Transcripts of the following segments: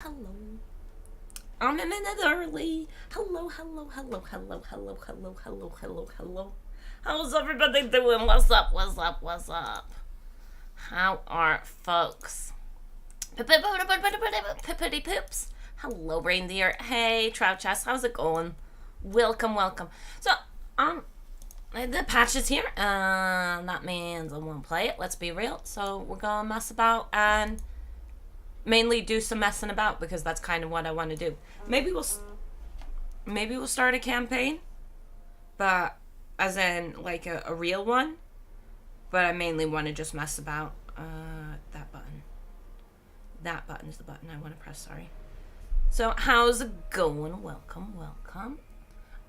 Hello. I'm a minute early. Hello. How's everybody doing? What's up? How are folks? Pippity poops. Hello, reindeer. Hey, trout chest. How's it going? Welcome. So, the patch is here. That means I won't play it. Let's be real. So we're gonna mess about and mainly do some messing about because that's kind of what I want to do. Maybe we'll start a campaign, but as in like a real one. But I mainly want to just mess about. That button. That button's the button I want to press. Sorry. So how's it going? Welcome.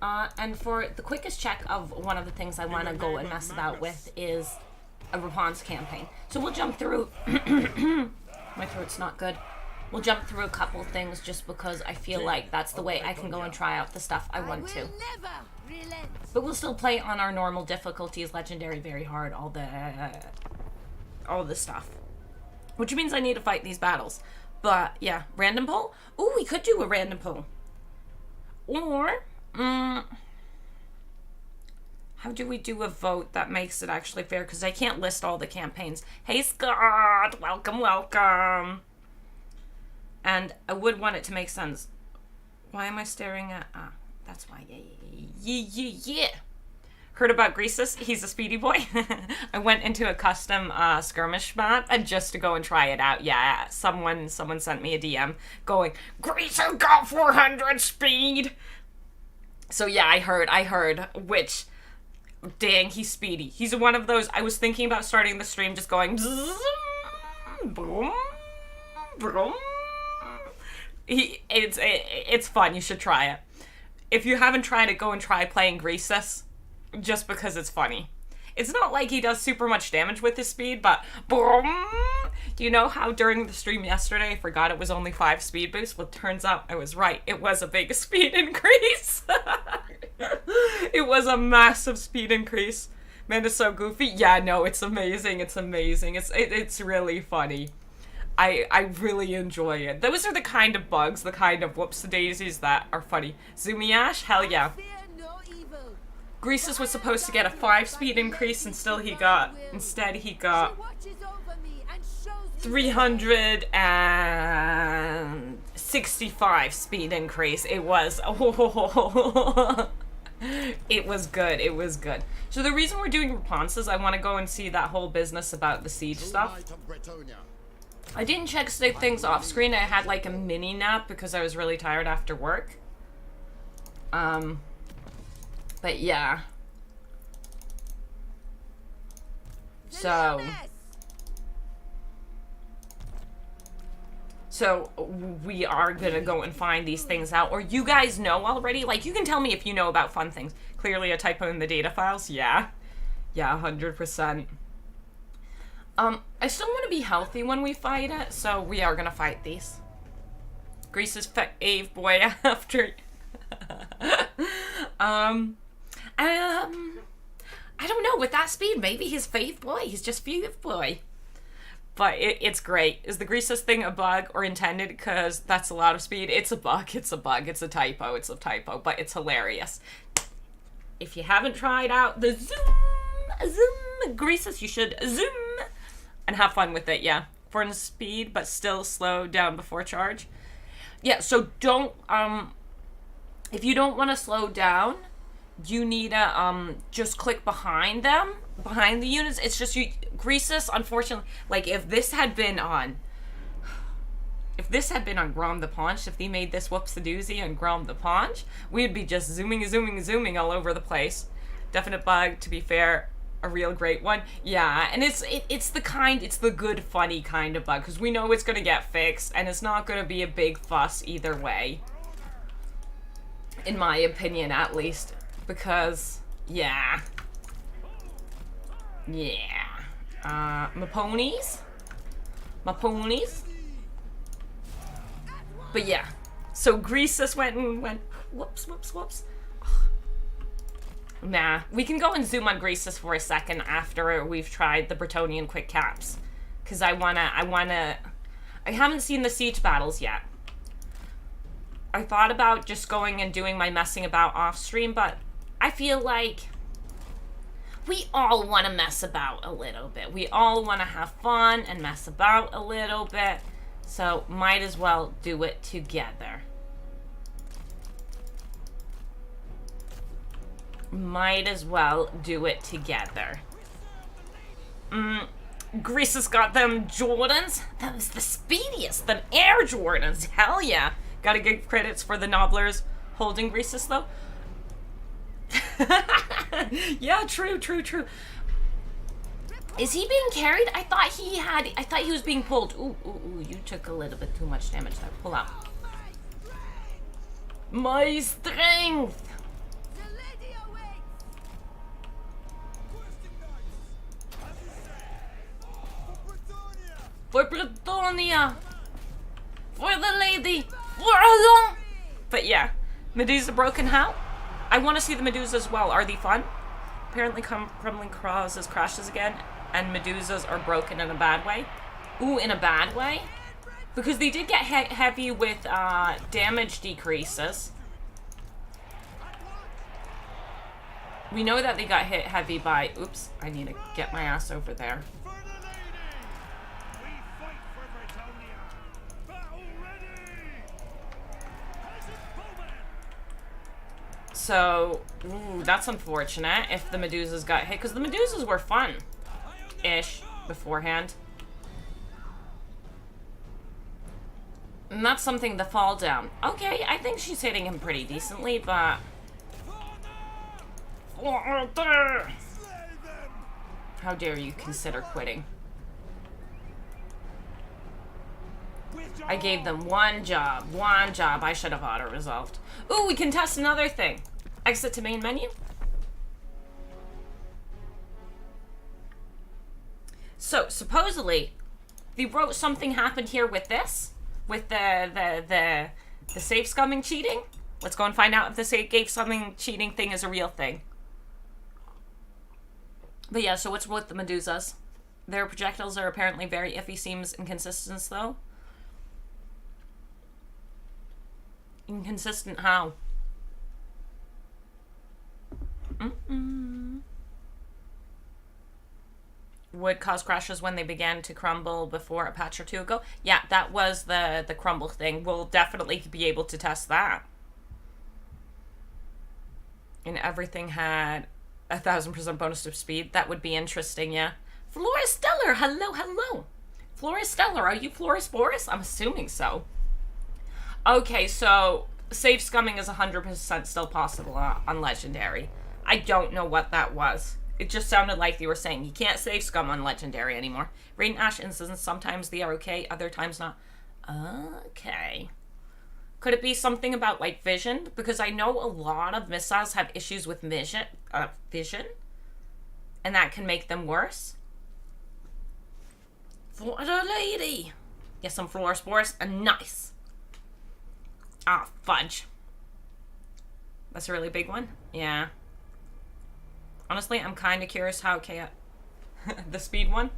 And for the quickest check of one of the things I want to go and mess about with is a response campaign. So we'll jump through. My throat's not good. We'll jump through a couple things just because I feel like that's the way I can go and try out the stuff I want to. But we'll still play on our normal difficulties, legendary, very hard, all the stuff. Which means I need to fight these battles. But yeah, random poll? Ooh, we could do a random poll. Or, how do we do a vote that makes it actually fair? Because I can't list all the campaigns. Hey, Scott! Welcome. And I would want it to make sense. Why am I staring at... that's why. Yeah. Heard about Greasus? He's a speedy boy. I went into a custom skirmish map and just to go and try it out. Yeah, someone sent me a DM going, Greasus got 400 speed! So yeah, I heard, which... Dang, he's speedy. He's one of those. I was thinking about starting the stream just going zoom, boom, boom. It's fun. You should try it. If you haven't tried it, go and try playing Greasus, just because it's funny. It's not like he does super much damage with his speed, but boom. Do you know how during the stream yesterday I forgot it was only 5 speed boosts? Well, turns out I was right. It was a big speed increase. It was a massive speed increase. Man, it's so goofy. Yeah, no, it's amazing. It's really funny. I really enjoy it. Those are the kind of bugs, the kind of whoops-a-daisies that are funny. ZumiAsh? Hell yeah. Greasus was supposed to get a 5 speed increase and instead he got 365 speed increase. It was it was good. So the reason we're doing responses, I want to go and see that whole business about the siege stuff. I didn't check things off screen. I had like a mini nap because I was really tired after work. But yeah. So we are gonna go and find these things out, or you guys know already. Like, you can tell me if you know about fun things. Clearly a typo in the data files. Yeah, 100%. I still want to be healthy when we fight it, so we are gonna fight these. Grease's fave boy after. I don't know, with that speed, maybe he's fave boy. He's just fave boy. But it's great. Is the Greasus thing a bug or intended? Because that's a lot of speed. It's a bug. It's a typo. But it's hilarious. If you haven't tried out the zoom Greasus, you should zoom and have fun with it. Yeah, for speed, but still slow down before charge. Yeah. So don't if you don't want to slow down, you need to just click behind the units. It's just Greasus, unfortunately, like if this had been on Grom the Paunch, if they made this whoops-a-doozy on Grom the Paunch, we'd be just zooming all over the place. Definite bug, to be fair, a real great one. Yeah, and it's the good, funny kind of bug, because we know it's gonna get fixed, and it's not gonna be a big fuss either way. In my opinion, at least. Because, yeah. My ponies. But yeah. So Greasus went whoops. Nah. We can go and zoom on Greasus for a second after we've tried the Bretonian quick caps. Because I haven't seen the siege battles yet. I thought about just going and doing my messing about off stream, but I feel like we all want to mess about a little bit. We all want to have fun and mess about a little bit. So might as well do it together. Might as well do it together. Greasus got them Jordans. That was the speediest. Them Air Jordans. Hell yeah. Gotta give credits for the Nobblers holding Greasus though. Yeah, true. Is he being carried? I thought he was being pulled. Ooh, you took a little bit too much damage there. Pull out. My strength. For Bretonia! For the lady! For along! But yeah, Medusa broken how? I want to see the Medusa as well. Are they fun? Apparently crumbling crashes again, and Medusas are broken in a bad way. Ooh, in a bad way? Because they did get heavy with damage decreases. We know that they got hit heavy by... Oops, I need to get my ass over there. So, ooh, that's unfortunate if the Medusas got hit, because the Medusas were fun-ish beforehand. And that's something to fall down. Okay, I think she's hitting him pretty decently, but... How dare you consider quitting? I gave them one job. I should have auto-resolved. Ooh, we can test another thing. Exit to main menu. So, supposedly, they wrote something happened here with this. With the safe scumming cheating. Let's go and find out if the safe scumming cheating thing is a real thing. But yeah, so what's with the Medusas? Their projectiles are apparently very iffy, seems inconsistent though. Inconsistent how? Would cause crashes when they began to crumble before a patch or two ago. Yeah, that was the crumble thing. We'll definitely be able to test that. And everything had 1,000% bonus to speed. That would be interesting, yeah. Flora Stellar, hello. Flora Stellar, are you Florisporus? I'm assuming so. Okay, so safe scumming is 100% still possible on Legendary. I don't know what that was. It just sounded like you were saying you can't safe scum on Legendary anymore. RadiantAsh instances, sometimes they are okay, other times not. Okay. Could it be something about, like, vision? Because I know a lot of missiles have issues with vision. And that can make them worse. For the lady! Get some Florisporus. Nice. Ah, fudge. That's a really big one? Yeah. Honestly, I'm kind of curious how the speed one.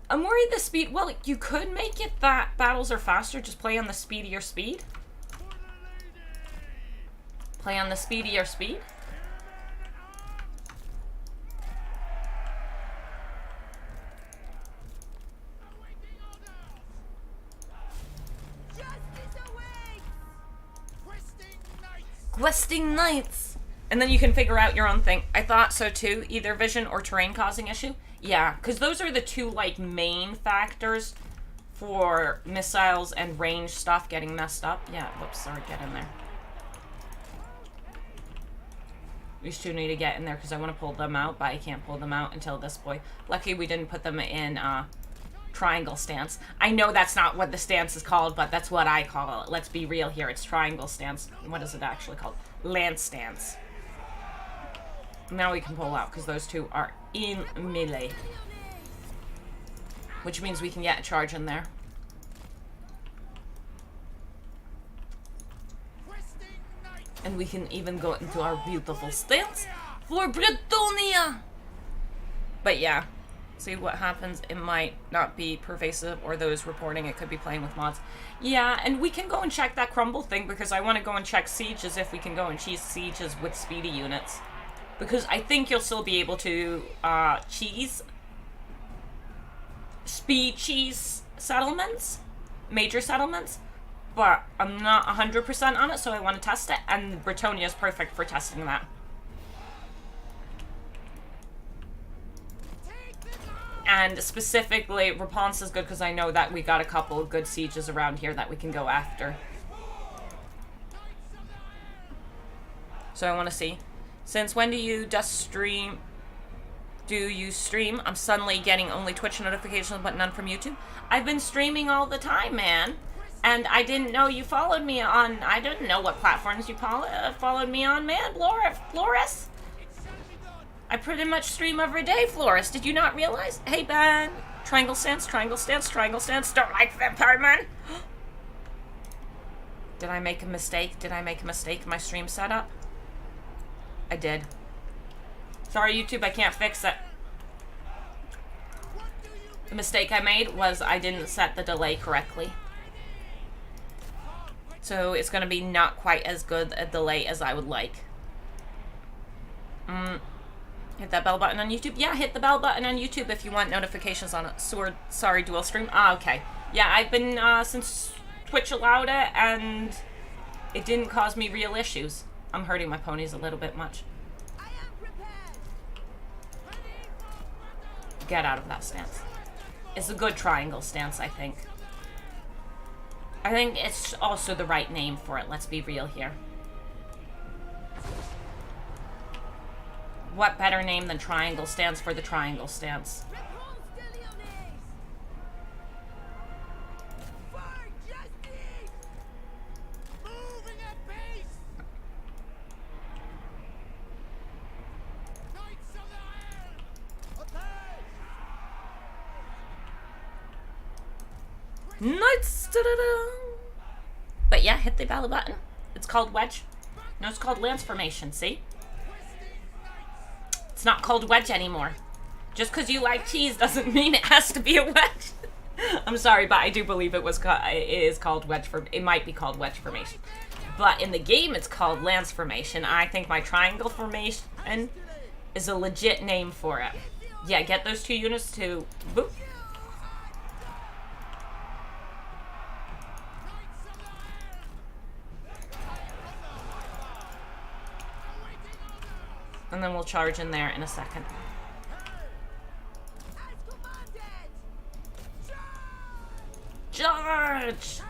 I'm worried the speed... Well, you could make it that battles are faster. Just play on the speedier speed. Play on the speedier speed. Questing Knights! And then you can figure out your own thing. I thought so too. Either vision or terrain causing issue. Yeah, because those are the two, like, main factors for missiles and range stuff getting messed up. Yeah, whoops, sorry, get in there. These two need to get in there because I want to pull them out, but I can't pull them out until this boy. Lucky we didn't put them in triangle stance. I know that's not what the stance is called, but that's what I call it. Let's be real here. It's triangle stance. What is it actually called? Lance stance. Now we can pull out because those two are in melee. Which means we can get a charge in there. And we can even go into our beautiful stance for Bretonia. But yeah, See what happens. It might not be pervasive, or those reporting it could be playing with mods. Yeah, and we can go and check that crumble thing, because I want to go and check sieges if we can go and cheese sieges with speedy units. Because I think you'll still be able to cheese settlements, major settlements, but I'm not 100% on it, so I want to test it, and Bretonia is perfect for testing that. And specifically, Rapunzel is good because I know that we got a couple of good sieges around here that we can go after. So I want to see. Since when do you just stream? Do you stream? I'm suddenly getting only Twitch notifications but none from YouTube. I've been streaming all the time, man. And I didn't know you followed me on... I didn't know what platforms you followed me on, man. Flores? I pretty much stream every day, Flores. Did you not realize? Hey, Ben. Triangle stance, triangle stance, triangle stance. Don't like vampire man. Did I make a mistake? Did I make a mistake in my stream setup? I did. Sorry, YouTube, I can't fix it. The mistake I made was I didn't set the delay correctly. So it's going to be not quite as good a delay as I would like. Hit that bell button on YouTube. Yeah, hit the bell button on YouTube if you want notifications on it. Sorry, dual stream. Ah, okay. Yeah, I've been, since Twitch allowed it, and it didn't cause me real issues. I'm hurting my ponies a little bit much. Get out of that stance. It's a good triangle stance, I think. I think it's also the right name for it. Let's be real here. What better name than triangle stance for the triangle stance? Knights! But yeah, hit the bell button. It's called wedge. No, it's called lance formation, see? It's not called wedge anymore. Just because you like cheese doesn't mean it has to be a wedge. I'm sorry, but I do believe it is called wedge formation. It might be called wedge formation. But in the game, it's called lance formation. I think my triangle formation is a legit name for it. Yeah, get those two units to boop. And then we'll charge in there in a second. Charge!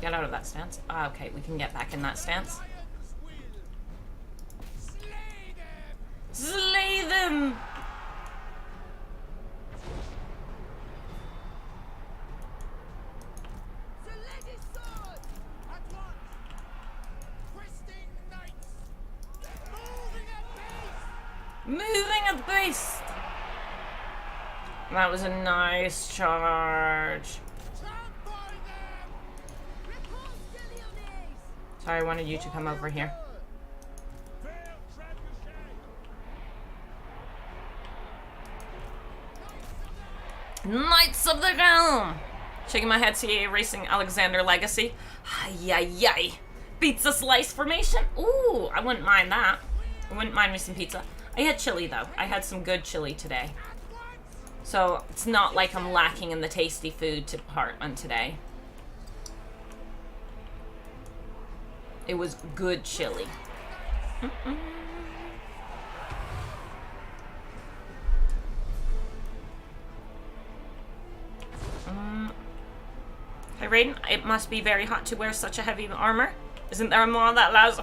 Get out of that stance. Ah, okay, we can get back in that stance. Slay them! Moving at base! That was a nice charge. Sorry, I wanted you to come over here. Knights of the Realm! Shaking my head, CA Racing Alexander Legacy. Ay-yi-yi. Pizza slice formation? Ooh, I wouldn't mind that. I wouldn't mind me some pizza. I had chili, though. I had some good chili today. So, it's not like I'm lacking in the tasty food department today. It was good chili. Hey, Raiden, it must be very hot to wear such a heavy armor. Isn't there a mod that allows...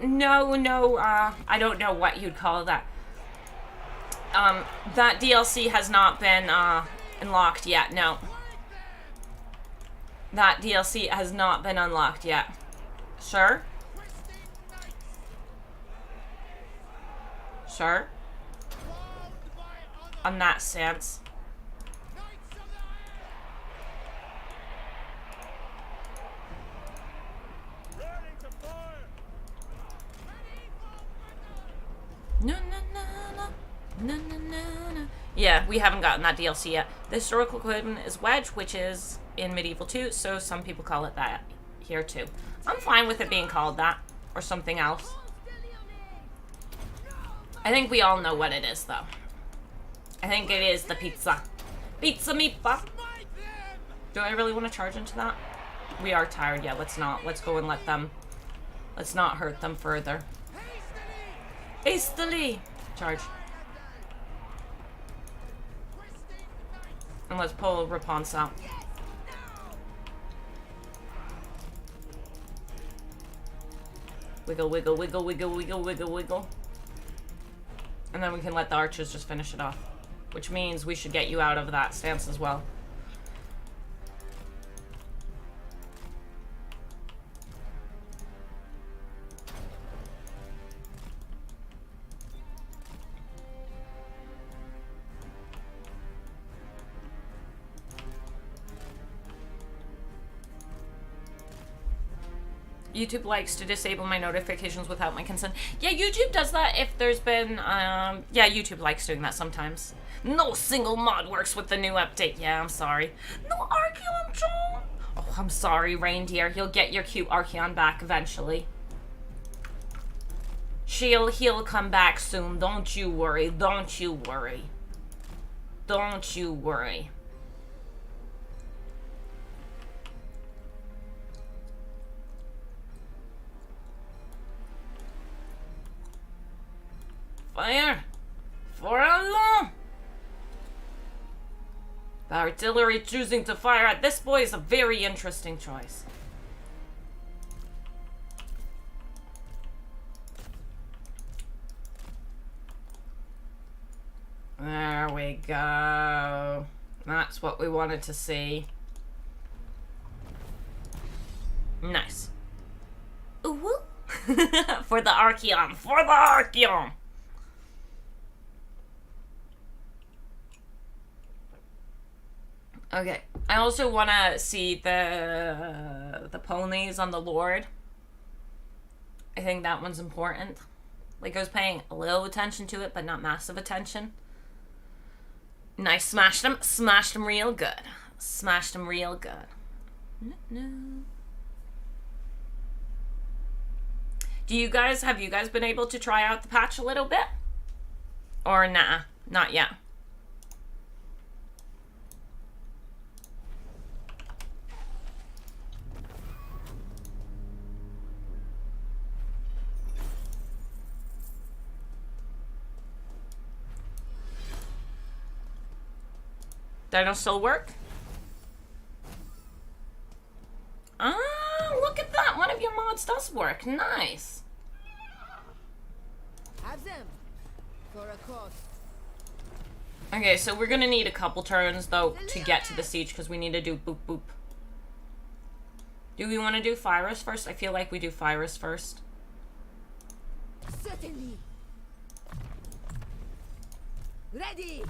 no, I don't know what you'd call that. That DLC has not been unlocked yet, no. That DLC has not been unlocked yet. Sure? Sure? On that sense. No, no, no, no. Yeah, we haven't gotten that DLC yet. The historical equipment is Wedge, which is in Medieval 2, so some people call it that here too. I'm fine with it being called that, or something else. I think we all know what it is, though. I think it is the pizza. Pizza meatball. Do I really want to charge into that? We are tired. Yeah, let's not. Let's go and let them... Let's not hurt them further. Hastily! Charge. And let's pull Rapunz out. Wiggle, wiggle, wiggle, wiggle, wiggle, wiggle, wiggle. And then we can let the archers just finish it off. Which means we should get you out of that stance as well. YouTube likes to disable my notifications without my consent. Yeah, YouTube does that if there's been, yeah, YouTube likes doing that sometimes. No single mod works with the new update. Yeah, I'm sorry. No Archeon, John! Oh, I'm sorry, reindeer. You'll get your cute Archeon back eventually. He'll come back soon. Don't you worry. Don't you worry. Don't you worry. Fire! For how long? The artillery choosing to fire at this boy is a very interesting choice. There we go. That's what we wanted to see. Nice. Ooh. For the Archeon! For the Archeon! Okay, I also want to see the ponies on the Lord. I think that one's important. Like, I was paying a little attention to it, but not massive attention. Nice, smashed them real good. Smashed them real good. No. Have you guys been able to try out the patch a little bit? Or nah, not yet. Dino still work? Ah, look at that! One of your mods does work. Nice. Have them for a cost. Okay, so we're gonna need a couple turns though to get to the siege because we need to do boop boop. Do we want to do Pyrus first? I feel like we do Pyrus first. Certainly. Ready.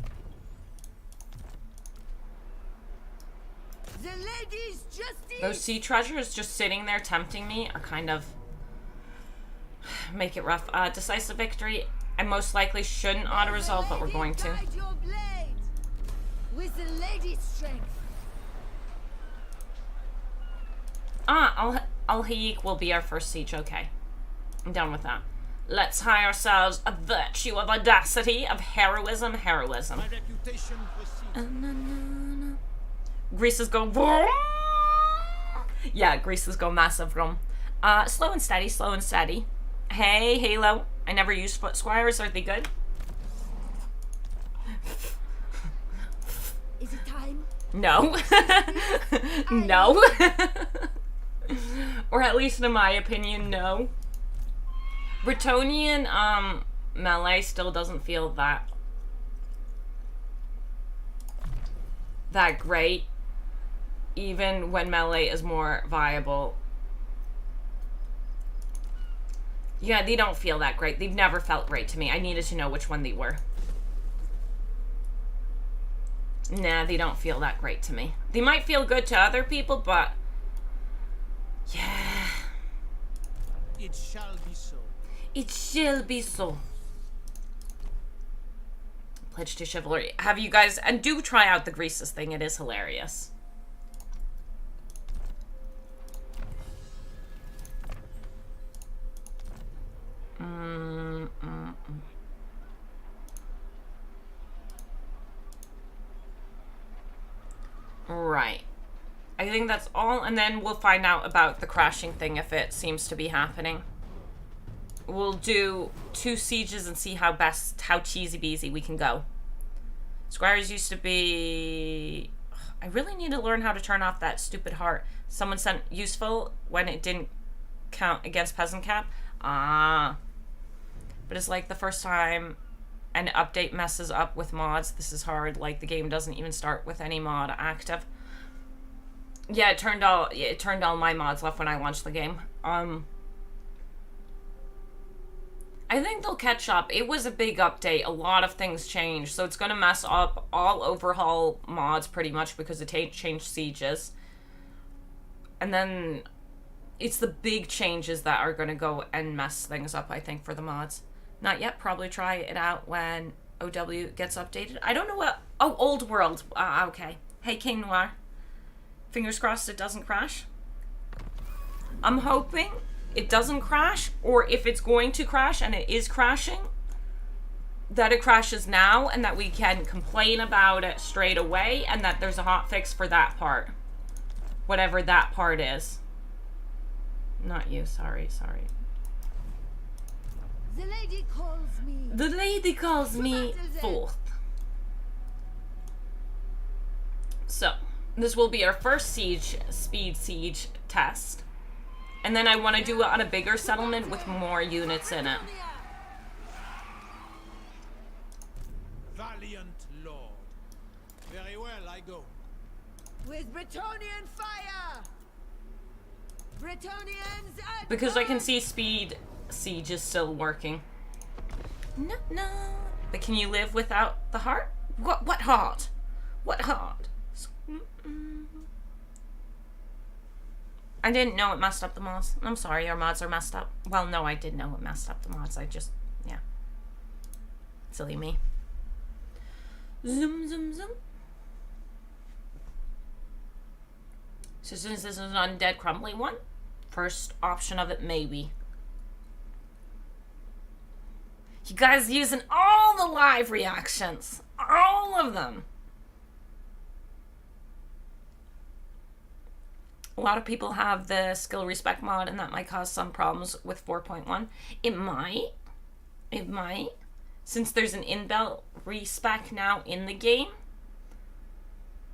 The lady's justice. Those sea treasures just sitting there tempting me are kind of make it rough. Decisive victory. I most likely shouldn't auto-resolve, but we're going to. Your blade with the lady's strength. Al-Hayik will be our first siege. Okay, I'm done with that. Let's hire ourselves a virtue of audacity, of heroism. My reputation precedes. Greasus go vroom. Yeah, Greasus go massive vroom. Slow and steady, slow and steady. Hey, Halo. I never used foot squires. Are they good? Is it time? No. No. Or at least in my opinion, no. Bretonian melee still doesn't feel that great, even when melee is more viable. Yeah, they don't feel that great. They've never felt great to me. I needed to know which one they were. Nah, they don't feel that great to me. They might feel good to other people, but yeah. It shall be so. It shall be so. Pledge to Chivalry. Have you guys... And do try out the Greasus thing. It is hilarious. Right. I think that's all, and then we'll find out about the crashing thing if it seems to be happening. We'll do 2 sieges and see how cheesy beasy we can go. Squires used to be... I really need to learn how to turn off that stupid heart. Someone sent useful when it didn't count against peasant cap. Ah. But it's like the first time an update messes up with mods. This is hard. Like the game doesn't even start with any mod active. Yeah, it turned all my mods left when I launched the game. I think they'll catch up. It was a big update. A lot of things changed. So it's going to mess up all overhaul mods pretty much because it changed sieges. And then it's the big changes that are going to go and mess things up, I think, for the mods. Not yet. Probably try it out when OW gets updated. I don't know what... Oh, Old World. Okay. Hey, King Noir. Fingers crossed it doesn't crash. I'm hoping it doesn't crash, or if it's going to crash and it is crashing, that it crashes now and that we can complain about it straight away and that there's a hotfix for that part. Whatever that part is. Not you, sorry. The lady calls me. The lady calls me forth. So, this will be our first speed siege test. And then I want to do it on a bigger settlement with more units in it. Valiant lord. Very well, I go. With Bretonian fire. Bretonians at Because I can see speed siege is still working. No. But can you live without the heart? What heart? What heart? I didn't know it messed up the mods. I'm sorry, our mods are messed up. Well, no, I did know it messed up the mods. I just, yeah. Silly me. Zoom. So since this is an undead crumbly one, first option of it, maybe. You guys using all the live reactions. All of them. A lot of people have the skill respec mod, and that might cause some problems with 4.1. It might. Since there's an inbuilt respec now in the game.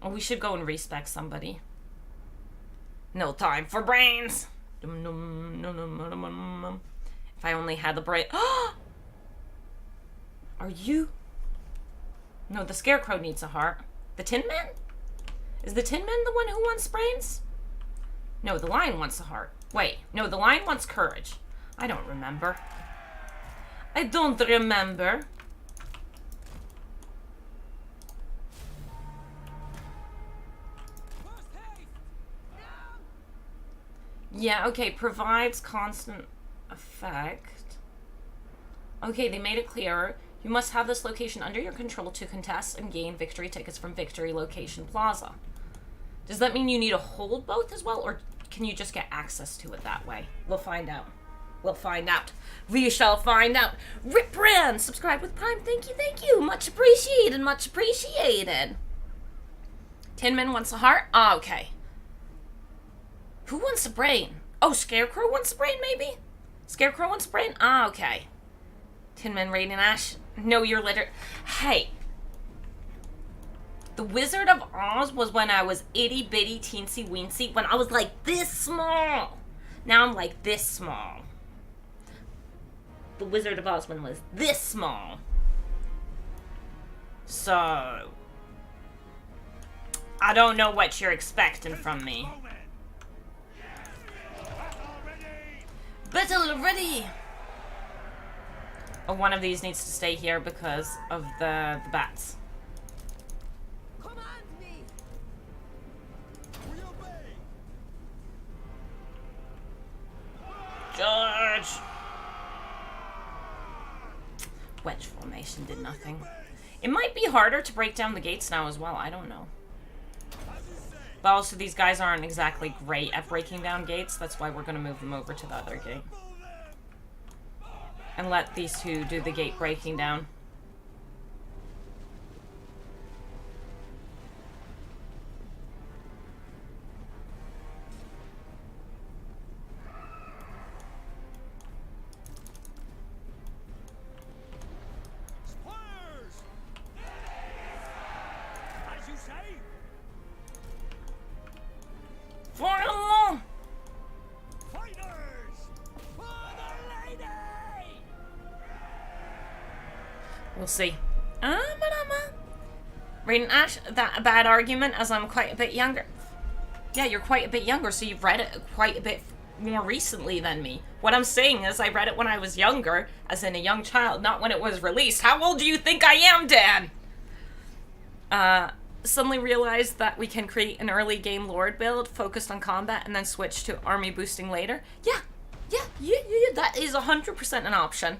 Oh, we should go and respec somebody. No time for brains. If I only had the brain. Are you? No, the Scarecrow needs a heart. The Tin Man? Is the Tin Man the one who wants brains? No, the Lion wants a heart. Wait, no, the Lion wants courage. I don't remember. Yeah, okay, provides constant effect. Okay, they made it clearer. You must have this location under your control to contest and gain victory tickets from Victory Location Plaza. Does that mean you need to hold both as well, or can you just get access to it that way? We'll find out. We shall find out. Rip Brand, subscribe with Prime. Thank you. Much appreciated. Tin Man wants a heart? Ah, okay. Who wants a brain? Oh, Scarecrow wants a brain, maybe? Scarecrow wants a brain? Ah, okay. Tin Man, RadiantAsh. No, you're literally... Hey. The Wizard of Oz was when I was itty bitty teensy weensy, when I was like this small. Now I'm like this small. The Wizard of Oz when was this small. So I don't know what you're expecting from me. Battle ready! Oh, one of these needs to stay here because of the bats. George! Wedge formation did nothing. It might be harder to break down the gates now as well. I don't know. But also, these guys aren't exactly great at breaking down gates. That's why we're going to move them over to the other gate. And let these two do the gate breaking down. We'll see. RadiantAsh, that a bad argument as I'm quite a bit younger. Yeah, you're quite a bit younger, so you've read it quite a bit more recently than me. What I'm saying is I read it when I was younger, as in a young child, not when it was released. How old do you think I am, Dan? Suddenly realized that we can create an early game lord build focused on combat and then switch to army boosting later. Yeah, that is 100% an option.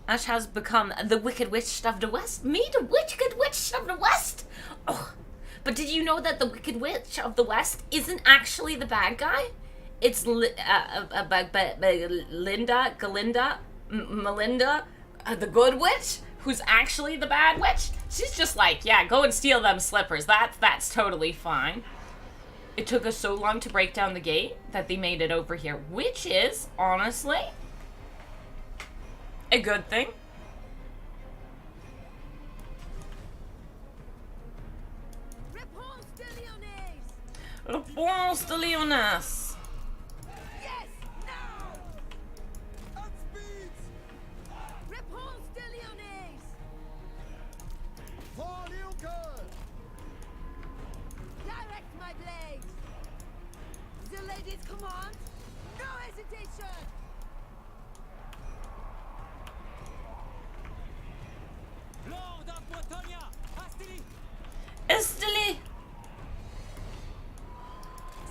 Ash has become the Wicked Witch of the West. Me, the Wicked Witch of the West? Oh, but did you know that the Wicked Witch of the West isn't actually the bad guy? It's Melinda, the Good Witch, who's actually the bad witch. She's just like, yeah, go and steal them slippers. That's totally fine. It took us so long to break down the gate that they made it over here, which is, honestly, a good thing. Réponse de Lyonnaise. Yes, now. At speed. Réponse de Lyonnaise. For Lyonnaise. Direct my blade. The lady's command. No hesitation. Lord of Bretonia, hastily, Esteli.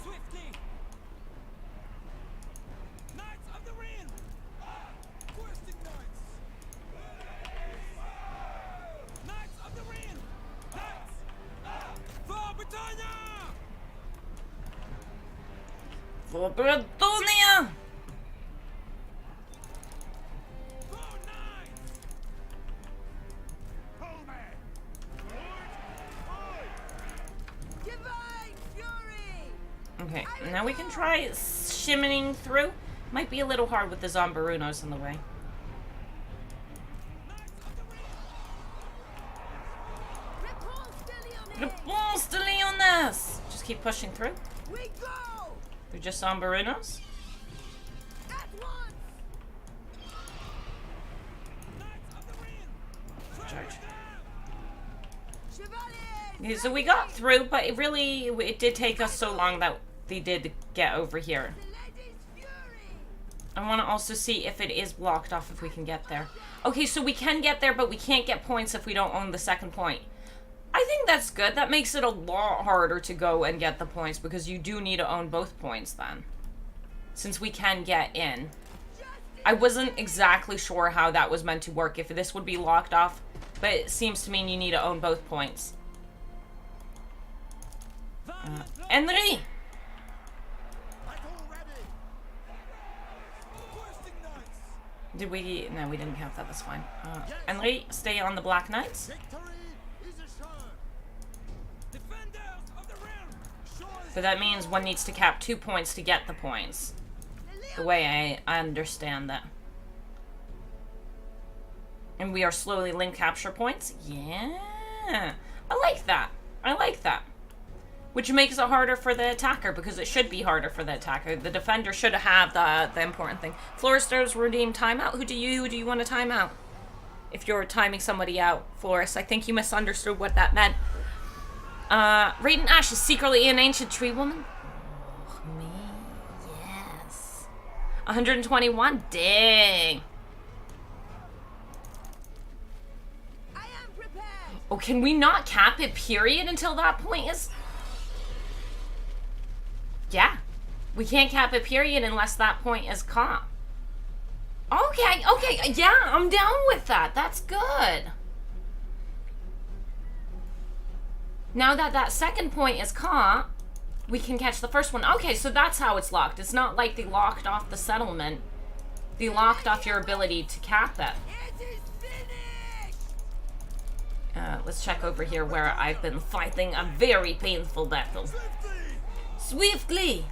swiftly. Knights of the Realm. Questing knights. Knights of the Realm. Knights. For Bretonia. For Bretonia. For knights. Coleman. Divine fury. Okay, now we can try shimming through. Might be a little hard with the Zombarunos in the way. Réponse de Lyonnaise. Réponse de Lyonnaise. Just keep pushing through. We go. They're just Zombarunos. At once. Knights of the Realm. Charge. Chevaliers. Okay, so we got through, but it did take us so long that they did get over here. The lady's fury. I want to also see if it is blocked off if we can get there. Okay, so we can get there, but we can't get points if we don't own the second point. I think that's good. That makes it a lot harder to go and get the points because you do need to own both points then. Since we can get in. I wasn't exactly sure how that was meant to work, if this would be locked off, but it seems to mean you need to own both points. Henry! Questing knights. Did we... No, we didn't have that. That's fine. Henry, stay on the Black Knights. Victory is assured. Defenders of the realm. So that means one needs to cap 2 points to get the points. The way I understand that. And we are slowly link capture points? Yeah. I like that. I like that. Which makes it harder for the attacker, because it should be harder for the attacker. The defender should have the important thing. Floristers redeem timeout. Who do you want to time out? If you're timing somebody out, Florist, I think you misunderstood what that meant. RadiantAsh is secretly an ancient tree woman. Oh, me, yes. 121, dang. I am prepared. Oh, can we not cap it, period, until that point is... Yeah. We can't cap it, period, unless that point is caught. Okay, yeah, I'm down with that. That's good. Now that that second point is caught, we can catch the first one. Okay, so that's how it's locked. It's not like they locked off the settlement. They locked off your ability to cap it. It is finished! Let's check over here where I've been fighting a very painful battle. Swiftly!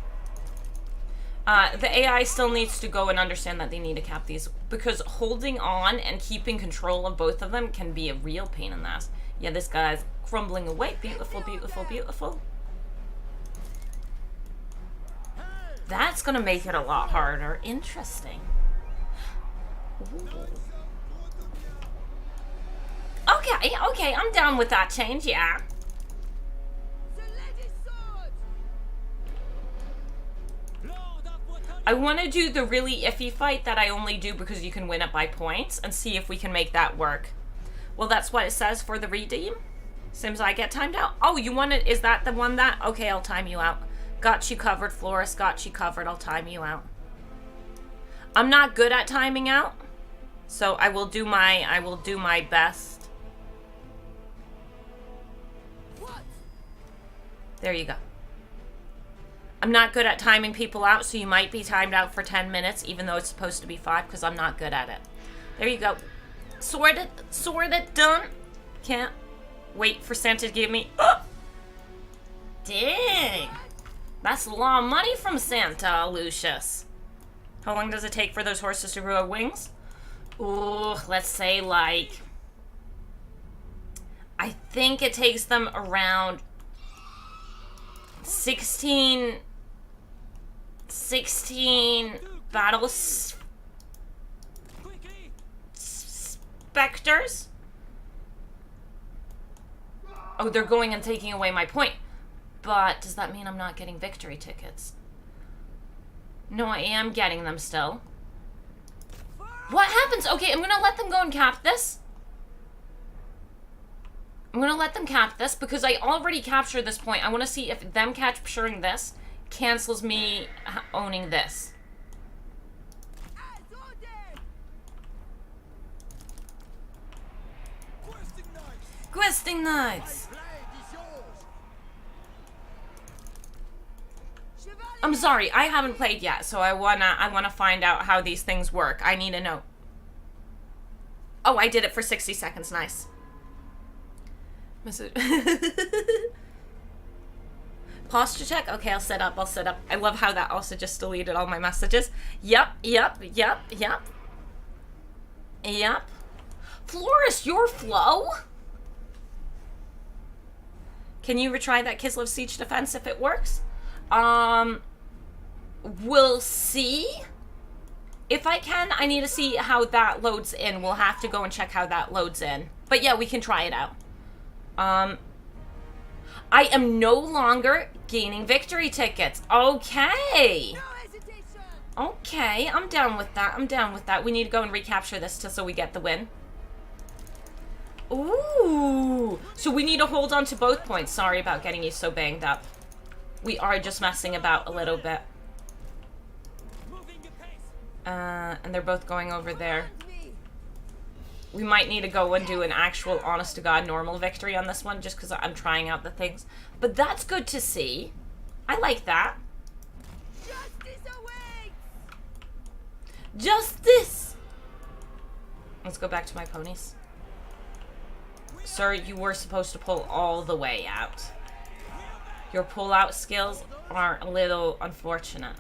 The AI still needs to go and understand that they need to cap these, because holding on and keeping control of both of them can be a real pain in the ass. Yeah, this guy's crumbling away. Beautiful, beautiful, beautiful. That's gonna make it a lot harder. Interesting. Ooh. Okay, okay, I'm down with that change, yeah. The lady's sword! I want to do the really iffy fight that I only do because you can win it by points, and see if we can make that work. Well, that's what it says for the redeem. Seems I get timed out. Oh, you want it? Is that the one that? Okay, I'll time you out. Got you covered, Florist. Got you covered. I'll time you out. I'm not good at timing out, so I will do my best. What? There you go. I'm not good at timing people out, so you might be timed out for 10 minutes, even though it's supposed to be 5, because I'm not good at it. There you go. Sorted, done. Can't wait for Santa to give me. Oh! Dang. That's a lot of money from Santa, Lucius. How long does it take for those horses to grow wings? Ooh, let's say like... I think it takes them around 16 battle specters. Oh, they're going and taking away my point. But does that mean I'm not getting victory tickets? No, I am getting them still. What happens? Okay, I'm gonna let them go and cap this. I'm gonna let them cap this because I already captured this point. I want to see if them capturing this cancels me owning this. As ordered! Questing Knights! I'm sorry, I haven't played yet, so I wanna find out how these things work. I need to know. Oh, I did it for 60 seconds. Nice. Posture check? Okay, I'll set up. I love how that also just deleted all my messages. Yep. Florist, your flow? Can you retry that Kislev Siege defense if it works? We'll see. If I can, I need to see how that loads in. We'll have to go and check how that loads in. But yeah, we can try it out. I am no longer gaining victory tickets. Okay. No hesitation! Okay, I'm down with that. We need to go and recapture this so we get the win. Ooh. So we need to hold on to both points. Sorry about getting you so banged up. We are just messing about a little bit. And they're both going over there. We might need to go and do an actual honest-to-God normal victory on this one, just because I'm trying out the things. But that's good to see. I like that. Justice awaits! Justice! Let's go back to my ponies. Sir, you were supposed to pull all the way out. Your pull-out skills are a little unfortunate.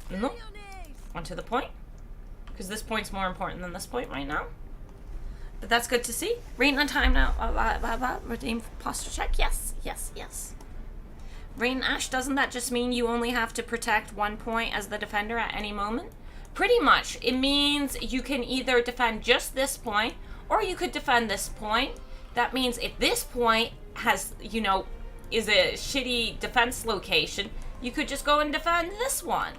No. Onto the point. Because this point's more important than this point right now. But that's good to see. Reading on time now. Redeem posture check. Yes. RadiantAsh, doesn't that just mean you only have to protect 1 point as the defender at any moment? Pretty much. It means you can either defend just this point, or you could defend this point. That means if this point has, you know, is a shitty defense location, you could just go and defend this one.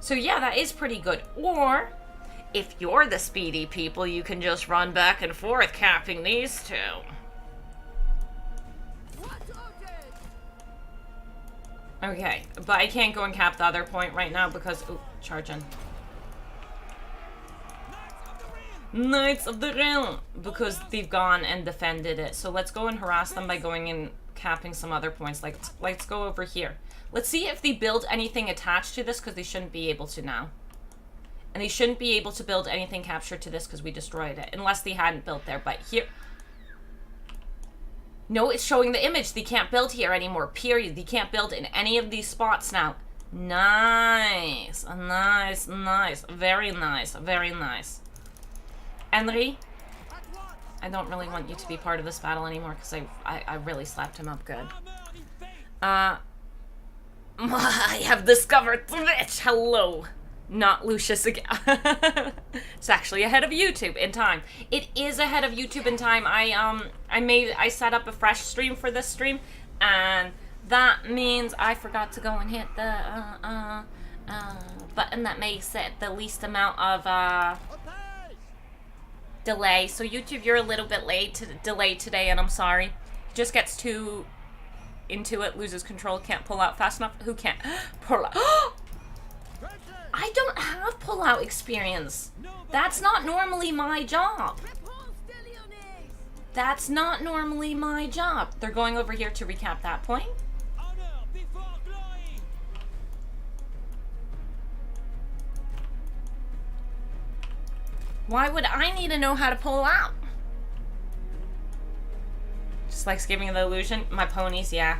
So yeah, that is pretty good. Or, if you're the speedy people, you can just run back and forth capping these two. Okay, but I can't go and cap the other point right now because... Ooh, charge in. Knights of the Realm, because they've gone and defended it. So let's go and harass them by going and capping some other points. Like, let's go over here. Let's see if they build anything attached to this, because they shouldn't be able to now. And they shouldn't be able to build anything captured to this because we destroyed it, unless they hadn't built there. But here... No, it's showing the image. They can't build here anymore, period. They can't build in any of these spots now. Nice. Nice, nice. Very nice. Very nice. Henry, I don't really want you to be part of this battle anymore because I really slapped him up good. I have discovered Twitch. Hello. Not Lucius again. It's actually ahead of YouTube in time. It is ahead of YouTube in time. I set up a fresh stream for this stream, and that means I forgot to go and hit the button that makes it the least amount of delay. So YouTube, you're a little bit delayed today, and I'm sorry. He just gets too into it, loses control, can't pull out fast enough. Who can't pull out? I don't have pull-out experience. That's not normally my job. That's not normally my job. They're going over here to recap that point. Why would I need to know how to pull out? Just likes giving the illusion. My ponies, yeah.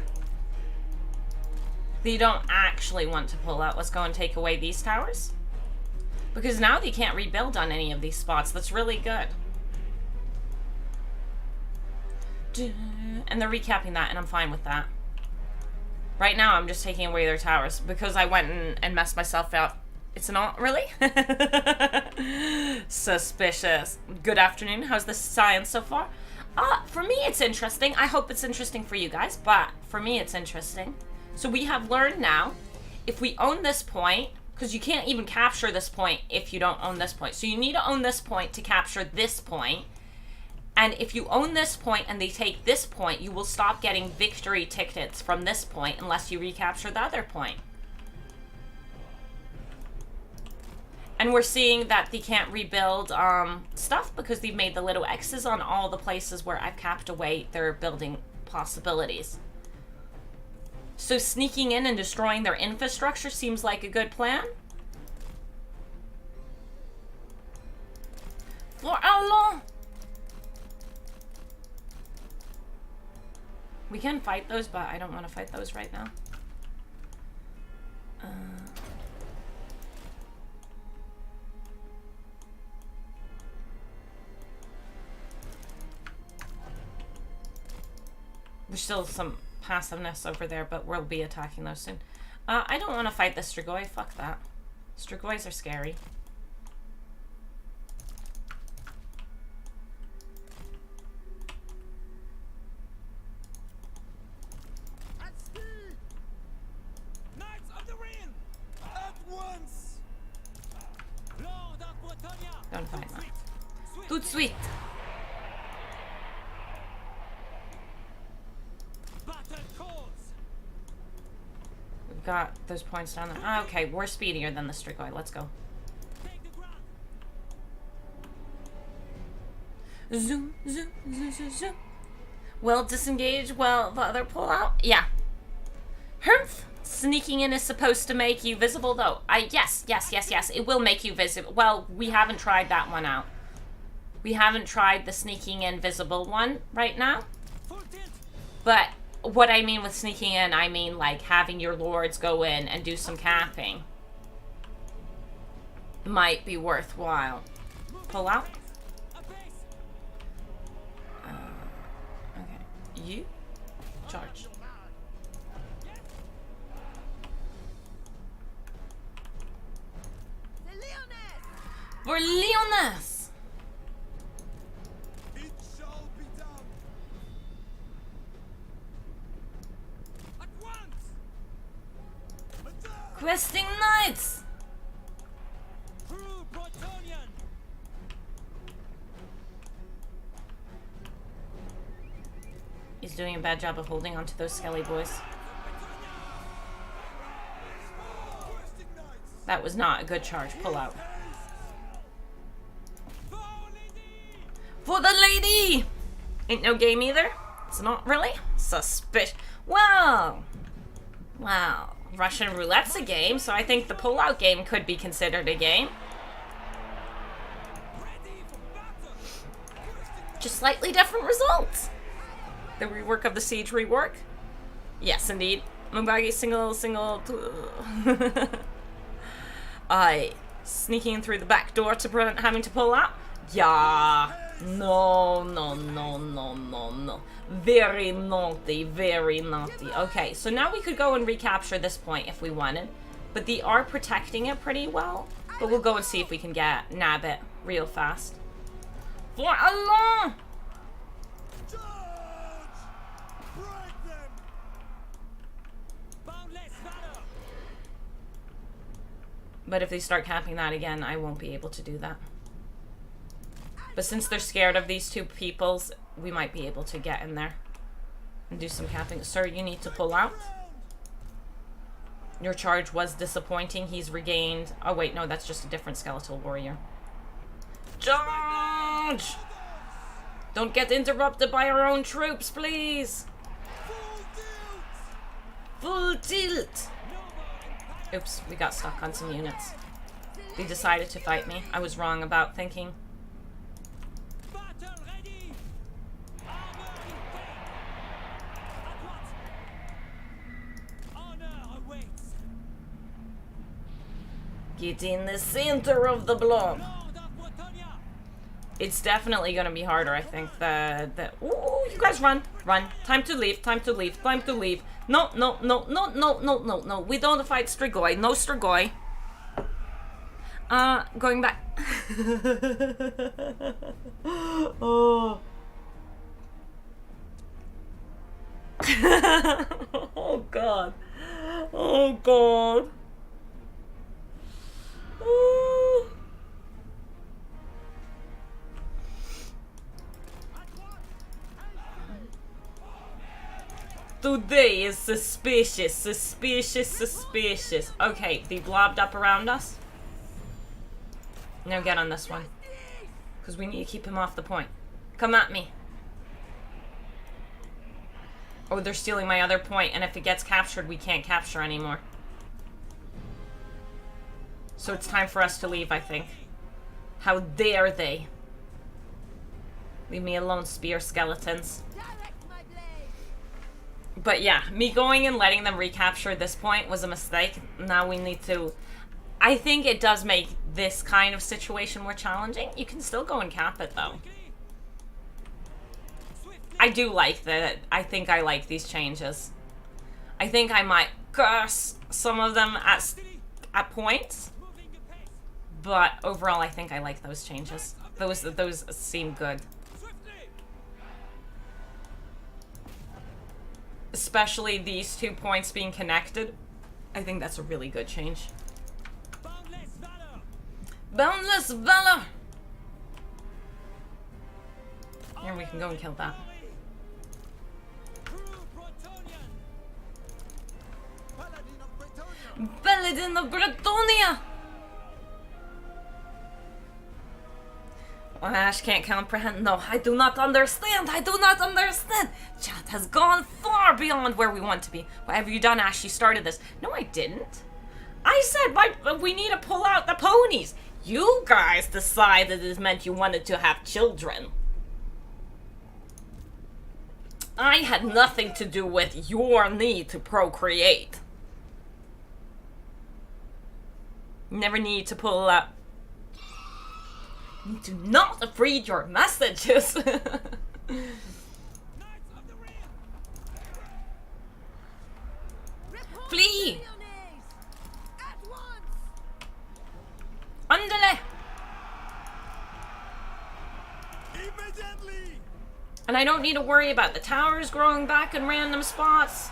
They don't actually want to pull out. Let's go and take away these towers. Because now they can't rebuild on any of these spots. That's really good. And they're recapping that, and I'm fine with that. Right now, I'm just taking away their towers because I went and messed myself up. It's not really? Suspicious. Good afternoon. How's the science so far? For me, it's interesting. I hope it's interesting for you guys, but for me, it's interesting. So we have learned now, if we own this point, because you can't even capture this point if you don't own this point. So you need to own this point to capture this point. And if you own this point and they take this point, you will stop getting victory tickets from this point unless you recapture the other point. And we're seeing that they can't rebuild stuff because they've made the little X's on all the places where I've capped away their building possibilities. So sneaking in and destroying their infrastructure seems like a good plan. For how long? We can fight those, but I don't want to fight those right now. There's still some passiveness over there, but we'll be attacking those soon. I don't want to fight the Strigoi. Fuck that. Strigois are scary. Knights of the Realm! At once! Lord of Bretagne! Don't fight that. Tout de suite. We've got those points down there. Ah, okay, we're speedier than the Strigoi. Let's go. Zoom, zoom, zoom, zoom, zoom. Well, disengage. Well, the other pull out. Yeah. Humph. Sneaking in is supposed to make you visible, though. Yes. It will make you visible. Well, we haven't tried that one out. We haven't tried the sneaking in visible one right now. But what I mean with sneaking in, I mean like having your lords go in and do some capping. Might be worthwhile. Pull out. Okay. You charge. For Leonis! It shall be done! At once! Questing knights! Through Bretonian! He's doing a bad job of holding onto those skelly boys. That was not a good charge. Pull out. For the lady! Ain't no game either. It's not really. Suspicious. Well, Russian roulette's a game, so I think the pull-out game could be considered a game. Just slightly different results. The rework of the siege rework. Yes, indeed. Mubagi single. Sneaking in through the back door to prevent having to pull out. Yeah. No. Very naughty, very naughty. Okay, so now we could go and recapture this point if we wanted. But they are protecting it pretty well. But we'll go and see if we can nab it real fast. For Allah! But if they start capping that again, I won't be able to do that. But since they're scared of these two peoples, we might be able to get in there and do some capping. Sir, you need to pull out. Your charge was disappointing. He's regained... Oh, wait, no, that's just a different skeletal warrior. Charge! Don't get interrupted by our own troops, please! Full tilt! Oops, we got stuck on some units. They decided to fight me. I was wrong about thinking. Get in the center of the blob. It's definitely gonna be harder, I think. Ooh, you guys run. Time to leave. No. We don't fight Strigoi. No Strigoi. Going back. Oh. Oh god. Oh god. Ooh. Today is suspicious. Okay, they blobbed up around us. Now get on this one. Because we need to keep him off the point. Come at me. Oh, they're stealing my other point, and if it gets captured, we can't capture anymore. So it's time for us to leave, I think. How dare they? Leave me alone, spear skeletons. But yeah, me going and letting them recapture this point was a mistake. Now we need to... I think it does make this kind of situation more challenging. You can still go and cap it, though. I do like that. I think I like these changes. I think I might curse some of them at points. But overall, I think I like those changes. Those seem good. Especially these 2 points being connected. I think that's a really good change. Boundless Valor! Here, we can go and kill that. Paladin of Bretonia! Well, Ash can't comprehend. No, I do not understand. Chat has gone far beyond where we want to be. What have you done, Ash? You started this. No, I didn't. I said we need to pull out the ponies. You guys decided it meant you wanted to have children. I had nothing to do with your need to procreate. Never need to pull up. Do not read your messages. Flee! Andale! And I don't need to worry about the towers growing back in random spots.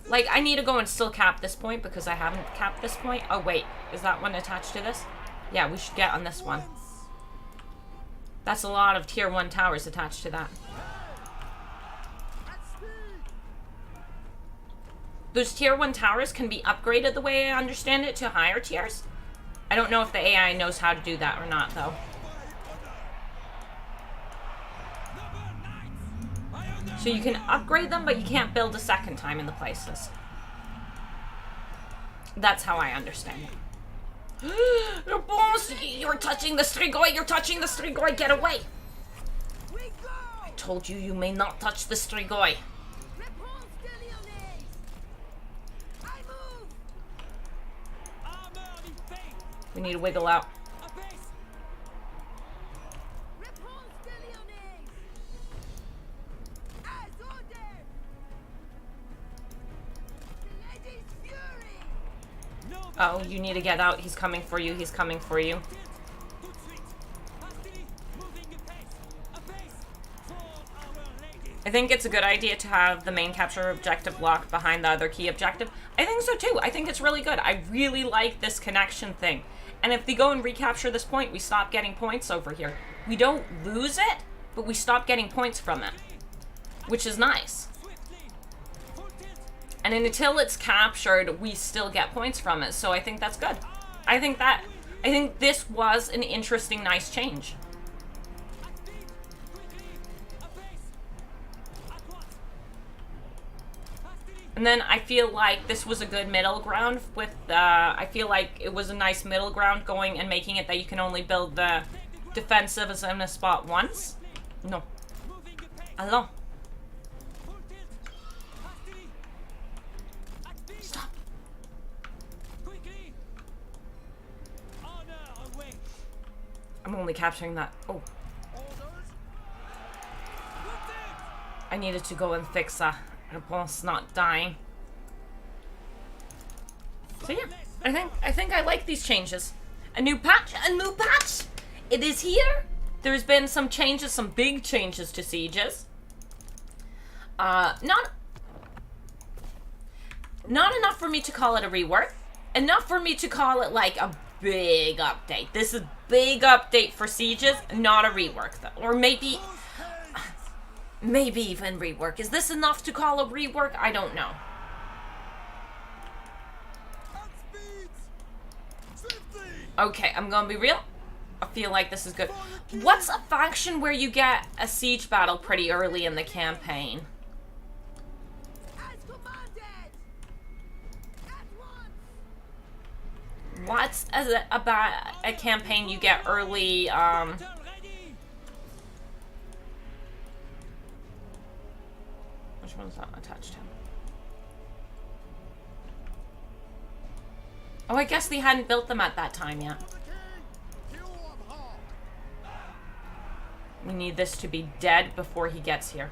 Like, I need to go and still cap this point because I haven't capped this point. Oh, wait. Is that one attached to this? Yeah, we should get on this one. That's a lot of tier 1 towers attached to that. Those tier 1 towers can be upgraded the way I understand it to higher tiers. I don't know if the AI knows how to do that or not, though. So you can upgrade them, but you can't build a second time in the places. That's how I understand it. Your boss, you're touching the Strigoi, you're touching the Strigoi, get away! We go! I told you you may not touch the Strigoi. Repulse the Leones! I move! Armor in faith. We need to wiggle out. A base. Repulse the Leones! As ordered! Lady's fury! No. Oh, you need to get out. He's coming for you. He's coming for you. Tout de suite. Hastily moving a pace. A pace for our lady. I think it's a good idea to have the main capture objective locked behind the other key objective. I think so too. I think it's really good. I really like this connection thing. And if they go and recapture this point, we stop getting points over here. We don't lose it, but we stop getting points from it, which is nice. Swiftly. Full tilt. And until it's captured, we still get points from it. So I think that's good. I think this was an interesting, nice change. At speed. Quickly. A pace. At once. Hastily. And then I feel like this was a good middle ground with, I feel like it was a nice middle ground going and making it that you can only build the defensive as in a spot once. No. Moving a pace. Allons. Full tilt. Hastily. At speed. Stop. Quickly. Honor away. I'm only capturing that. Oh, Orders. Lieutenant. I needed to go and fix Reponse not dying. So yeah, I think I like these changes. A new patch. It is here. There's been some changes, some big changes to sieges. Not enough for me to call it a rework. Enough for me to call it like a big update. This is big update for sieges, not a rework though. Or maybe even rework. Is this enough to call a rework? I don't know. At speed. Swiftly. Okay, I'm gonna be real. I feel like this is good. What's a faction where you get a siege battle pretty early in the campaign? As commanded! At once! What's about a campaign you get early, Turn ready. which one's not attached to? Oh, I guess they hadn't built them at that time yet. We need this to be dead before he gets here.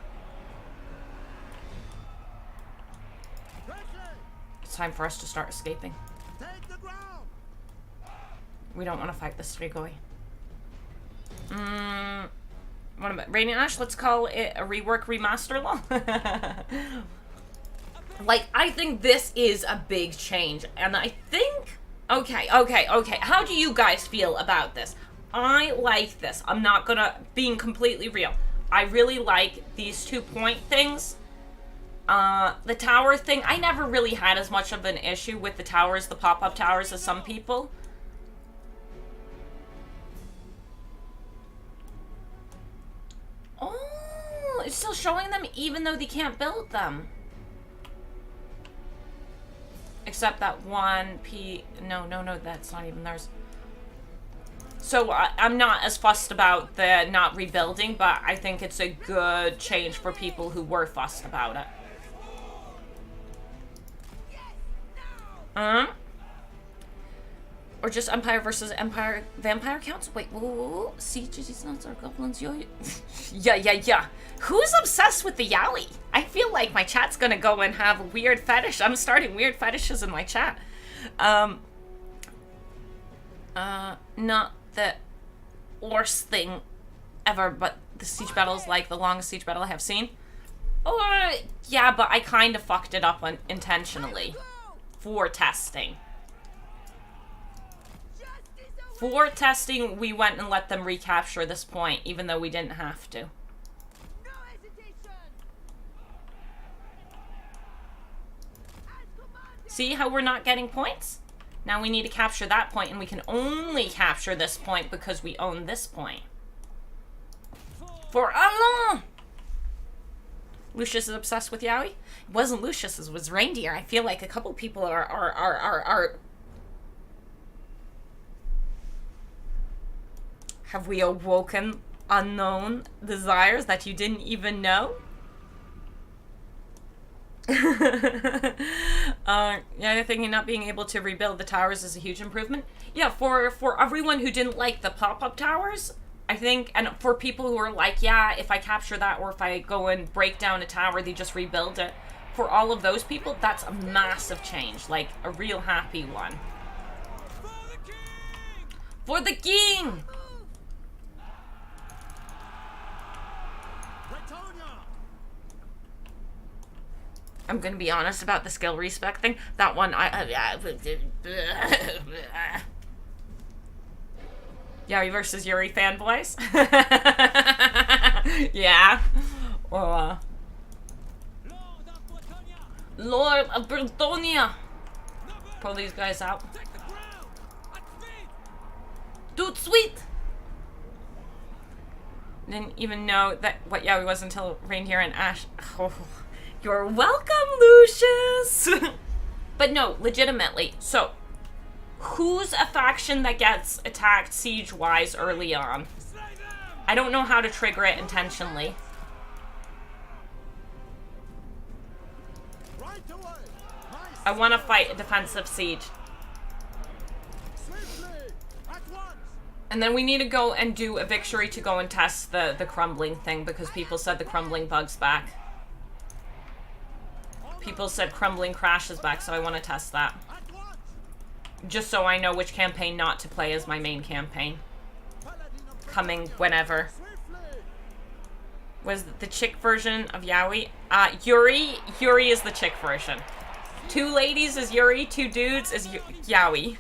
It's time for us to start escaping. Take the ground. We don't want to fight this Strigoi. What about RadiantAsh? Let's call it a rework remaster law. Like, I think this is a big change. And I think... Okay. How do you guys feel about this? I like this. I'm not gonna... Being completely real. I really like these 2-point things. The tower thing, I never really had as much of an issue with the towers, the pop-up towers, as some people. Oh, it's still showing them even though they can't build them. Except that one No, that's not even theirs. So I'm not as fussed about the not rebuilding, but I think it's a good change for people who were fussed about it. Or just Empire versus Empire Vampire counts? Wait, whoa. Sieges, these nuts are goblins, yo. Yeah. Who's obsessed with the yaoi? I feel like my chat's gonna go and have a weird fetish. I'm starting weird fetishes in my chat. Not the worst thing ever, but the siege battle is like the longest siege battle I have seen. Or, yeah, but I kind of fucked it up intentionally. For testing. For testing, we went and let them recapture this point, even though we didn't have to. No hesitation! As commanded! See how we're not getting points? Now we need to capture that point, and we can only capture this point because we own this point. For allons! Lucius is obsessed with Yowie. It wasn't Lucius, it was Reindeer. I feel like a couple people are have we awoken unknown desires that you didn't even know? Yeah, I think not being able to rebuild the towers is a huge improvement. Yeah, for everyone who didn't like the pop-up towers, I think, and for people who are like, yeah, if I capture that or if I go and break down a tower, they just rebuild it. For all of those people, that's a massive change, like a real happy one. For the king! I'm gonna be honest about the skill respec thing. That one, Yowie versus Yuri fanboys. Yeah. Or, Lord of Bretonia. Pull these guys out. Dude, sweet! Didn't even know that what Yowie was until Reindeer and Ash. Oh. You're welcome, Lucius! But no, legitimately. So, who's a faction that gets attacked siege-wise early on? I don't know how to trigger it intentionally. I want to fight a defensive siege. And then we need to go and do a victory to go and test the crumbling thing, because people said the crumbling bug's back. People said crumbling crash is back, so I want to test that. Just so I know which campaign not to play as my main campaign. Coming whenever. Was the chick version of Yowie? Yuri is the chick version. 2 ladies is Yuri, 2 dudes is Yowie.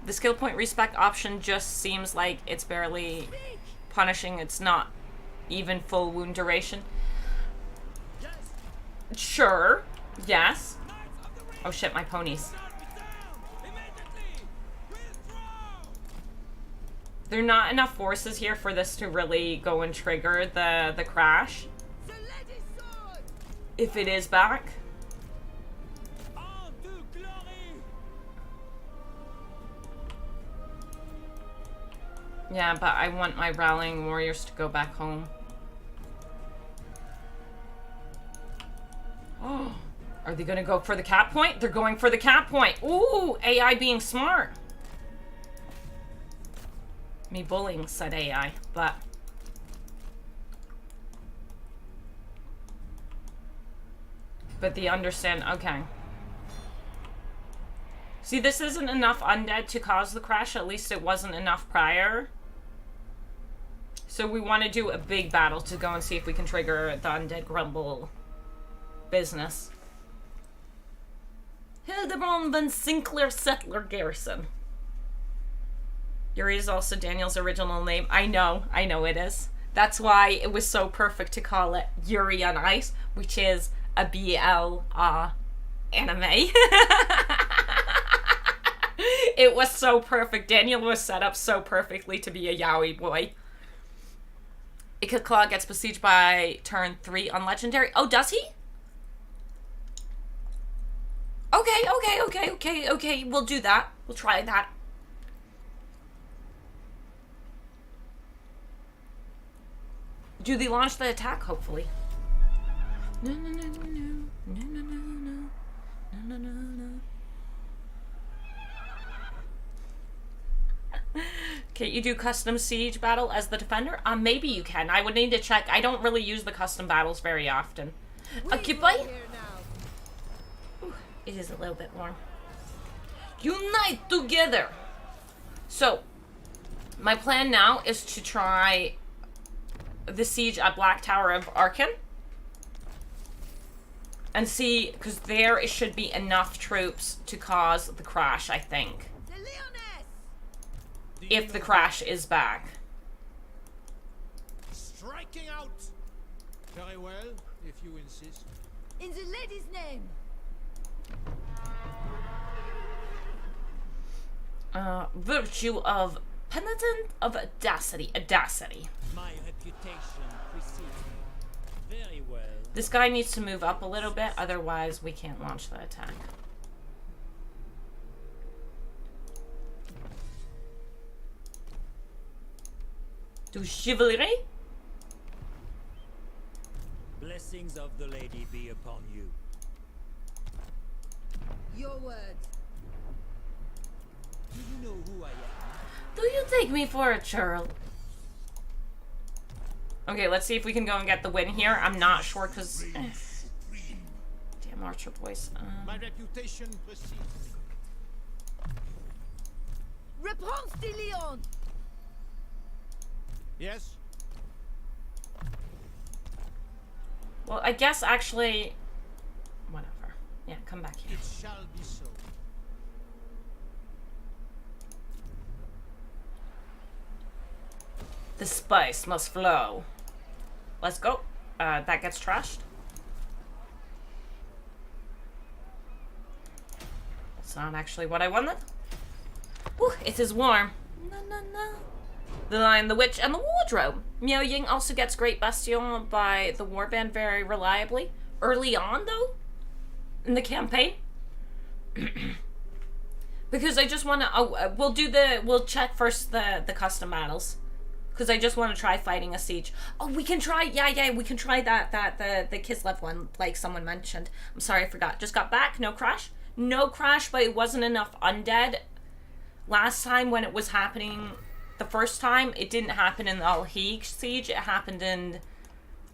The skill point respec option just seems like it's barely punishing. It's not even full wound duration. Sure. Yes. Oh shit, my ponies. There are not enough forces here for this to really go and trigger the crash. If it is back. Yeah, but I want my rallying warriors to go back home. Oh, are they gonna go for the cap point? They're going for the cap point. Ooh, AI being smart. Me bullying, said AI, but... But they understand, okay. See, this isn't enough undead to cause the crash. At least it wasn't enough prior. So we want to do a big battle to go and see if we can trigger the undead grumble business. Hildebrand von Sinclair Settler Garrison. Yuri is also Daniel's original name. I know it is. That's why it was so perfect to call it Yuri on Ice, which is a BL anime. It was so perfect. Daniel was set up so perfectly to be a yaoi boy. Ikaclaw gets besieged by turn 3 on Legendary. Oh, does he? Okay. We'll do that. We'll try that. Do they launch the attack, hopefully? No. Can't you do custom siege battle as the defender? Maybe you can. I would need to check. I don't really use the custom battles very often. Occupy? Ooh, it is a little bit warm. Unite together! So, my plan now is to try the siege at Black Tower of Arkan. And see, because there it should be enough troops to cause the crash, I think. If the crash is back. Striking out. Very well, if you insist. In the lady's name. Virtue of Penitent of Audacity. Audacity. My reputation precedes me. Very well. This guy needs to move up a little bit, otherwise we can't launch the attack. Do chivalry? Blessings of the lady be upon you. Your words. Do you know who I am? Do you take me for a churl? Okay, let's see if we can go and get the win here. I'm not sure because... Damn Archer voice. My reputation precedes me. Réponse de Leon. Yes? Well, I guess actually... Whatever. Yeah, come back here. It shall be so. The spice must flow. Let's go. That gets trashed. That's not actually what I wanted. Whew, it is warm. No, no, no. The Lion, the Witch, and the Wardrobe. Miao Ying also gets Great Bastion by the Warband very reliably. Early on, though, in the campaign. Because I just want to... Oh, we'll check first the custom battles. Because I just want to try fighting a siege. Oh, we can try... Yeah, we can try the Kislev one, like someone mentioned. I'm sorry, I forgot. Just got back. No crash. No crash, but it wasn't enough undead. Last time when it was happening... The first time, it didn't happen in the Al-Haig siege. It happened in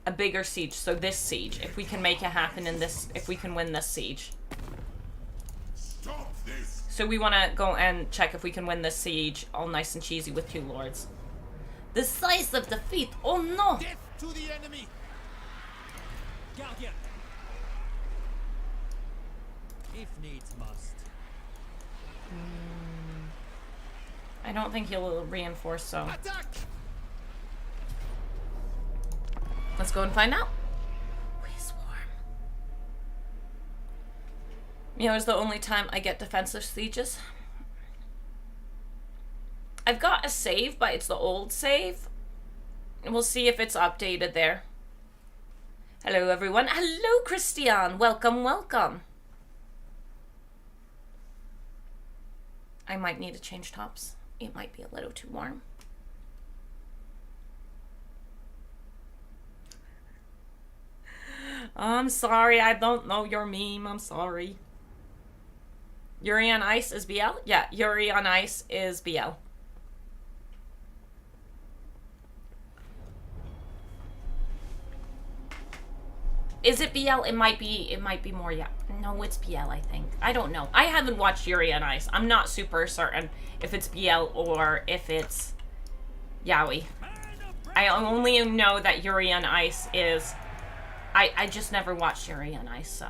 a bigger siege. So this siege, if we can make it happen in this... If we can win this siege. Stop this! So we want to go and check if we can win this siege all nice and cheesy with 2 lords. The size of defeat! Oh no! Death to the enemy! Guardian. If needs must. I don't think he'll reinforce, so... Attack! Let's go and find out. We swarm. You know, it's the only time I get defensive sieges. I've got a save, but it's the old save. And we'll see if it's updated there. Hello, everyone. Hello, Christian. Welcome, welcome. I might need to change tops. It might be a little too warm. I'm sorry, I don't know your meme. I'm sorry. Yuri on Ice is BL? Yeah, Yuri on Ice is BL. Is it BL? It might be more, yeah. No, it's BL, I think. I don't know. I haven't watched Yuri on Ice. I'm not super certain if it's BL or if it's Yaoi. I only know that Yuri on Ice is... I just never watched Yuri on Ice, so...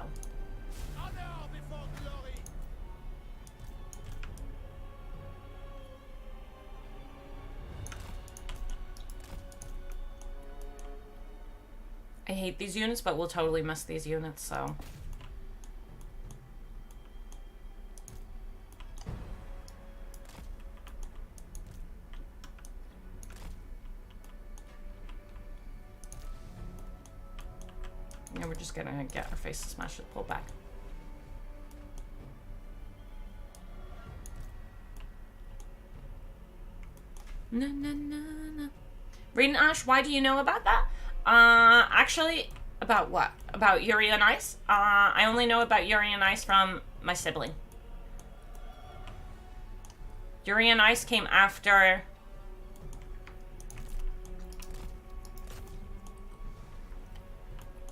Honor before glory! I hate these units, but we'll totally miss these units, so... Yeah, we're just gonna get our faces smashed and pull back. No, no, no, no. RadiantAsh, why do you know about that? Actually, about what? About Yuri on Ice? I only know about Yuri on Ice from my sibling. Yuri on Ice came after...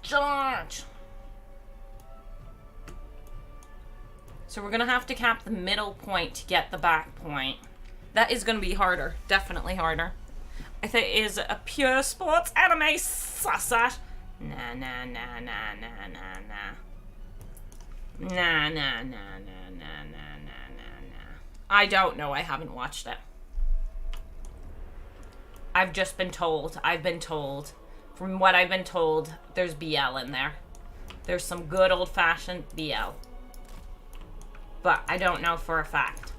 George! So we're gonna have to cap the middle point to get the back point. That is gonna be harder. Definitely harder. I think it is a pure sports anime sausage. Nah, nah, nah, nah, nah, nah, nah. Nah, nah, nah, nah, nah, nah, nah, nah, nah. I don't know. I haven't watched it. I've just been told. I've been told. From what I've been told, there's BL in there. There's some good old-fashioned BL. But I don't know for a fact.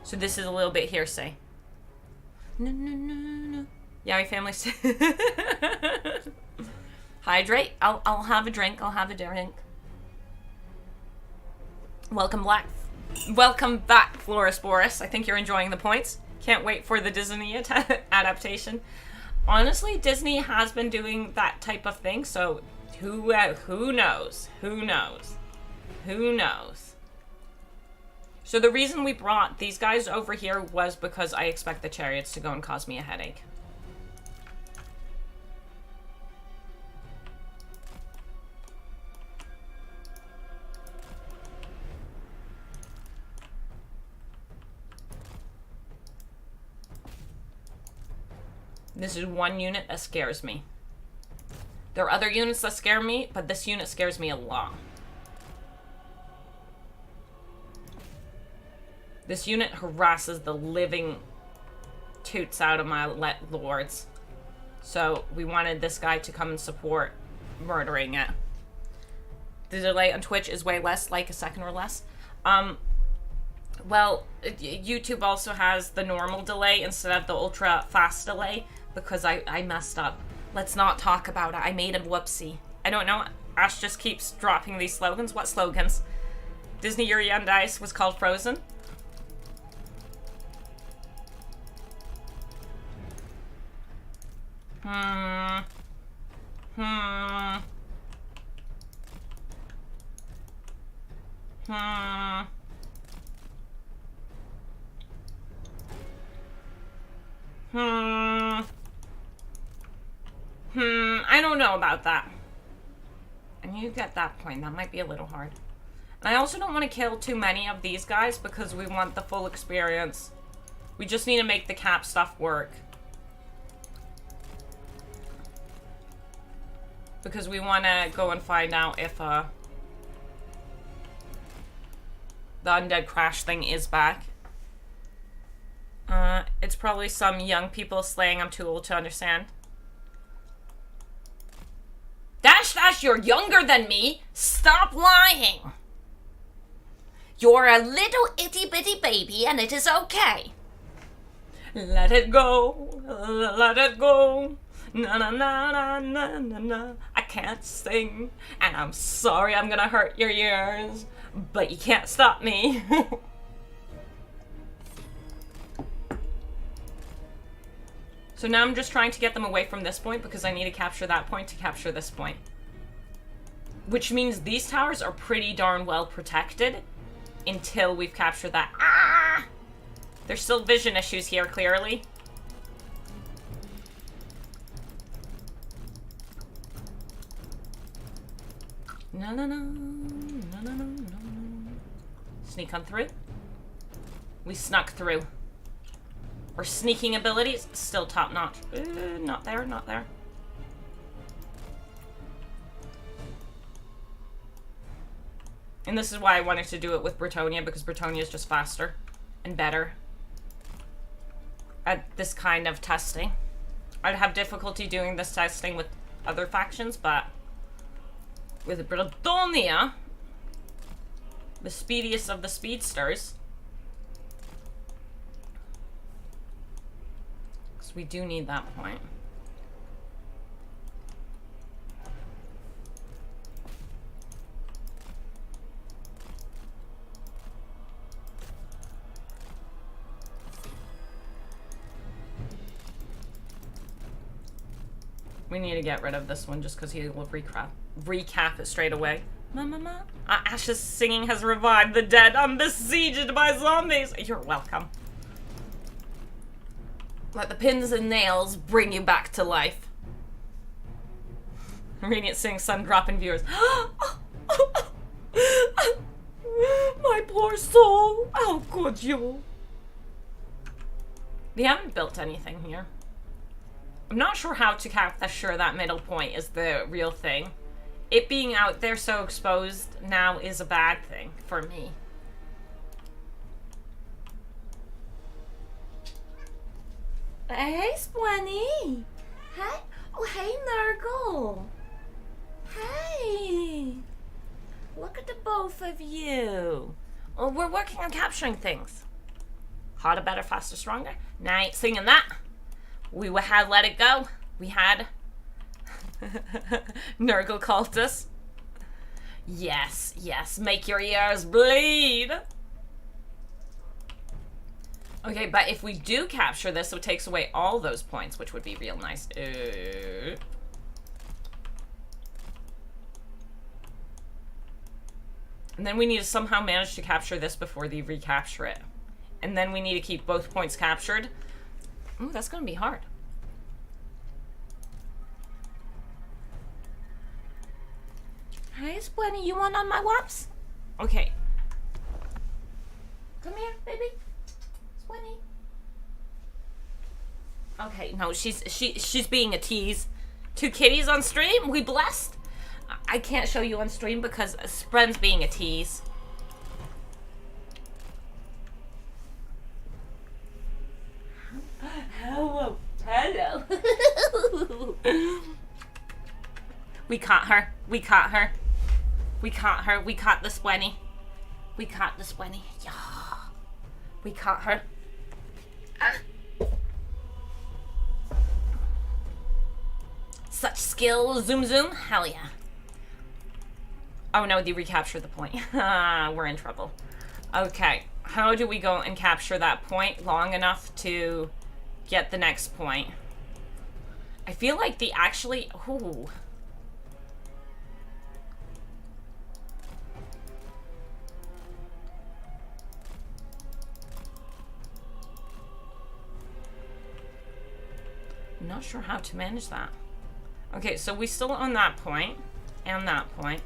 So this is a little bit hearsay. No, no, no, no. Yowie family. Hydrate. I'll have a drink. I'll have a drink. Welcome back, Florisporus. I think you're enjoying the points. Can't wait for the Disney adaptation. Honestly, Disney has been doing that type of thing, so who knows? Who knows? Who knows? So the reason we brought these guys over here was because I expect the chariots to go and cause me a headache. This is one unit that scares me. There are other units that scare me, but this unit scares me a lot. This unit harasses the living toots out of my lords. So we wanted this guy to come and support murdering it. The delay on Twitch is way less, like a second or less. Well, YouTube also has the normal delay instead of the ultra fast delay because I messed up. Let's not talk about it. I made a whoopsie. I don't know. Ash just keeps dropping these slogans. What slogans? Disney RadiantAsh was called Frozen. I don't know about that. And you get that point. That might be a little hard. And I also don't want to kill too many of these guys because we want the full experience. We just need to make the cap stuff work. Because we want to go and find out if the undead crash thing is back. It's probably some young people slaying. I'm too old to understand. Dash, you're younger than me. Stop lying. You're a little itty-bitty baby and it is okay. Let it go. Let it go. Na na na na na na na. I can't sing, and I'm sorry I'm gonna hurt your ears, but you can't stop me. So now I'm just trying to get them away from this point because I need to capture that point to capture this point. Which means these towers are pretty darn well protected until we've captured that. Ah! There's still vision issues here, clearly. No, no, no, no, no, no, no. Sneak on through. We snuck through. Our sneaking abilities, still top notch. Not there, not there. And this is why I wanted to do it with Britonia, because Britonia is just faster and better at this kind of testing. I'd have difficulty doing this testing with other factions, but with Britonia, the speediest of the speedsters, because we do need that point. We need to get rid of this one just because he will recap it straight away. Mama. Ash's singing has revived the dead. I'm besieged by zombies. You're welcome. Let the pins and nails bring you back to life. Radiant sings, sun dropping viewers. My poor soul. How could you? We haven't built anything here. I'm not sure how to capture that middle point is the real thing. It being out there so exposed now is a bad thing for me. Hey, Splenny. Hey. Oh, hey, Nurgle. Hey. Look at the both of you. Oh, we're working on capturing things. Harder, better, faster, stronger. Now, singing that. We had let it go. We had Nurgle cultists. Yes, yes, make your ears bleed. Okay, but if we do capture this, so it takes away all those points, which would be real nice. And then we need to somehow manage to capture this before they recapture it. And then we need to keep both points captured. Ooh, that's gonna be hard. Hi, Splenny, you want on my wops? Okay. Come here, baby. Splenny. Okay, no, she's being a tease. 2 kitties on stream? We blessed? I can't show you on stream because Spren's being a tease. Hello. Hello. We caught her. We caught her. We caught her. We caught the Spwenny. We caught the Spwenny. Yeah. We caught her. Ah. Such skill. Zoom zoom. Hell yeah. Oh no, they recaptured the point. We're in trouble. Okay. How do we go and capture that point long enough to get the next point? I feel like the actually... Ooh. I'm not sure how to manage that. Okay, so we still on that point and that point.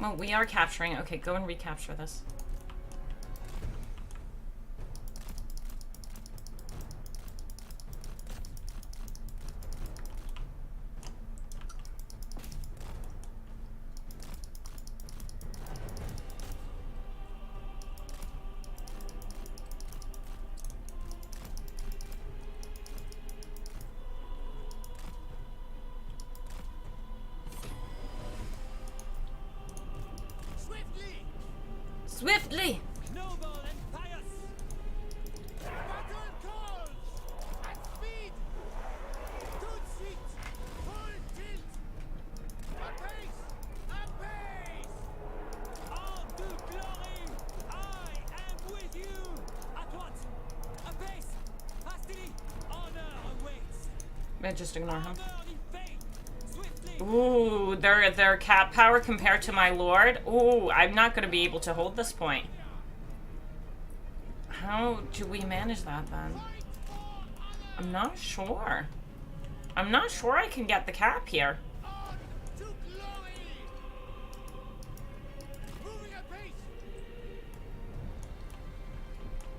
Well, we are capturing. Okay, go and recapture this. Swiftly! Noble and pious. Battle calls! At speed! Good seat! Full tilt! Apace! Apace! On to glory! I am with you! At once! Apace! Hastily! Honor awaits! Just ignore him. Honor in faith! Swiftly! Ooh, their cap power compared to my lord. Ooh, I'm not going to be able to hold this point. How do we manage that then? I'm not sure. I'm not sure I can get the cap here. On to glory! Moving apace!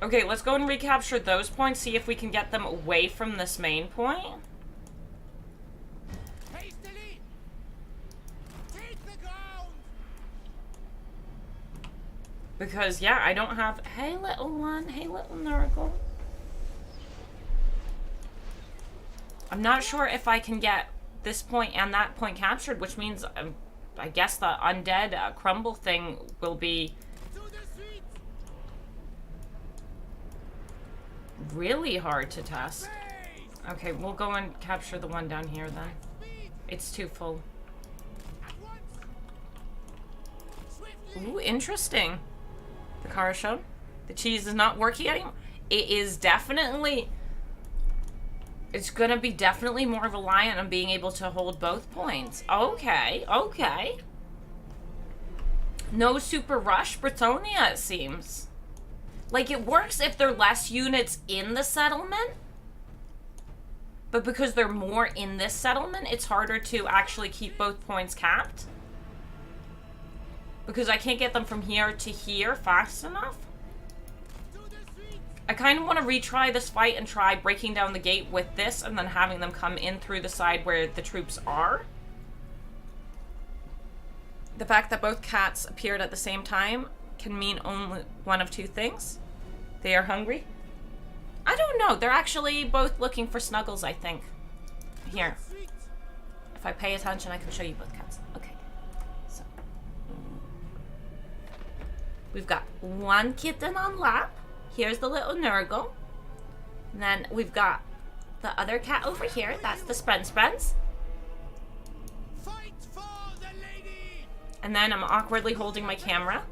Okay, let's go and recapture those points, see if we can get them away from this main point. Hastily! Take the ground! Because, yeah, I don't have... Hey, little one. Hey, little Nurgle. I'm not sure if I can get this point and that point captured, which means I guess the undead crumble thing will be To the streets! really hard to test. Pace! Okay, we'll go and capture the one down here then. Speed! It's too full. At once! Swiftly! Ooh, interesting. The car is shown. The cheese is not working anymore. It is definitely... It's gonna be definitely more reliant on being able to hold both points. Okay, okay. No super rush Britonia, it seems. Like, it works if there are less units in the settlement. But because they're more in this settlement, it's harder to actually keep both points capped. Because I can't get them from here to here fast enough. To the streets! I kind of want to retry this fight and try breaking down the gate with this and then having them come in through the side where the troops are. The fact that both cats appeared at the same time can mean only one of two things. They are hungry. I don't know. They're actually both looking for snuggles, I think. Here. Streets! If I pay attention, I can show you both cats. Okay. So. We've got one kitten on lap. Here's the little Nurgle. And then we've got the other cat over here. That's the Sprens. Fight for the lady! And then I'm awkwardly holding my camera.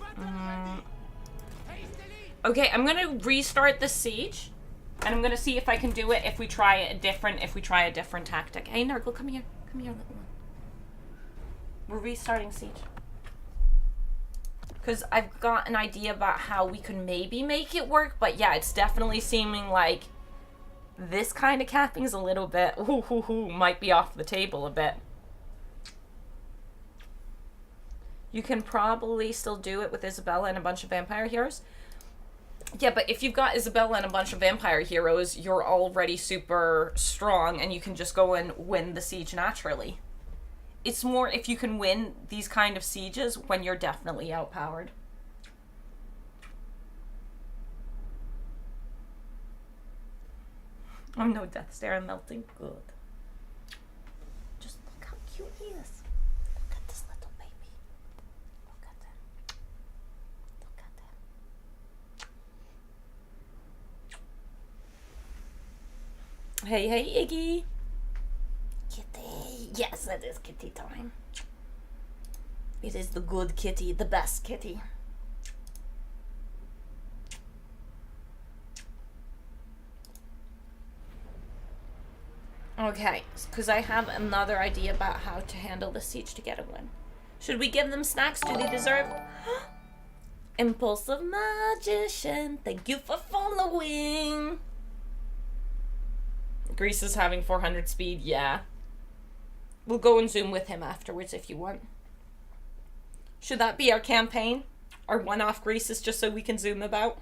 Battle ready! Hastily! Okay, I'm gonna restart the siege. And I'm gonna see if I can do it if we try a different tactic. Hey Nurgle, come here. Come here, little one. We're restarting siege. Because I've got an idea about how we could maybe make it work, but yeah, it's definitely seeming like this kind of capping is a little bit, might be off the table a bit. You can probably still do it with Isabella and a bunch of vampire heroes. Yeah, but if you've got Isabella and a bunch of vampire heroes, you're already super strong and you can just go and win the siege naturally. It's more if you can win these kind of sieges when you're definitely outpowered. Oh no, Death Stare, I'm melting. Good. Just look how cute he is. Look at this little baby. Look at him. Look at him. Hey, hey, Iggy. Kitty. Yes, it is kitty time. It is the good kitty, the best kitty. Okay, because I have another idea about how to handle the siege to get a win. Should we give them snacks? Do they deserve? Impulsive magician, thank you for following. Grease is having 400 speed, yeah. We'll go and zoom with him afterwards if you want. Should that be our campaign? Our one-off Greasus just so we can zoom about?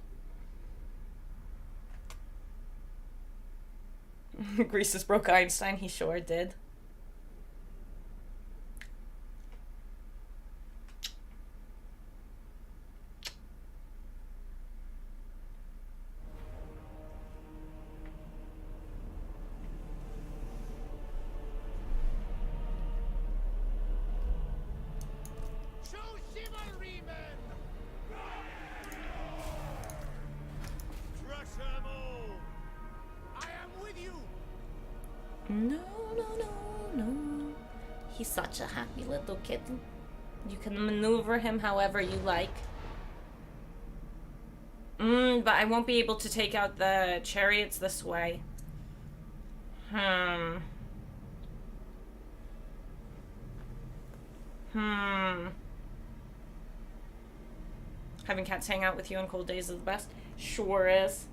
Greasus broke Einstein, he sure did. Show chivalry, men! Crush them all! I am with you! No, no, no, no. He's such a happy little kitten. You can maneuver him however you like. But I won't be able to take out the chariots this way. Having cats hang out with you on cold days is the best. Sure is.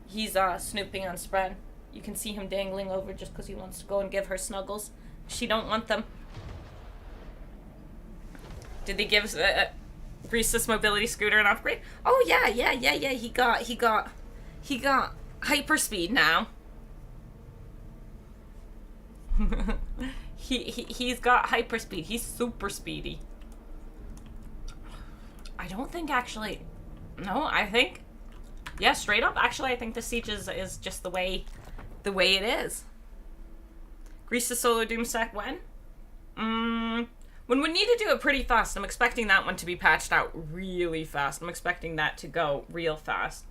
He's snooping on Spread. You can see him dangling over just because he wants to go and give her snuggles. She don't want them. Did they give Greasus mobility scooter an upgrade? Oh yeah. He got hyperspeed now. He's got hyperspeed. He's super speedy. I don't think actually. No, I think. Yeah, straight up. Actually, I think the siege is just the way it is. Greasus solo Doomstack when? When we need to do it pretty fast. I'm expecting that one to be patched out really fast. I'm expecting that to go real fast.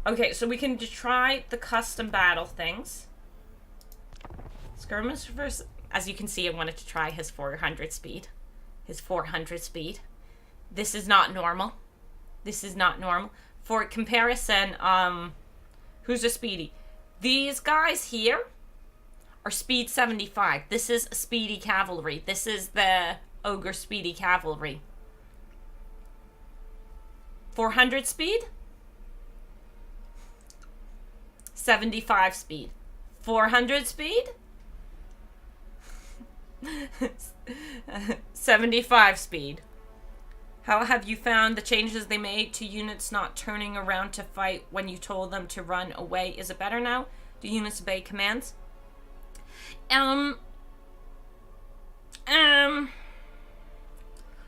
Okay, so we can try the custom battle things. Skirmish versus... As you can see, I wanted to try his 400 speed. His 400 speed. This is not normal. This is not normal. For comparison, who's a speedy? These guys here are speed 75. This is speedy cavalry. This is the ogre speedy cavalry. 400 speed? 75 speed. 400 speed? 75 speed. How have you found the changes they made to units not turning around to fight when you told them to run away? Is it better now? Do units obey commands?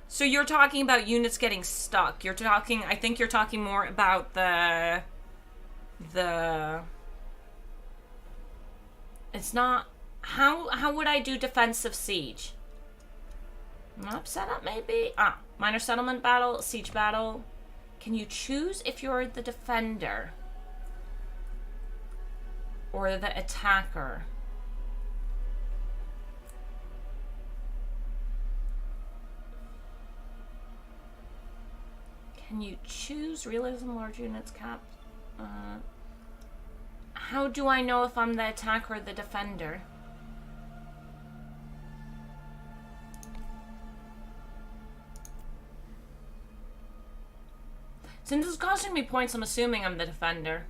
So you're talking about units getting stuck. I think you're talking more about it's not, how would I do defensive siege? Map setup maybe? Minor settlement battle, siege battle. Can you choose if you're the defender or the attacker? Can you choose realism, large units, cap? How do I know if I'm the attacker or the defender? Since it's costing me points, I'm assuming I'm the defender.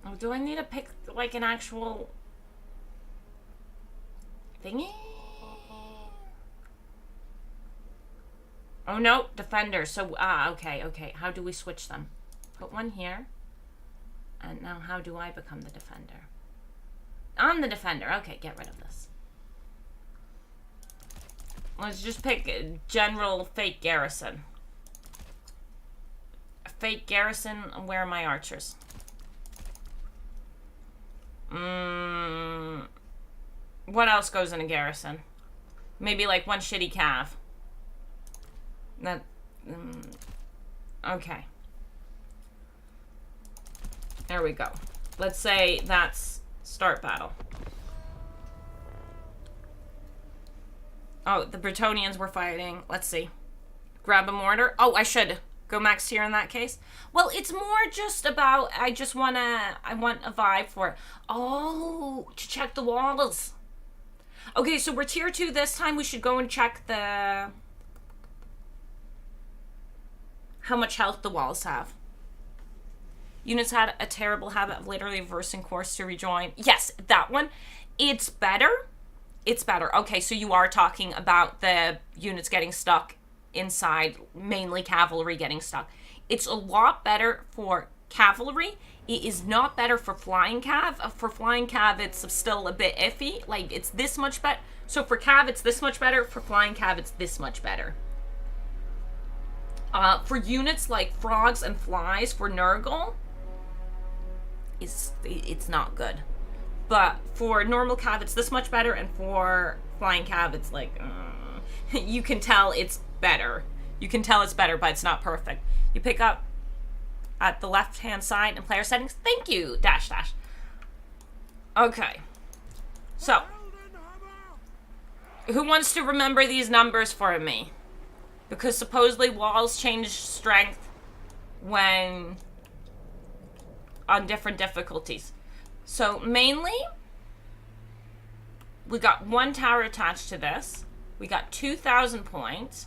Oh, do I need to pick, like, an actual thingy? Oh, no, defender. So, okay, okay. How do we switch them? Put one here. And now how do I become the defender? I'm the defender. Okay, get rid of this. Let's just pick a general fake garrison. A fake garrison. Where are my archers? What else goes in a garrison? Maybe like one shitty cav. That. Okay. There we go. Let's say that's start battle. Oh, the Bretonians were fighting. Let's see. Grab a mortar. Oh, I should go max tier in that case. Well, it's more just about, I want a vibe for it. Oh, to check the walls. Okay, so we're tier 2 this time. We should go and check the... how much health the walls have. Units had a terrible habit of literally reversing course to rejoin. Yes, that one. It's better. It's better. Okay, so you are talking about the units getting stuck inside, mainly cavalry getting stuck. It's a lot better for cavalry. It is not better for flying cav. For flying cav, it's still a bit iffy. Like, it's this much better. So for cav, it's this much better. For flying cav, it's this much better. For units like frogs and flies for Nurgle, it's not good. But for normal cav, it's this much better, and for flying cav, it's like, you can tell it's better. You can tell it's better, but it's not perfect. You pick up at the left-hand side in player settings. Thank you, dash dash. Okay. So, who wants to remember these numbers for me? Because supposedly walls change strength when on different difficulties. So mainly, we got 1 tower attached to this. We got 2,000 points.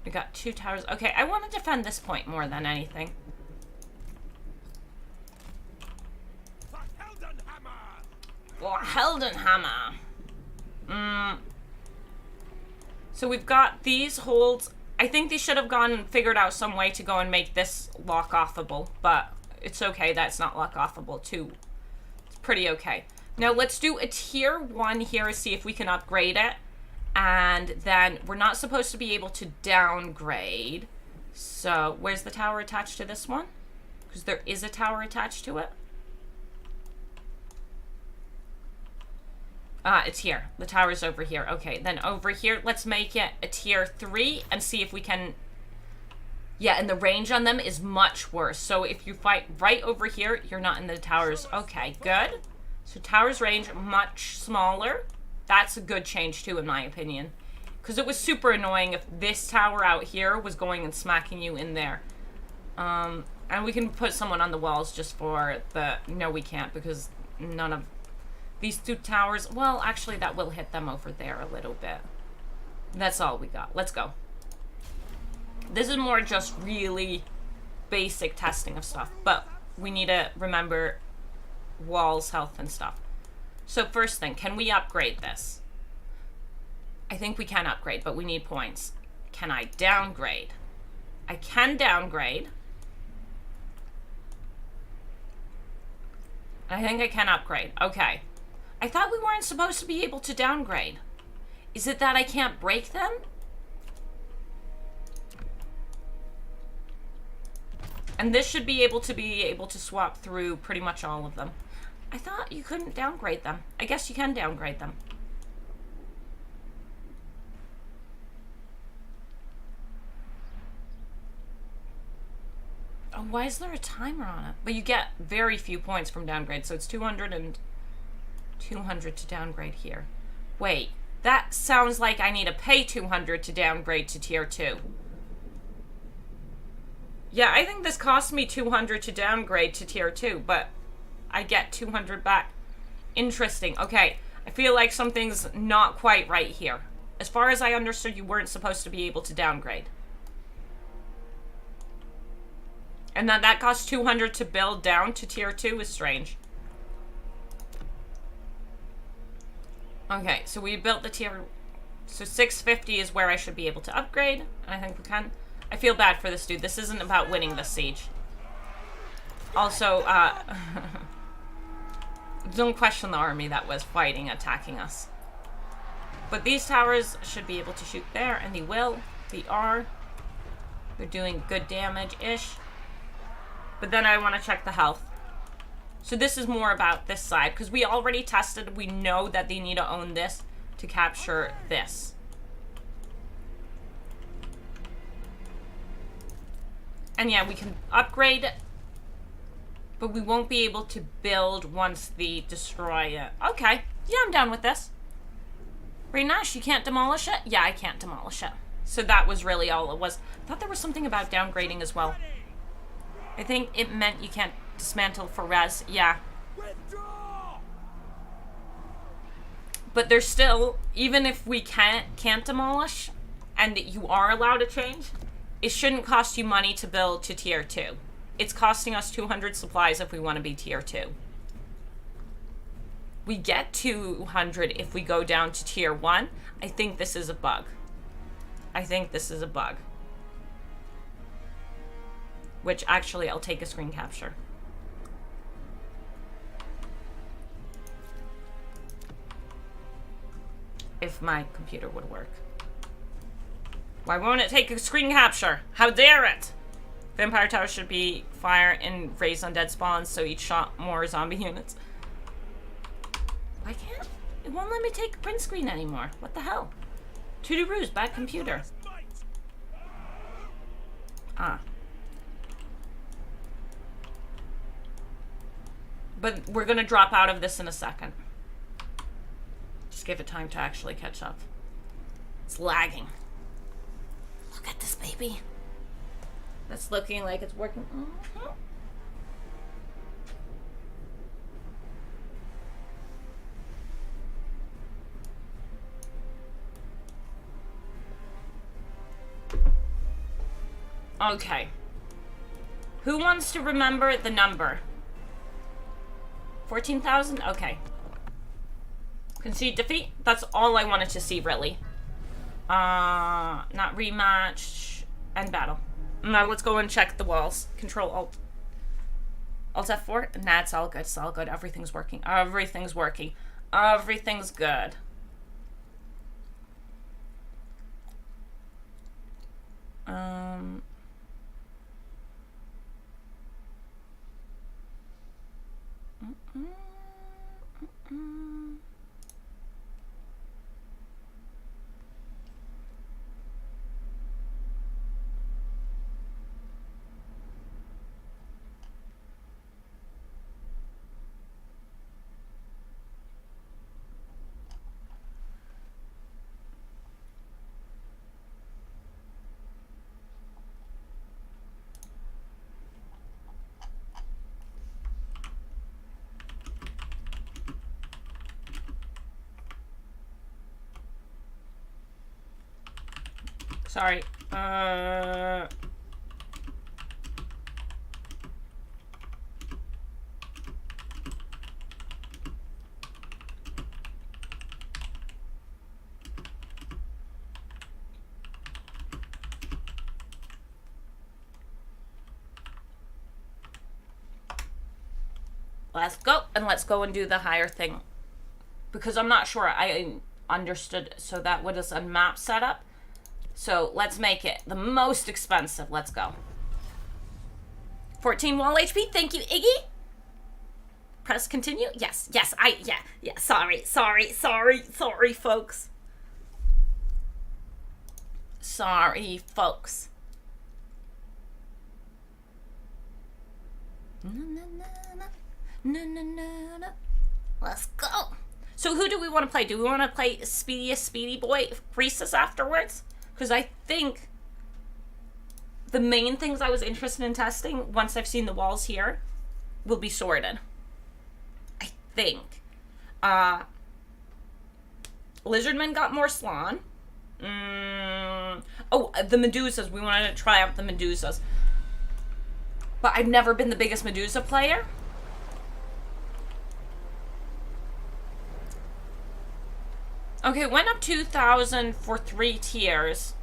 We got 2 towers. Okay, I want to defend this point more than anything. For Heldenhammer. So we've got these holds. I think they should have gone and figured out some way to go and make this lock-offable, but it's okay that's not lock-offable too. It's pretty okay. Now let's do a tier 1 here and see if we can upgrade it. And then we're not supposed to be able to downgrade. So where's the tower attached to this one? Because there is a tower attached to it. It's here. The tower's over here. Okay, then over here, let's make it a tier 3 and see if we can... Yeah, and the range on them is much worse. So if you fight right over here, you're not in the towers. Okay, good. So towers range much smaller. That's a good change too, in my opinion. Because it was super annoying if this tower out here was going and smacking you in there. And we can put someone on the walls just for the... No, we can't, because none of... These 2 towers, well, actually, that will hit them over there a little bit. That's all we got. Let's go. This is more just really basic testing of stuff, but we need to remember walls, health, and stuff. So first thing, can we upgrade this? I think we can upgrade, but we need points. Can I downgrade? I can downgrade. I think I can upgrade. Okay. I thought we weren't supposed to be able to downgrade. Is it that I can't break them? And this should be able to swap through pretty much all of them. I thought you couldn't downgrade them. I guess you can downgrade them. Oh, why is there a timer on it? But you get very few points from downgrade, so it's 200 and 200 to downgrade here. Wait, that sounds like I need to pay 200 to downgrade to tier 2. Yeah, I think this cost me 200 to downgrade to tier 2, but I get 200 back. Interesting. Okay, I feel like something's not quite right here. As far as I understood, you weren't supposed to be able to downgrade. And then that costs 200 to build down to tier 2 is strange. Okay, so we built the tier... So 650 is where I should be able to upgrade. And I think we can. I feel bad for this dude. This isn't about winning this siege. Also, don't question the army that was fighting, attacking us. But these towers should be able to shoot there, and they will. They are. They're doing good damage-ish. But then I want to check the health. So this is more about this side, because we already tested. We know that they need to own this to capture this. And yeah, we can upgrade, but we won't be able to build once they destroy it. Okay, yeah, I'm down with this. RadiantAsh, you can't demolish it? Yeah, I can't demolish it. So that was really all it was. I thought there was something about downgrading as well. I think it meant you can't dismantle for res. Yeah. But there's still, even if we can't demolish, and you are allowed to change, it shouldn't cost you money to build to tier 2. It's costing us 200 supplies if we want to be tier 2. We get 200 if we go down to tier 1. I think this is a bug. I think this is a bug. Which, actually, I'll take a screen capture. If my computer would work. Why won't it take a screen capture? How dare it! Vampire towers should be fire and raise undead spawns, so each shot more zombie units. Why can't... It won't let me take a print screen anymore. What the hell? To-do ruse, bad computer. Ah. But we're gonna drop out of this in a second. Just give it time to actually catch up. It's lagging. Look at this baby. That's looking like it's working. Mm-hmm. Okay. Who wants to remember the number? 14,000? Okay. Concede defeat? That's all I wanted to see, really. Not rematch. End battle. Now let's go and check the walls. Control Alt. Alt F4? Nah, it's all good. It's all good. Everything's working. Everything's working. Everything's good. Sorry. Let's go, and let's go and do the higher thing. Because I'm not sure I understood, so that what is a map setup. So let's make it the most expensive. Let's go. 14 wall HP. Thank you, Iggy. Press continue? Yes, yes, yeah, sorry, folks. Sorry, folks. No. Let's go. So who do we want to play? Do we want to play Speedy Boy Greasus afterwards? Because I think the main things I was interested in testing, once I've seen the walls here, will be sorted. I think. Lizardmen got more Slan. Oh, the Medusas. We wanted to try out the Medusas. But I've never been the biggest Medusa player. Okay, went up 2,000 for 3 tiers.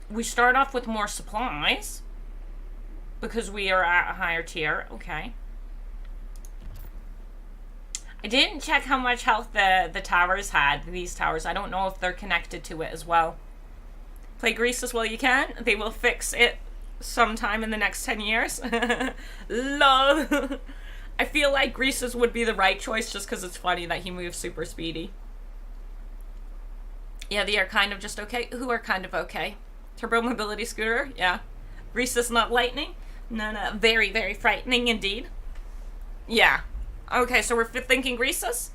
We start off with more supplies because we are at a higher tier. Okay. I didn't check how much health the towers had, these towers. I don't know if they're connected to it as well. Play Greasus while you can. They will fix it sometime in the next 10 years. Love. I feel like Greasus would be the right choice just because it's funny that he moves super speedy. Yeah, they are kind of just okay. Who are kind of okay? Turbo mobility scooter? Yeah. Greasus not lightning? No. Very, very frightening indeed. Yeah. Okay, so we're thinking Greasus?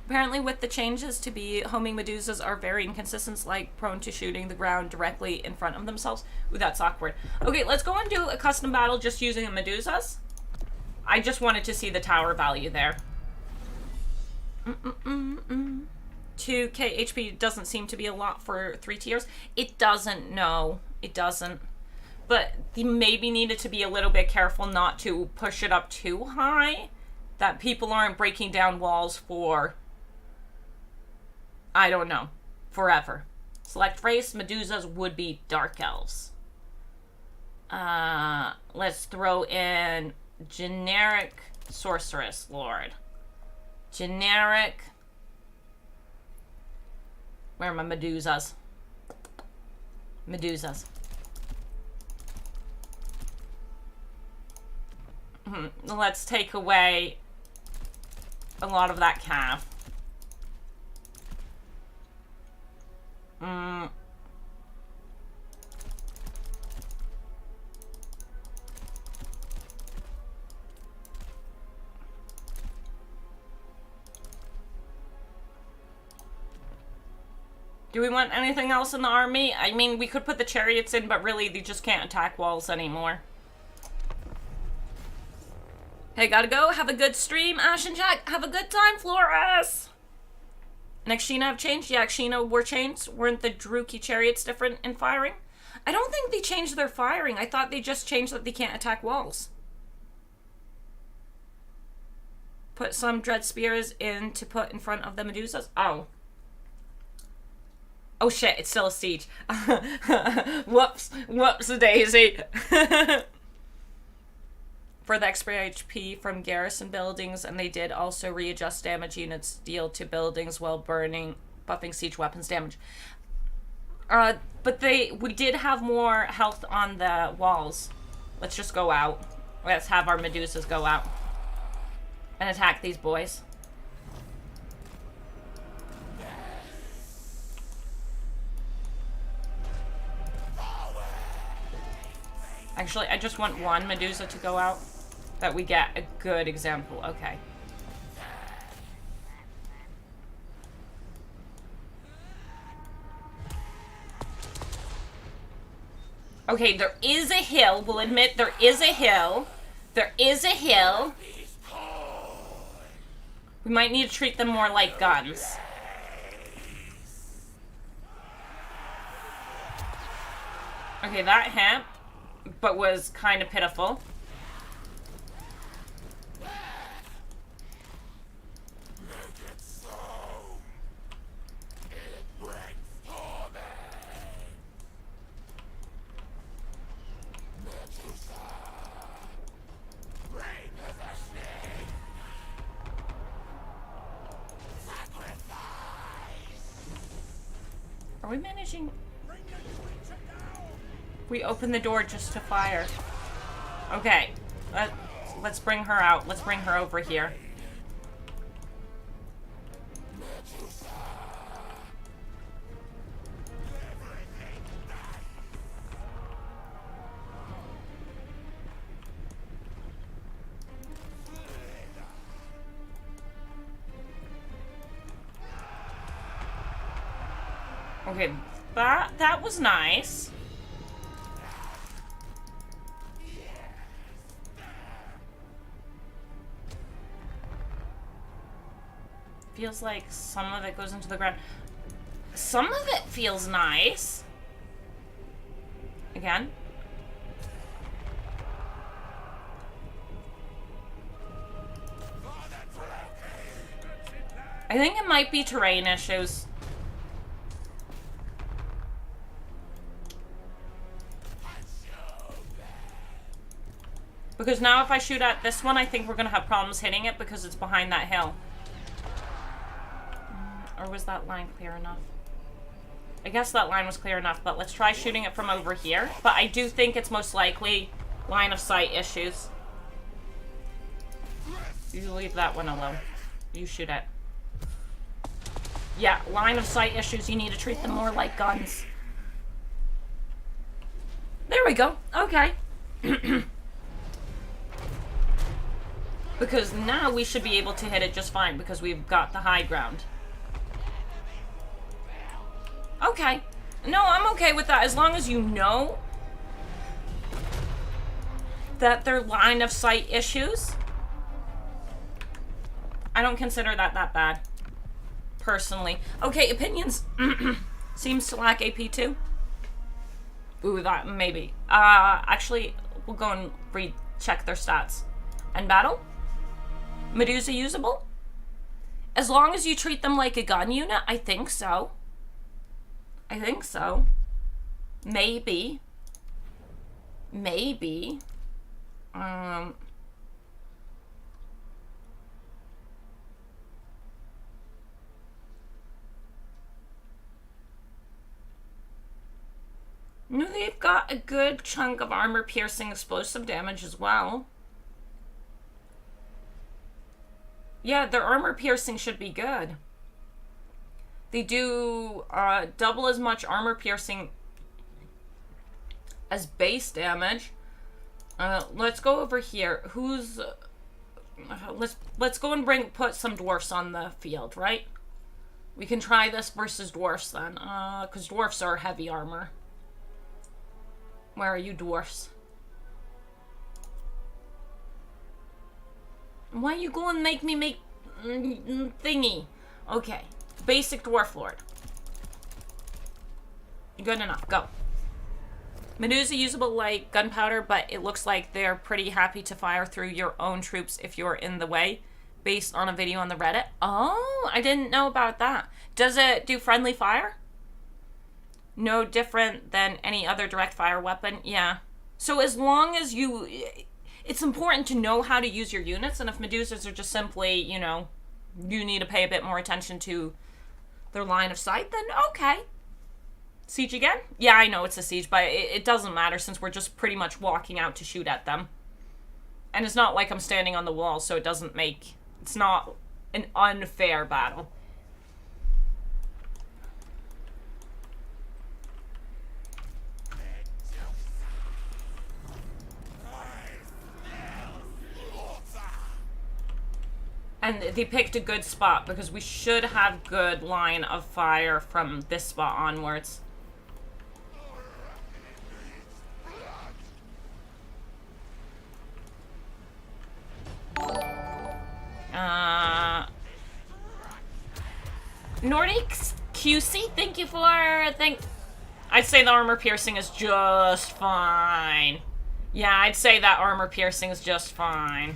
Apparently with the changes to be homing Medusas are very inconsistent, like prone to shooting the ground directly in front of themselves. Ooh, that's awkward. Okay, let's go and do a custom battle just using the Medusas. I just wanted to see the tower value there. 2k HP doesn't seem to be a lot for 3 tiers. It doesn't, no. It doesn't. But you maybe needed to be a little bit careful not to push it up too high. That people aren't breaking down walls for, I don't know, forever. Select race, Medusas would be Dark Elves. Let's throw in generic Sorceress Lord. Generic. Where are my Medusas? Medusas. Let's take away a lot of that calf. Do we want anything else in the army? I mean, we could put the chariots in, but really, they just can't attack walls anymore. Hey, gotta go. Have a good stream, Ash and Jack. Have a good time, Flores. And Xena have changed? Yeah, Xena were changed. Weren't the Druki chariots different in firing? I don't think they changed their firing. I thought they just changed that they can't attack walls. Put some dread spears in to put in front of the Medusas. Oh. Oh shit, it's still a siege. Whoops daisy. For the extra HP from garrison buildings, and they did also readjust damage units deal to buildings while buffing siege weapons damage. But we did have more health on the walls. Let's just go out. Let's have our Medusas go out and attack these boys. Actually, I just want one Medusa to go out, that we get a good example. Okay. Okay, there is a hill. We'll admit there is a hill. There is a hill. We might need to treat them more like guns. Okay, that hit, but was kind of pitiful. we managing? We open the door just to fire. Okay. Let's bring her out. Let's bring her over here. Okay, that was nice. Feels like some of it goes into the ground. Some of it feels nice. Again. I think it might be terrain issues. Because now if I shoot at this one, I think we're going to have problems hitting it because it's behind that hill. Or was that line clear enough? I guess that line was clear enough, but let's try shooting it from over here. But I do think it's most likely line of sight issues. You leave that one alone. You shoot it. Yeah, line of sight issues. You need to treat them more like guns. There we go. Okay. Because now we should be able to hit it just fine because we've got the high ground. Okay. No, I'm okay with that as long as you know that they're line of sight issues. I don't consider that bad. Personally. Okay, opinions. Seems to lack AP too. Ooh, that maybe. Actually, we'll go and recheck their stats. And battle? Medusa usable? As long as you treat them like a gun unit, I think so. I think so. Maybe. Maybe. No, they've got a good chunk of armor-piercing explosive damage as well. Yeah, their armor-piercing should be good. They do double as much armor-piercing as base damage. Let's go over here. Who's... let's go and put some dwarfs on the field, right? We can try this versus dwarfs then. Because dwarfs are heavy armor. Where are you, dwarfs? Why you go and make me make thingy? Okay. Basic dwarf lord. Good enough. Go. Medusa usable like gunpowder, but it looks like they're pretty happy to fire through your own troops if you're in the way, based on a video on the Reddit. Oh, I didn't know about that. Does it do friendly fire? No different than any other direct fire weapon? Yeah. So as long as you... It's important to know how to use your units, and if Medusas are just simply, you know, you need to pay a bit more attention to their line of sight, then okay. Siege again? Yeah, I know it's a siege, but it doesn't matter since we're just pretty much walking out to shoot at them. And it's not like I'm standing on the wall, so it doesn't make... It's not an unfair battle. And they picked a good spot because we should have good line of fire from this spot onwards. Nordic QC, thank you for... I'd say the armor piercing is just fine. Yeah, I'd say that armor piercing is just fine.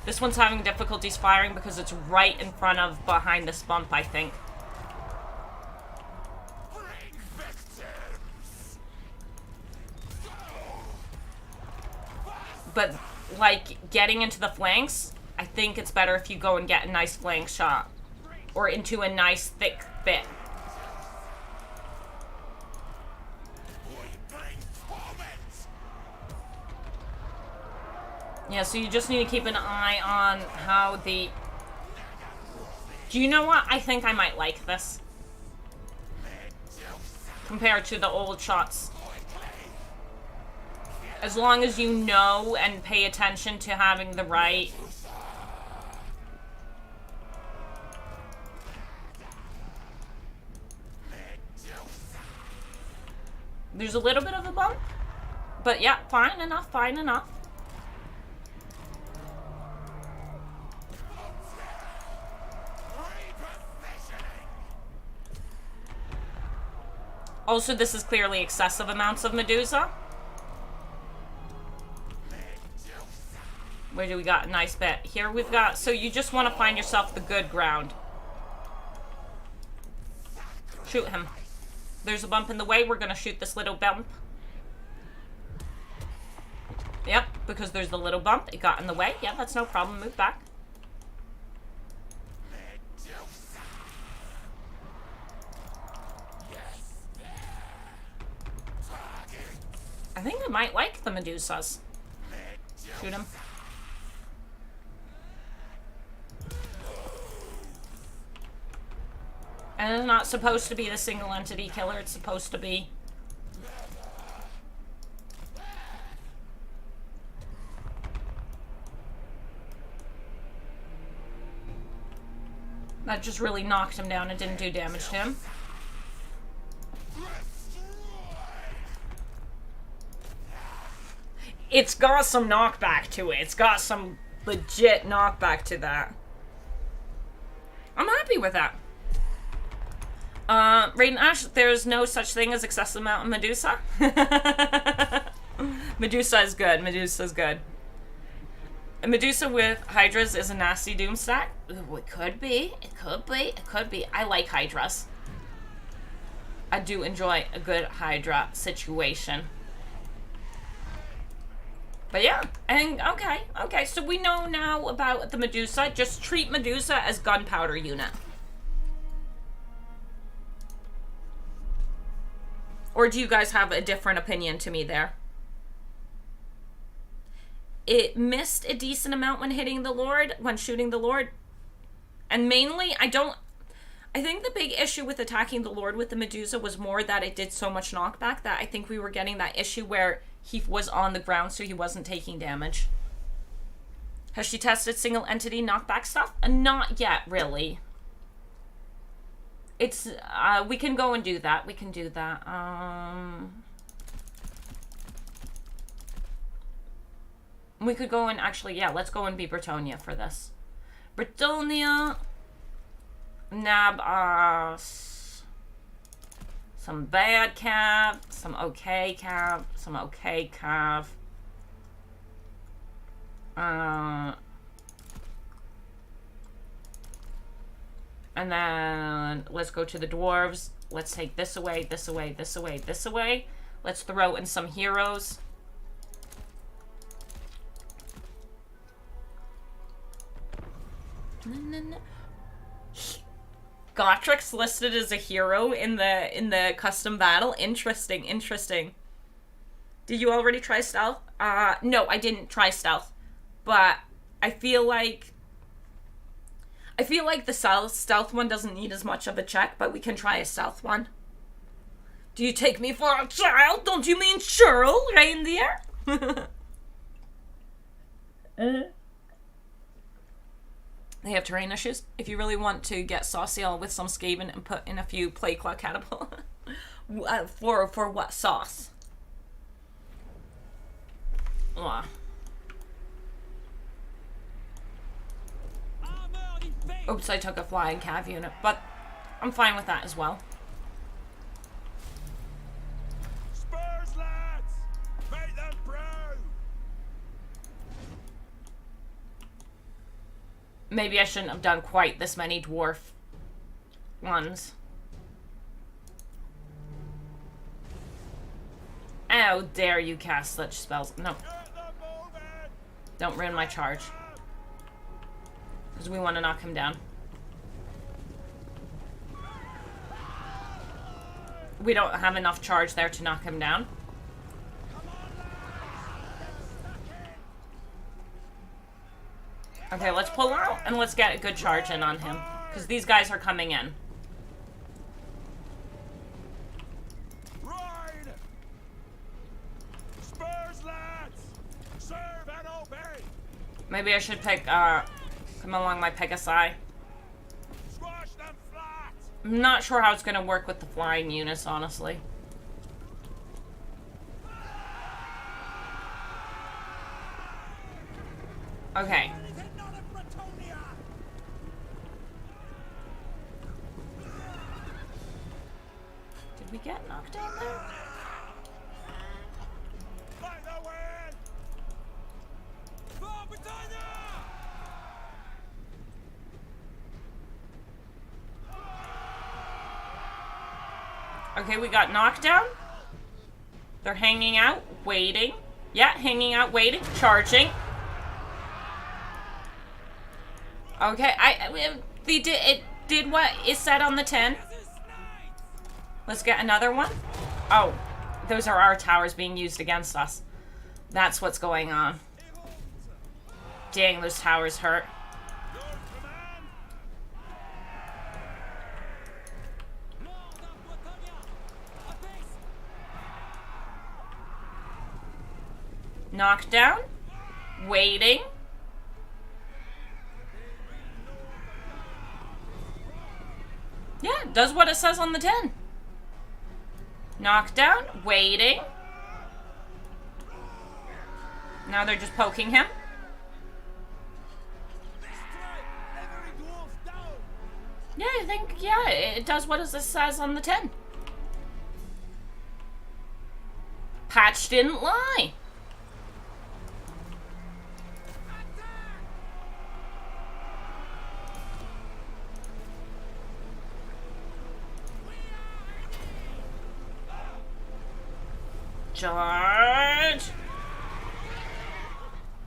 This one's having difficulties firing because it's right in front of behind this bump, I think. But, like, getting into the flanks, I think it's better if you go and get a nice flank shot. Or into a nice thick bit. Yeah, so you just need to keep an eye on how the... Do you know what? I think I might like this. Compared to the old shots. As long as you know and pay attention to having the right... There's a little bit of a bump. But yeah, fine enough, fine enough. Also, this is clearly excessive amounts of Medusa. Where do we got? A nice bit. Here we've got... So you just want to find yourself the good ground. Shoot him. There's a bump in the way. We're going to shoot this little bump. Yep, because there's the little bump. It got in the way. Yeah, that's no problem. Move back. I think I might like the Medusas. Shoot him. And it's not supposed to be the single entity killer. It's supposed to be... That just really knocked him down and didn't do damage to him. It's got some knockback to it. It's got some legit knockback to that. I'm happy with that. RadiantAsh, there's no such thing as excessive amount of Medusa. Medusa is good. Medusa is good. A Medusa with Hydras is a nasty doom stack. Ooh, it could be. It could be. It could be. I like Hydras. I do enjoy a good Hydra situation. But yeah, and okay, so we know now about the Medusa. Just treat Medusa as gunpowder unit. Or do you guys have a different opinion to me there? It missed a decent amount when hitting the Lord, when shooting the Lord. And mainly, I think the big issue with attacking the Lord with the Medusa was more that it did so much knockback that I think we were getting that issue where he was on the ground so he wasn't taking damage. Has she tested single entity knockback stuff? Not yet, really. It's, we can go and do that. We can do that. We could go and actually, yeah, let's go and be Britonia for this. Britonia. Nab us. Some bad cav. Some okay cav. Some okay cav. And then let's go to the dwarves. Let's take this away, this away, this away, this away. Let's throw in some heroes. Gotrik's listed as a hero in the custom battle. Interesting, interesting. Did you already try stealth? No, I didn't try stealth. But I feel like the stealth one doesn't need as much of a check, but we can try a stealth one. Do you take me for a child? Don't you mean Cheryl, reindeer? They have terrain issues. If you really want to get saucy, I'll with some Skaven and put in a few Plague Claw Catapult. For what sauce? Oops, I took a flying cav unit, but I'm fine with that as well. Spurs, lads! Make them proud! Maybe I shouldn't have done quite this many dwarf ones. How dare you cast such spells? No. Don't ruin my charge. Because we want to knock him down. We don't have enough charge there to knock him down. Okay, let's pull out and let's get a good charge in on him. Because these guys are coming in. Ride! Spurs, lads! Serve and obey! Maybe I should pick, come along my Pegasi. Squash them flat! I'm not sure how it's going to work with the flying units, honestly. Okay. Did we get knocked down there? Fight the wind! For Britannia! Okay, we got knocked down. They're hanging out, waiting. Yeah, hanging out, waiting, charging. Okay, it did what is said on the 10. Let's get another one. Oh, those are our towers being used against us. That's what's going on. Dang, those towers hurt. Knocked down. Waiting. Yeah, does what it says on the 10. Knocked down. Waiting. Now they're just poking him. Yeah, I think, yeah, it does what it says on the 10. Patch didn't lie. Charge!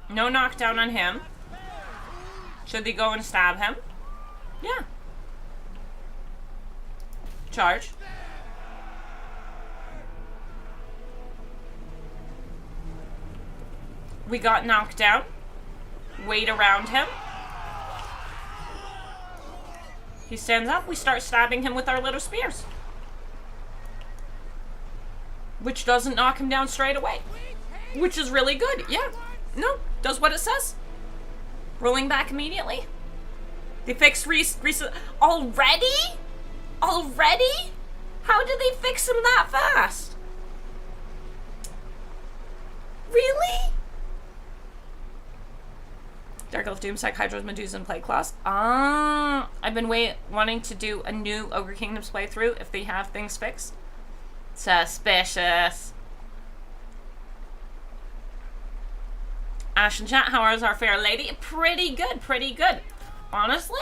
No knockdown on him. Should they go and stab him? Yeah. Charge. We got knocked down. Wait around him. He stands up. We start stabbing him with our little spears. Which doesn't knock him down straight away. Which is really good. Yeah. No. Does what it says. Rolling back immediately. They fixed Greasus. Already? Already? How did they fix him that fast? Really? Dark Elf Doomstack, Hydros, Medusa, and Plague Claws. I've been wanting to do a new Ogre Kingdoms playthrough if they have things fixed. Suspicious. Ash and chat, how is our fair lady? Pretty good, pretty good. Honestly,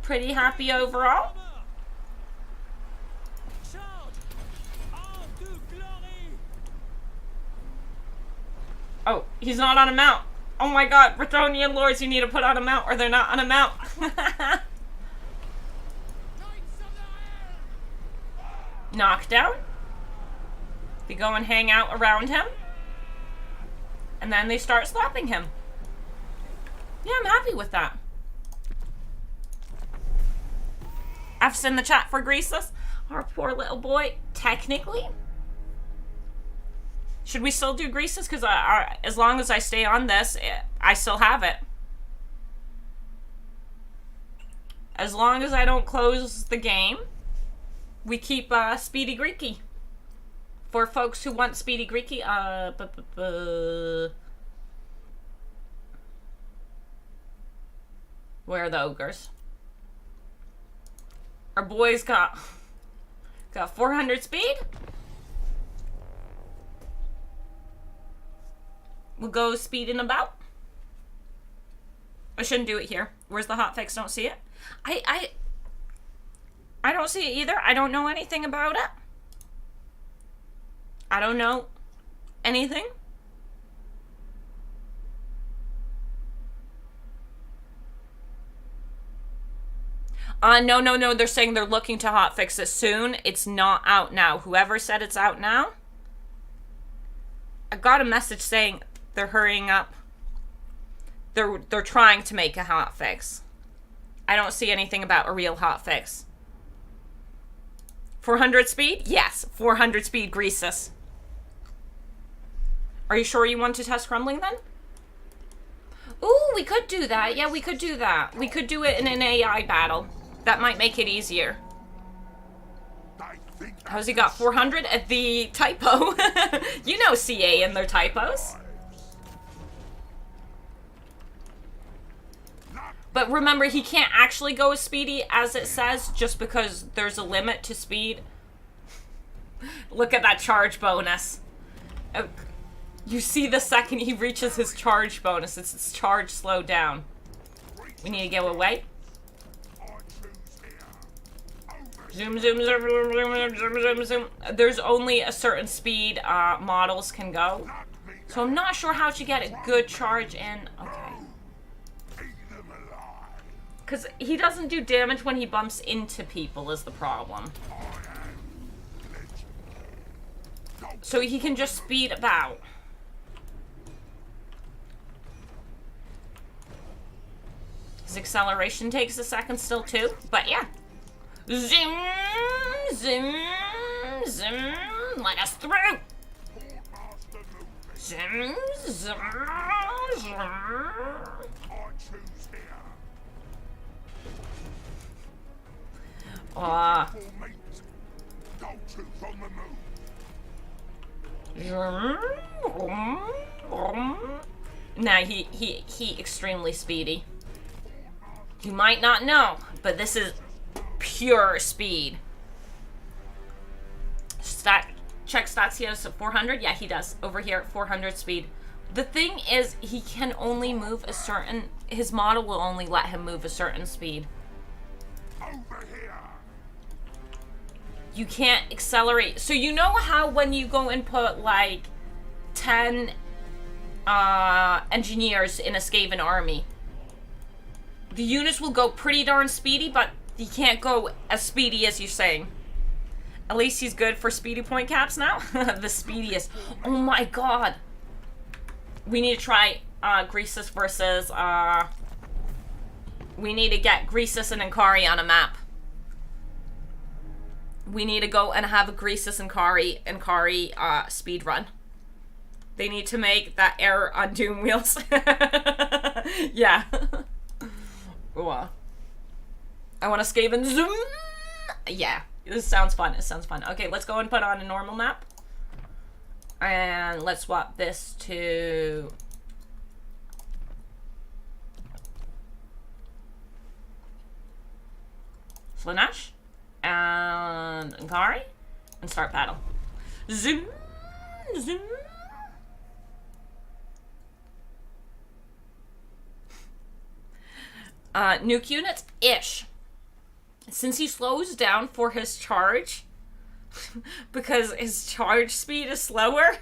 pretty happy overall. Oh, he's not on a mount. Oh my god, Brythonian lords, you need to put on a mount or they're not on a mount. Knockdown. They go and hang out around him. And then they start slapping him. Yeah, I'm happy with that. F's in the chat for Greasus. Our poor little boy. Technically. Should we still do Greasus? Because as long as I stay on this, I still have it. As long as I don't close the game, we keep Speedy Greeky. For folks who want Speedy Greeky, where are the ogres? Our boys got 400 speed. We'll go speeding about. I shouldn't do it here. Where's the hotfix? Don't see it. I don't see it either. I don't know anything about it. I don't know anything. No. They're saying they're looking to hotfix it soon. It's not out now. Whoever said it's out now, I got a message saying they're hurrying up They're trying to make a hotfix. I don't see anything about a real hotfix. 400 speed? Yes, 400 speed Greasus. Are you sure you want to test crumbling then? Ooh, we could do that. Yeah, we could do that. We could do it in an AI battle. That might make it easier. How's he got 400 at the typo? You know CA and their typos. But remember, he can't actually go as speedy as it says just because there's a limit to speed. Look at that charge bonus. You see the second he reaches his charge bonus, it's his charge slowed down. We need to go away. Zoom, zoom, zoom, zoom, zoom, zoom, zoom. There's only a certain speed models can go. So I'm not sure how to get a good charge in. Okay. Because he doesn't do damage when he bumps into people is the problem. So he can just speed about. His acceleration takes a second still too, but yeah. Zoom, zoom, zoom, let us through. Zoom, zoom, zoom. Now he extremely speedy. You might not know, but this is pure speed. Check stats. He has 400. Yeah, he does. Over here at 400 speed. The thing is, he can only move a certain. His model will only let him move a certain speed. Over here. You can't accelerate. So you know how when you go and put like 10 engineers in a Skaven army, the units will go pretty darn speedy, but he can't go as speedy as you're saying. At least he's good for speedy point caps now. The speediest. Oh my god. We need to try Greasus versus... we need to get Greasus and Ankari on a map. We need to go and have a Greasus and Ankari speed run. They need to make that error on Doom wheels. Yeah. Ooh, I want to Skaven zoom. Yeah, this sounds fun. It sounds fun. Okay, let's go and put on a normal map. And let's swap this to... Slaanesh. And Ankari. And start battle. Zoom. Zoom. Nuke units-ish. Since he slows down for his charge, because his charge speed is slower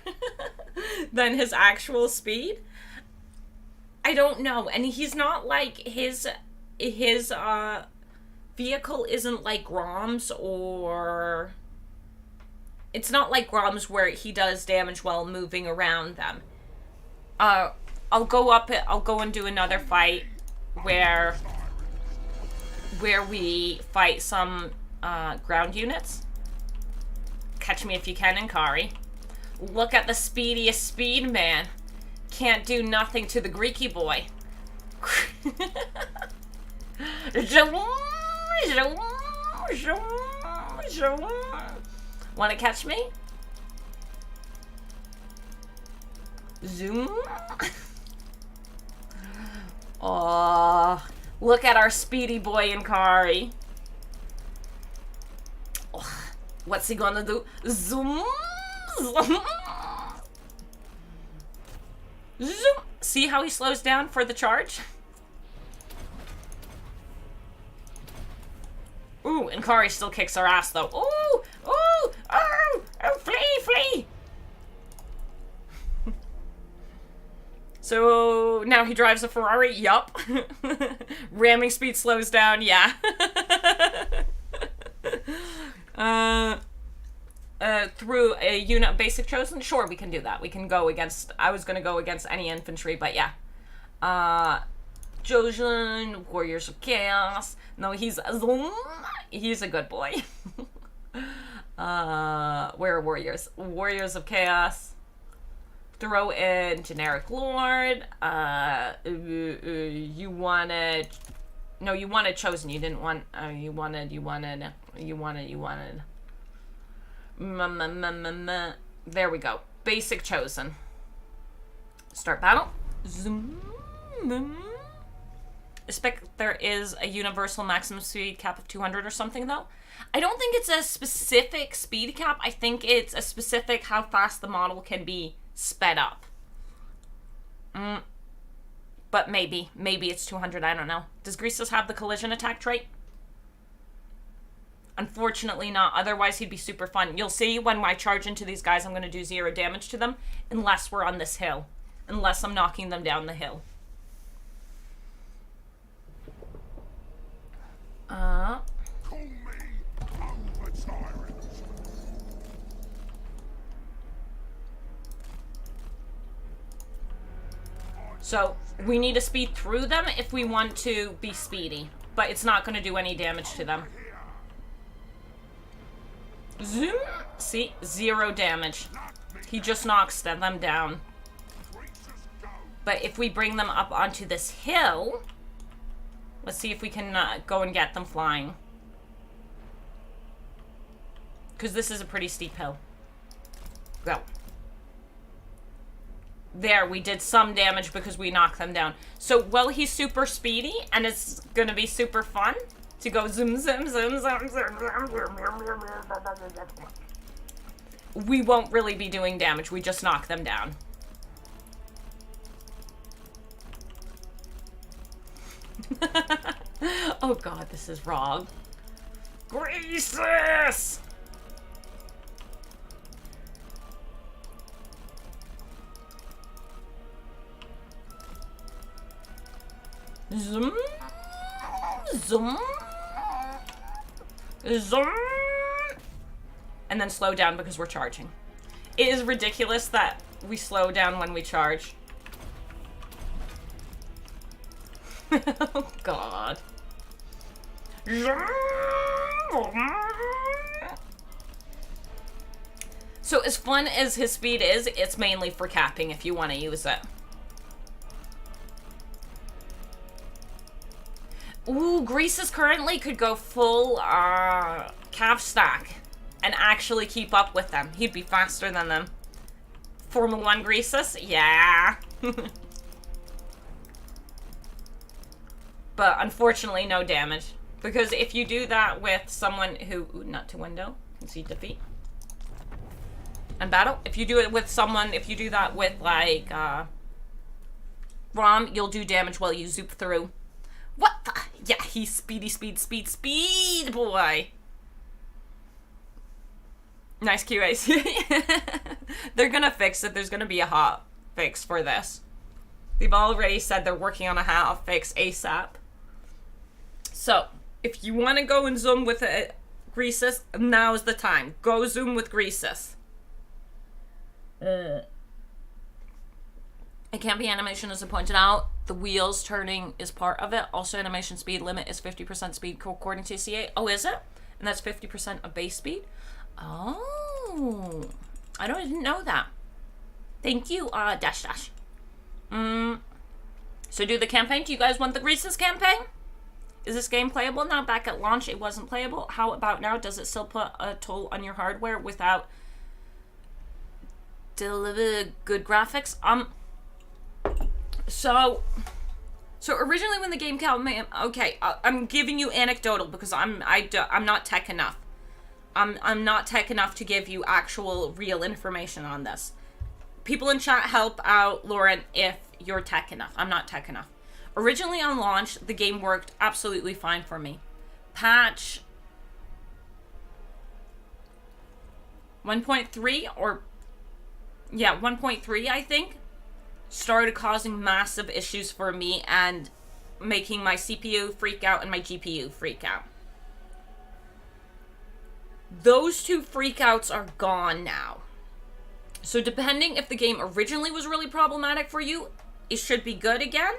than his actual speed, I don't know. And he's not like his vehicle isn't like Grom's, or it's not like Grom's where he does damage while moving around them. I'll go and do another fight where we fight some ground units. Catch me if you can, Ankari. Look at the speediest speed man. Can't do nothing to the Greeky boy. Wanna catch me? Zoom. Oh, look at our speedy boy Ankari. Oh, what's he gonna do? Zoom. Zoom. Zoom. See how he slows down for the charge? Ooh, Ankari still kicks our ass though. Ooh, ooh, oh, oh, flee, flee. So now he drives a Ferrari. Yup. Ramming speed slows down. Yeah. Through a unit of basic chosen. Sure, we can do that. We can go against. I was gonna go against any infantry, but yeah. Jojen, Warriors of Chaos. No, he's a good boy. Where are Warriors? Warriors of Chaos. Throw in generic Lord. You wanted Chosen. You didn't want. You wanted. There we go. Basic Chosen. Start battle. Zoom. Expect there is a universal maximum speed cap of 200 or something, though. I don't think it's a specific speed cap. I think it's a specific how fast the model can be sped up. But maybe it's 200. I don't know. Does Greasus have the collision attack trait? Unfortunately not. Otherwise, he'd be super fun. You'll see when I charge into these guys, I'm going to do 0 damage to them. Unless we're on this hill. Unless I'm knocking them down the hill. Call me over tyrant. So, we need to speed through them if we want to be speedy. But it's not going to do any damage to them. Zoom. See? 0 damage. He just knocks them down. But if we bring them up onto this hill... Let's see if we can go and get them flying. Because this is a pretty steep hill. Go. There, we did some damage because we knocked them down. So, well, he's super speedy, and it's going to be super fun to go zoom, zoom, zoom, zoom, zoom, zoom. We won't really be doing damage. We just knock them down. Oh god, this is wrong. Greasus! Zoom. Zoom. Zoom. And then slow down because we're charging. It is ridiculous that we slow down when we charge. Oh god. So as fun as his speed is, it's mainly for capping if you want to use it. Ooh, Greasus currently could go full cap stack and actually keep up with them. He'd be faster than them. Formula 1 Greasus? Yeah. But unfortunately, no damage. Because if you do that with someone who... Ooh, not to window. Concede defeat. And battle. If you do it with someone... If you do that with, like, Rom, you'll do damage while you zoop through. What the... Yeah, he's speedy, speed, boy. Nice QAs. They're gonna fix it. There's gonna be a hot fix for this. They've already said they're working on a hot fix ASAP. So, if you want to go and zoom with Greasus, now's the time. Go zoom with Greasus. It can't be animation, as I pointed out. The wheels turning is part of it. Also, animation speed limit is 50% speed according to CA. Oh, is it? And that's 50% of base speed? Oh. I didn't know that. Thank you, Dash. So do the campaign. Do you guys want the Greasus campaign? Is this game playable now? Back at launch, it wasn't playable. How about now? Does it still put a toll on your hardware without deliver good graphics? So originally when the game came out, okay, I'm giving you anecdotal because I'm not tech enough. I'm not tech enough to give you actual real information on this. People in chat help out Lauren if you're tech enough. I'm not tech enough. Originally on launch, the game worked absolutely fine for me. Patch 1.3 or... Yeah, 1.3, I think, started causing massive issues for me and making my CPU freak out and my GPU freak out. Those two freakouts are gone now. So depending if the game originally was really problematic for you, it should be good again.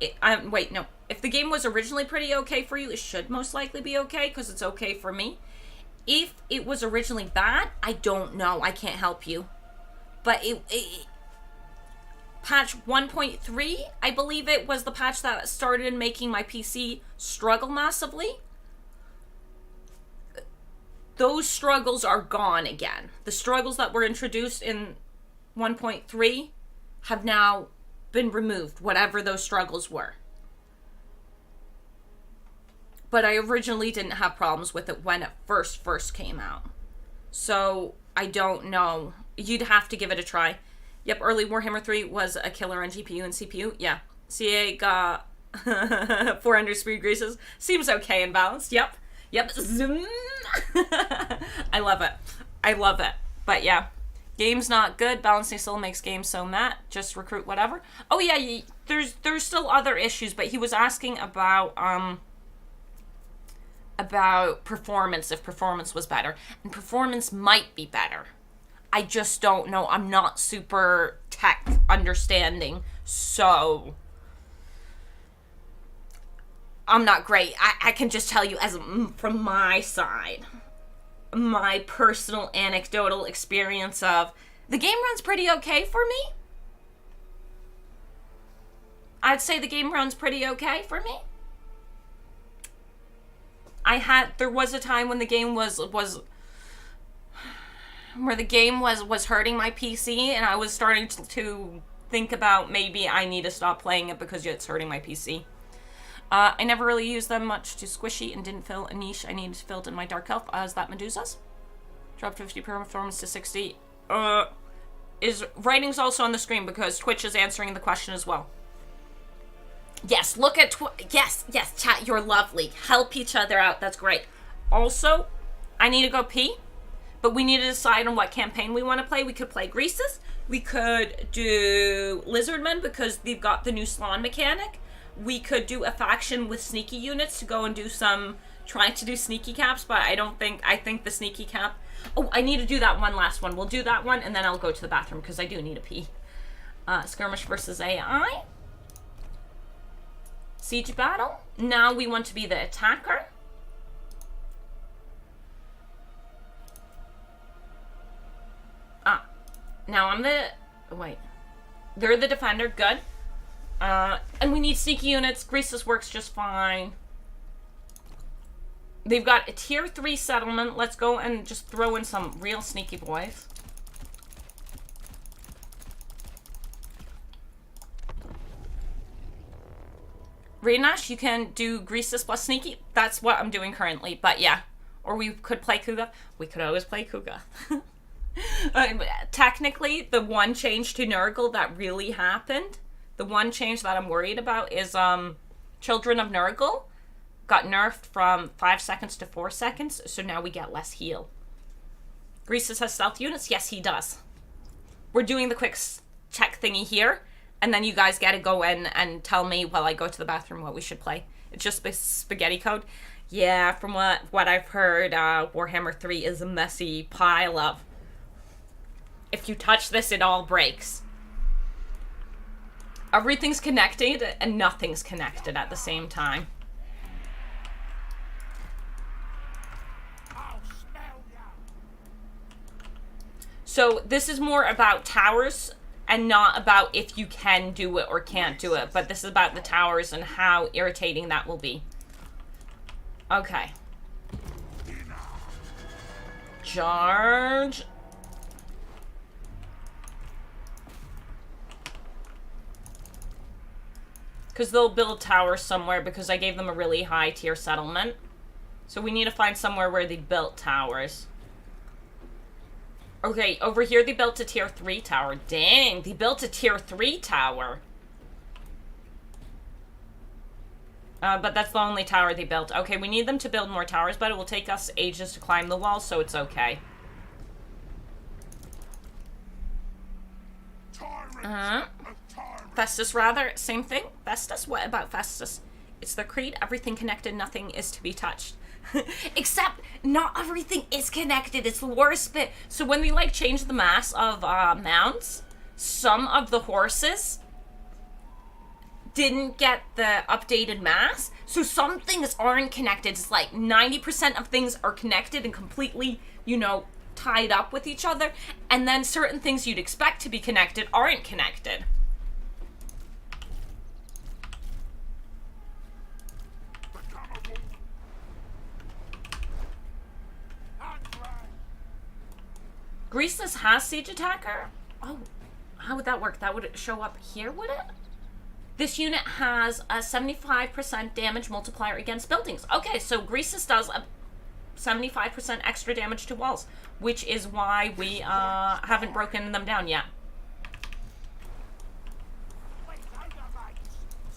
Wait, no. If the game was originally pretty okay for you, it should most likely be okay, because it's okay for me. If it was originally bad, I don't know. I can't help you. But patch 1.3, I believe it was the patch that started making my PC struggle massively. Those struggles are gone again. The struggles that were introduced in 1.3 have now been removed, whatever those struggles were. But I originally didn't have problems with it when it first came out. So, I don't know. You'd have to give it a try. Yep, early Warhammer 3 was a killer on GPU and CPU. Yeah. CA got 400 speed greases. Seems okay and balanced. Yep. Zoom. I love it. I love it. But yeah. Game's not good. Balancing still makes games so mad. Just recruit whatever. Oh yeah, there's still other issues, but he was asking about performance, if performance was better. And performance might be better. I just don't know. I'm not super tech understanding, so I'm not great. I can just tell you as from my side, my personal anecdotal experience of the game runs pretty okay for me. I'd say the game runs pretty okay for me. There was a time when the game was hurting my PC, and I was starting to think about maybe I need to stop playing it because it's hurting my PC. I never really used them much to squishy and didn't fill a niche I needed filled in my Dark Elf. Is that Medusa's? Dropped 50 performance to 60. Writing's also on the screen because Twitch is answering the question as well. Yes, look at yes, chat, you're lovely. Help each other out, that's great. Also, I need to go pee, but we need to decide on what campaign we want to play. We could play Greasus. We could do Lizardmen because they've got the new Slan mechanic. We could do a faction with sneaky units to go and do trying to do sneaky caps, but I think the sneaky cap, I need to do that one last one. We'll do that one, and then I'll go to the bathroom because I do need a pee. Skirmish versus AI. Siege battle. Now we want to be the attacker. Now I'm they're the defender, good. And we need sneaky units. Greasus works just fine. They've got a tier 3 settlement. Let's go and just throw in some real sneaky boys. RadiantAsh, you can do Greasus plus sneaky. That's what I'm doing currently, but yeah. Or we could play Kuga. We could always play Kuga. Technically, the one change to Nurgle that really happened, the one change that I'm worried about is Children of Nurgle got nerfed from 5 seconds to 4 seconds, so now we get less heal. Greasus has stealth units? Yes, he does. We're doing the quick check thingy here, and then you guys gotta go in and tell me while I go to the bathroom what we should play. It's just spaghetti code. Yeah, from what I've heard, Warhammer 3 is a messy pile of... If you touch this, it all breaks. Everything's connected and nothing's connected at the same time. So this is more about towers and not about if you can do it or can't do it, but this is about the towers and how irritating that will be. Okay. Charge. Because they'll build towers somewhere because I gave them a really high tier settlement. So we need to find somewhere where they built towers. Okay, over here they built a tier 3 tower. Dang, they built a tier 3 tower. But that's the only tower they built. Okay, we need them to build more towers, but it will take us ages to climb the wall, so it's okay. Festus, rather. Same thing. Festus? What about Festus? It's the creed. Everything connected, nothing is to be touched. Except, not everything is connected. It's the worst bit. So when we, like, change the mass of mounts, some of the horses didn't get the updated mass. So some things aren't connected. It's like 90% of things are connected and completely, you know, tied up with each other. And then certain things you'd expect to be connected aren't connected. Greasus has Siege Attacker? Oh, how would that work? That would show up here, would it? This unit has a 75% damage multiplier against buildings. Okay, so Greasus does a 75% extra damage to walls, which is why we haven't broken them down yet.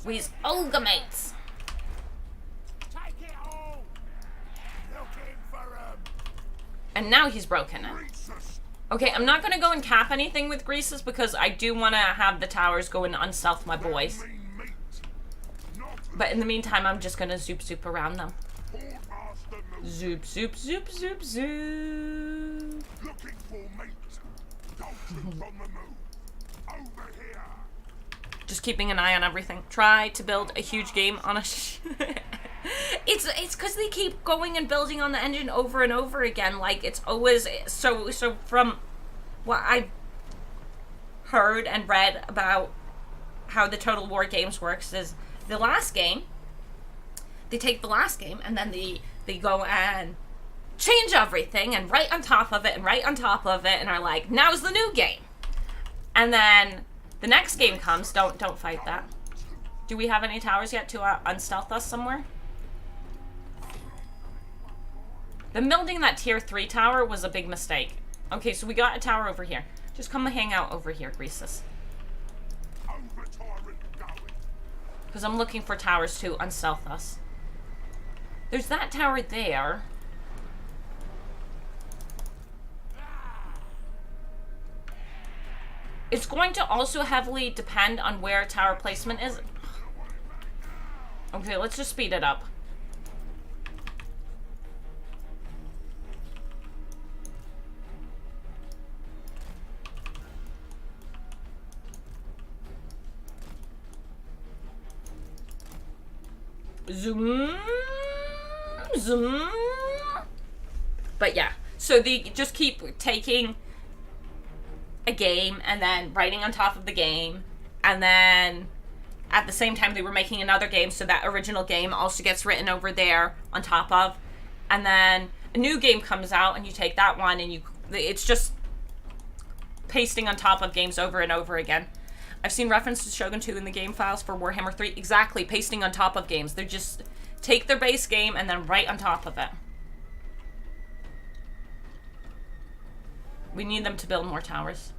We's Olga mates. And now he's broken it. Okay, I'm not going to go and cap anything with Greasus because I do want to have the towers go and unstealth my boys. But in the meantime, I'm just going to zoop around them. Zoop, zoop, zoop, zoop, zoop. Looking for mate. Dolphins on the move. Over here. Just keeping an eye on everything. Try to build a huge game on a... It's because they keep going and building on the engine over and over again. Like, it's always... So from what I've heard and read about how the Total War games works is the last game, they take the last game and then they go and change everything and right on top of it and right on top of it and are like, now's the new game. And then the next game comes. Don't fight that. Do we have any towers yet to unstealth us somewhere? The building that tier 3 tower was a big mistake. Okay, so we got a tower over here. Just come hang out over here, Greasus. Because I'm looking for towers to unstealth us. There's that tower there. It's going to also heavily depend on where tower placement is. Okay, let's just speed it up. Zoom, zoom. But yeah, so they just keep taking a game and then writing on top of the game, and then at the same time they were making another game, so that original game also gets written over there on top of, and then a new game comes out and you take that one and it's just pasting on top of games over and over again. I've seen reference to Shogun 2 in the game files for Warhammer 3. Exactly, pasting on top of games. They just take their base game and then right on top of it. We need them to build more towers.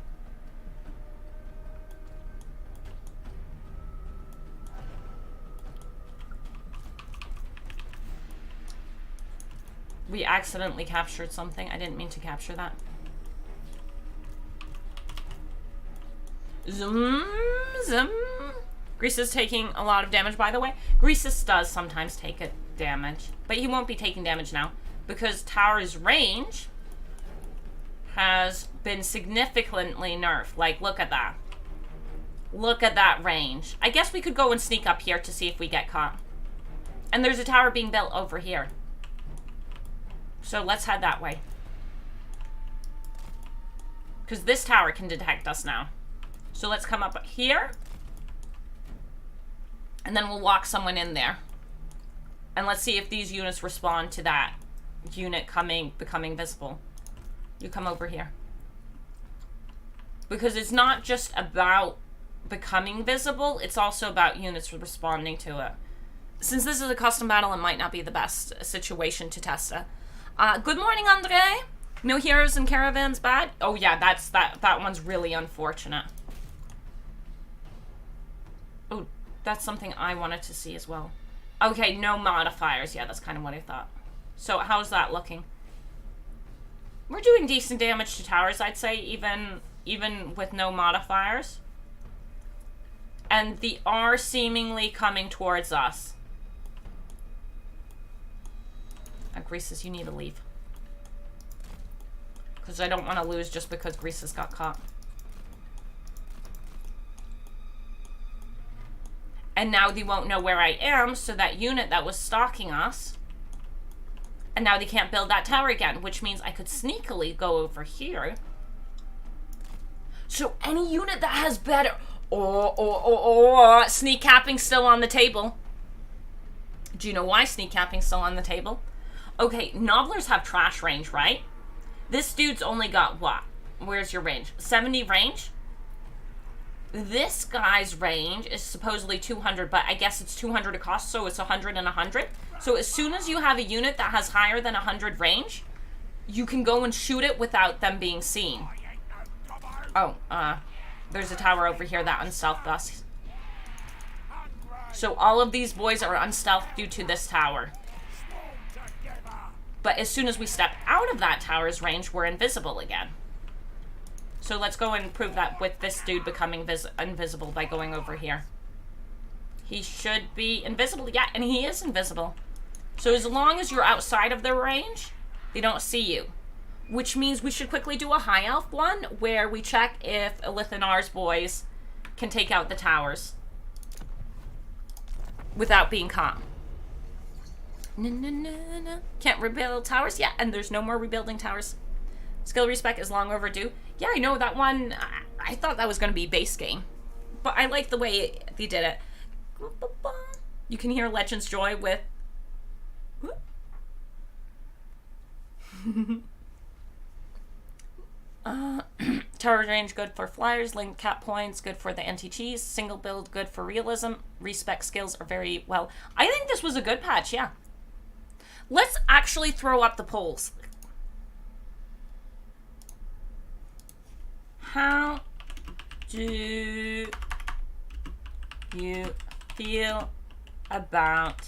We accidentally captured something. I didn't mean to capture that. Zoom, zoom. Greasus taking a lot of damage, by the way. Greasus does sometimes take a damage, but he won't be taking damage now because Tower's range has been significantly nerfed. Like, look at that. Look at that range. I guess we could go and sneak up here to see if we get caught. And there's a tower being built over here. So let's head that way. Because this tower can detect us now. So let's come up here. And then we'll walk someone in there. And let's see if these units respond to that unit becoming visible. You come over here. Because it's not just about becoming visible, it's also about units responding to it. Since this is a custom battle, it might not be the best situation to test it. Good morning, Andre. No heroes and caravans bad? Oh yeah, that one's really unfortunate. Oh, that's something I wanted to see as well. Okay, no modifiers. Yeah, that's kind of what I thought. So how's that looking? We're doing decent damage to towers, I'd say, even with no modifiers. And they are seemingly coming towards us. Greasus, you need to leave. Because I don't want to lose just because Greasus got caught. And now they won't know where I am, so that unit that was stalking us, and now they can't build that tower again, which means I could sneakily go over here. So any unit that has better... sneak capping's still on the table. Do you know why sneak capping's still on the table? Okay, Nobblers have trash range, right? This dude's only got what? Where's your range? 70 range? This guy's range is supposedly 200, but I guess it's 200 a cost, so it's 100 and 100. So as soon as you have a unit that has higher than 100 range, you can go and shoot it without them being seen. Oh, there's a tower over here that unstealthed us. So all of these boys are unstealthed due to this tower. But as soon as we step out of that tower's range, we're invisible again. So let's go and prove that with this dude becoming invisible by going over here. He should be invisible. Yeah, and he is invisible. So as long as you're outside of their range, they don't see you. Which means we should quickly do a high elf one where we check if Elithanar's boys can take out the towers without being caught. Can't rebuild towers? Yeah, and there's no more rebuilding towers. Skill respec is long overdue. Yeah, I know that one. I thought that was going to be base game, but I like the way they did it. You can hear Legend's Joy with... tower range good for flyers, link cap points good for the NTGs, single build good for realism, respec skills are very well. I think this was a good patch, yeah. Let's actually throw up the polls. How do you feel about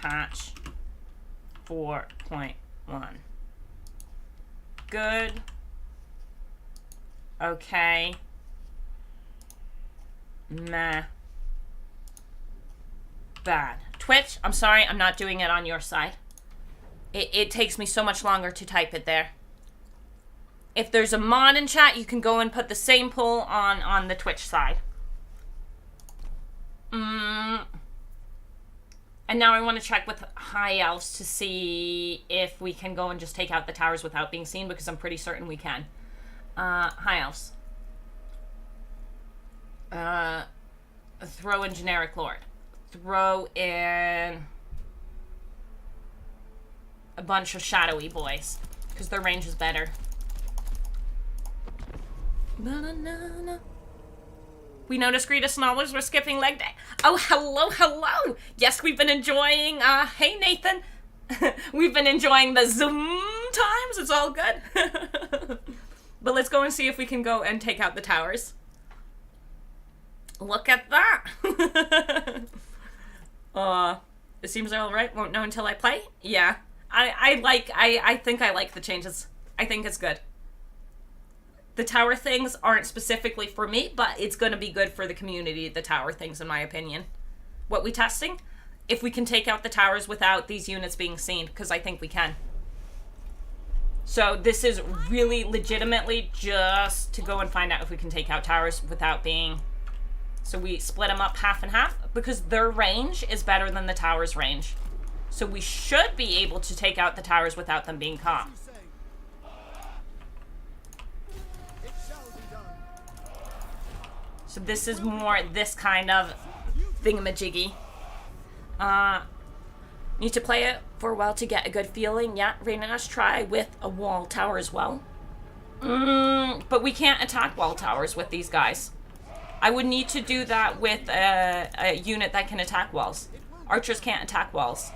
patch 4.1? Good. Okay. Meh. Bad. Twitch, I'm sorry, I'm not doing it on your side. It takes me so much longer to type it there. If there's a mod in chat, you can go and put the same poll on the Twitch side. And now I want to check with High Elves to see if we can go and just take out the towers without being seen, because I'm pretty certain we can. High Elves. Throw in Generic Lord. Throw in a bunch of shadowy boys, because their range is better. We noticed Greasus and Nobblers were skipping leg day. Oh, hello, hello. Yes, we've been enjoying, hey, Nathan. We've been enjoying the Zoom times. It's all good. But let's go and see if we can go and take out the towers. Look at that. It seems all right. Won't know until I play. Yeah. I think I like the changes. I think it's good. The tower things aren't specifically for me, but it's going to be good for the community, the tower things, in my opinion. What we testing? If we can take out the towers without these units being seen, because I think we can. So this is really legitimately just to go and find out if we can take out towers without being... So we split them up half and half, because their range is better than the tower's range. So we should be able to take out the towers without them being caught. So this is more this kind of thingamajiggy. Need to play it for a while to get a good feeling. Yeah, RadiantAsh try with a wall tower as well. But we can't attack wall towers with these guys. I would need to do that with a unit that can attack walls. Archers can't attack walls.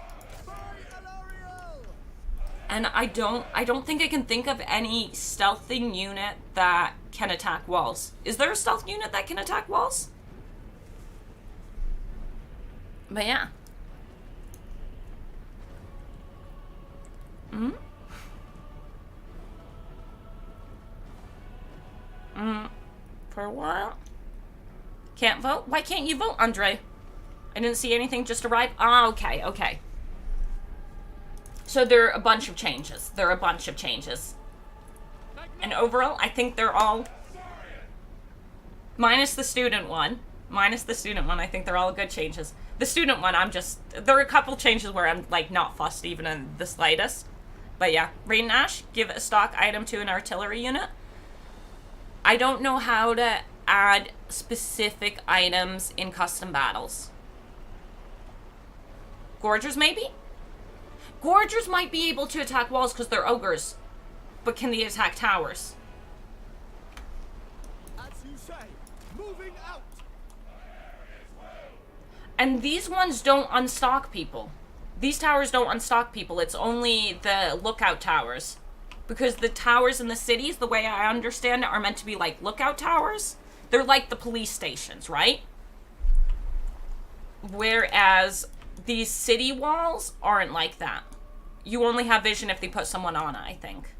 And I don't think I can think of any stealthing unit that can attack walls. Is there a stealth unit that can attack walls? But yeah. For a while. Can't vote? Why can't you vote, Andre? I didn't see anything just arrive. Ah, okay, okay. So there are a bunch of changes. There are a bunch of changes. And overall, I think they're all... Minus the student one. Minus the student one, I think they're all good changes. The student one, there are a couple changes where I'm, like, not fussed even in the slightest. But yeah, RadiantAsh, give a stock item to an artillery unit. I don't know how to add specific items in custom battles. Gorgers, maybe? Gorgers might be able to attack walls because they're ogres. But can they attack towers? As you say, moving out. And these ones don't unstock people. These towers don't unstock people. It's only the lookout towers. Because the towers in the cities, the way I understand it, are meant to be like lookout towers. They're like the police stations, right? Whereas these city walls aren't like that. You only have vision if they put someone on it, I think.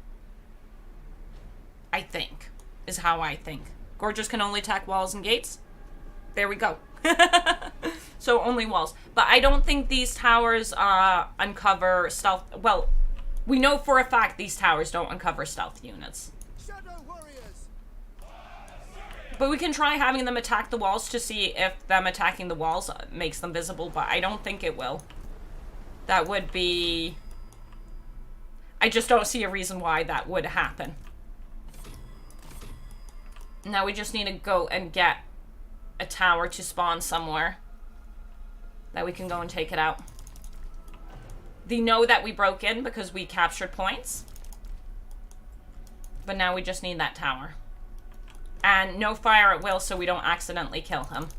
I think. Is how I think. Gorgers can only attack walls and gates. There we go. So only walls. But I don't think these towers uncover stealth. Well, we know for a fact these towers don't uncover stealth units. Shadow warriors. But we can try having them attack the walls to see if them attacking the walls makes them visible, but I don't think it will. That would be... I just don't see a reason why that would happen. Now we just need to go and get a tower to spawn somewhere that we can go and take it out. They know that we broke in because we captured points. But now we just need that tower. And no fire at will so we don't accidentally kill him.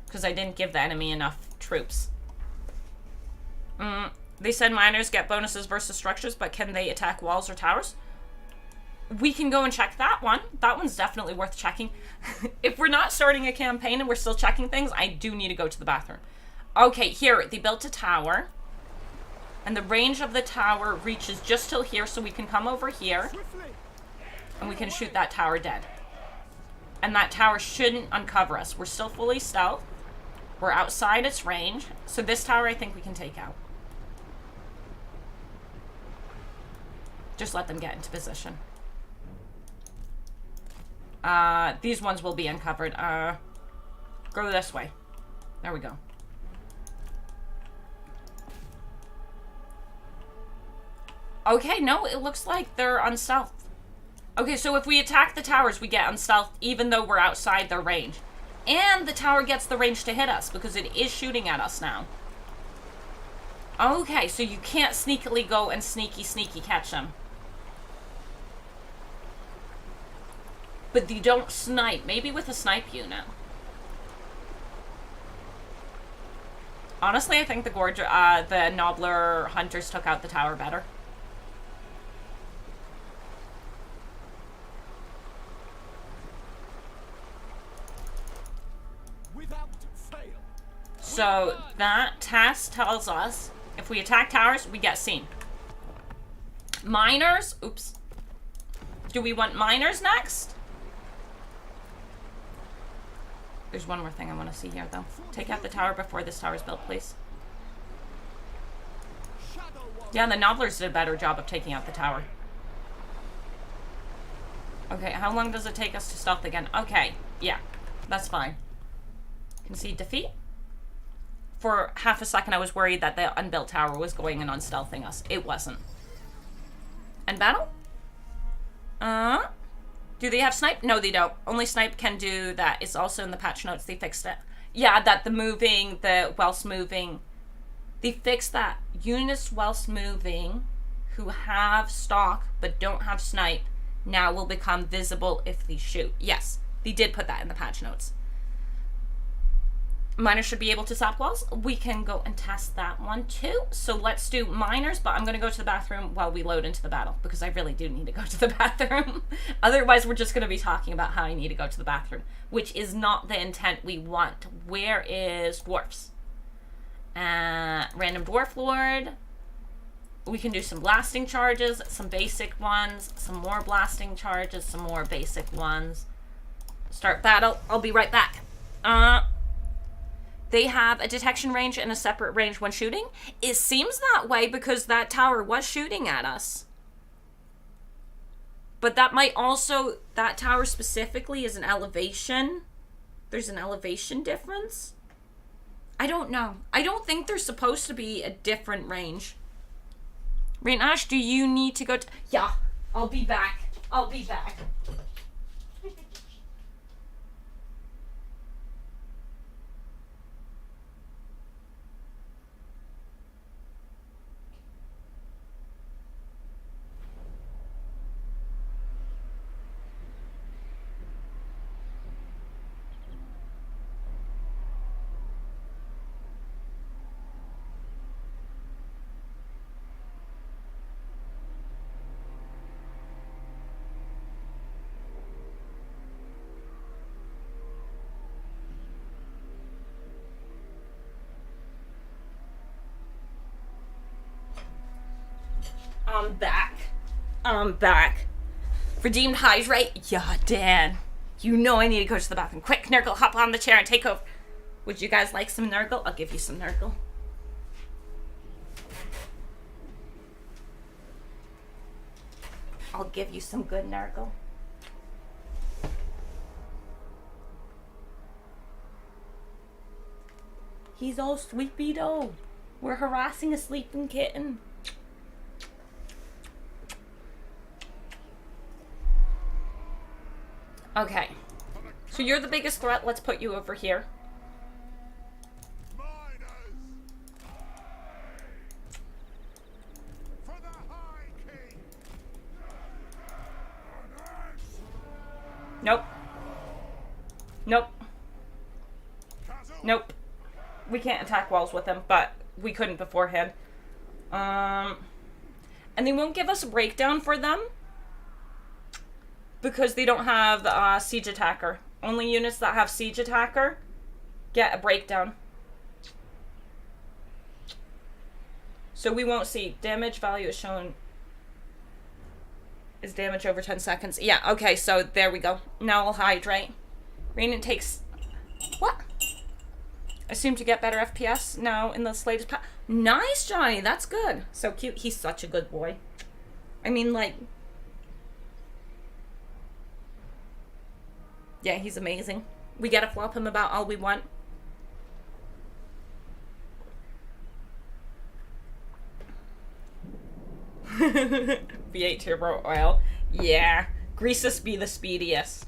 Because I didn't give the enemy enough troops. They said miners get bonuses versus structures, but can they attack walls or towers? We can go and check that one. That one's definitely worth checking. If we're not starting a campaign and we're still checking things, I do need to go to the bathroom. Okay, here, they built a tower. And the range of the tower reaches just till here, so we can come over here. And we can shoot that tower dead. And that tower shouldn't uncover us. We're still fully stealth. We're outside its range. So this tower I think we can take out. Just let them get into position. These ones will be uncovered. Go this way. There we go. Okay, no, it looks like they're unstealthed. Okay, so if we attack the towers, we get unstealthed even though we're outside their range. And the tower gets the range to hit us because it is shooting at us now. Okay, so you can't sneakily go and sneaky catch them. But they don't snipe. Maybe with a snipe unit. Honestly, I think the Nobbler Hunters took out the tower better. Without fail. So that test tells us if we attack towers, we get seen. Miners, oops. Do we want miners next? There's one more thing I want to see here, though. Take out the tower before this tower's built, please. Yeah, the Nobblers did a better job of taking out the tower. Okay, how long does it take us to stealth again? Okay, yeah, that's fine. Concede defeat. For half a second, I was worried that the unbuilt tower was going and unstealthing us. It wasn't. And battle? Do they have snipe? No, they don't. Only snipe can do that. It's also in the patch notes. They fixed it. Yeah, that the whilst moving. They fixed that. Units whilst moving who have stock but don't have snipe now will become visible if they shoot. Yes, they did put that in the patch notes. Miners should be able to stop walls. We can go and test that one too. So let's do miners, but I'm going to go to the bathroom while we load into the battle because I really do need to go to the bathroom. Otherwise, we're just going to be talking about how I need to go to the bathroom, which is not the intent we want. Where is dwarfs? Random dwarf lord. We can do some blasting charges, some basic ones, some more blasting charges, some more basic ones. Start battle. I'll be right back. They have a detection range and a separate range when shooting. It seems that way because that tower was shooting at us. But that might also, that tower specifically is an elevation there's an elevation difference. I don't know. I don't think there's supposed to be a different range. RadiantAsh, do you need to go to... Yeah, I'll be back. I'll be back. I'm back. I'm back. Redeemed hydrate? Yeah, Dan. You know I need to go to the bathroom. Quick, Nurgle, hop on the chair and take over. Would you guys like some Nurgle? I'll give you some Nurgle. I'll give you some good Nurgle. He's all sleepy though. We're harassing a sleeping kitten. Okay. So you're the biggest threat. Let's put you over here. For the High King. Nope. Nope. Nope. We can't attack walls with him, but we couldn't beforehand. And they won't give us a breakdown for them because they don't have the siege attacker. Only units that have siege attacker get a breakdown. So we won't see. Damage value is shown. Is damage over 10 seconds. Yeah, okay, so there we go. Now I'll hydrate. Radiant takes... What? Assume to get better FPS now in this latest pack. Nice, Johnny. That's good. So cute. He's such a good boy. I mean, like... Yeah, he's amazing. We get to flop him about all we want. V8 turbo oil. Yeah. Greasus be the speediest.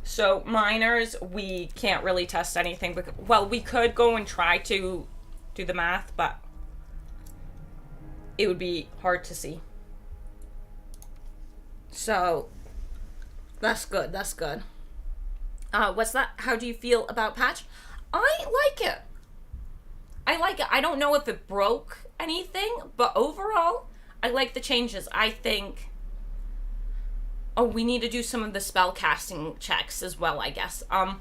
So, miners, we can't really test anything. Because, well, we could go and try to do the math, but it would be hard to see. So, that's good. That's good. What's that? How do you feel about patch? I like it. I like it. I don't know if it broke anything, but overall, I like the changes. I think... Oh, we need to do some of the spell casting checks as well, I guess. I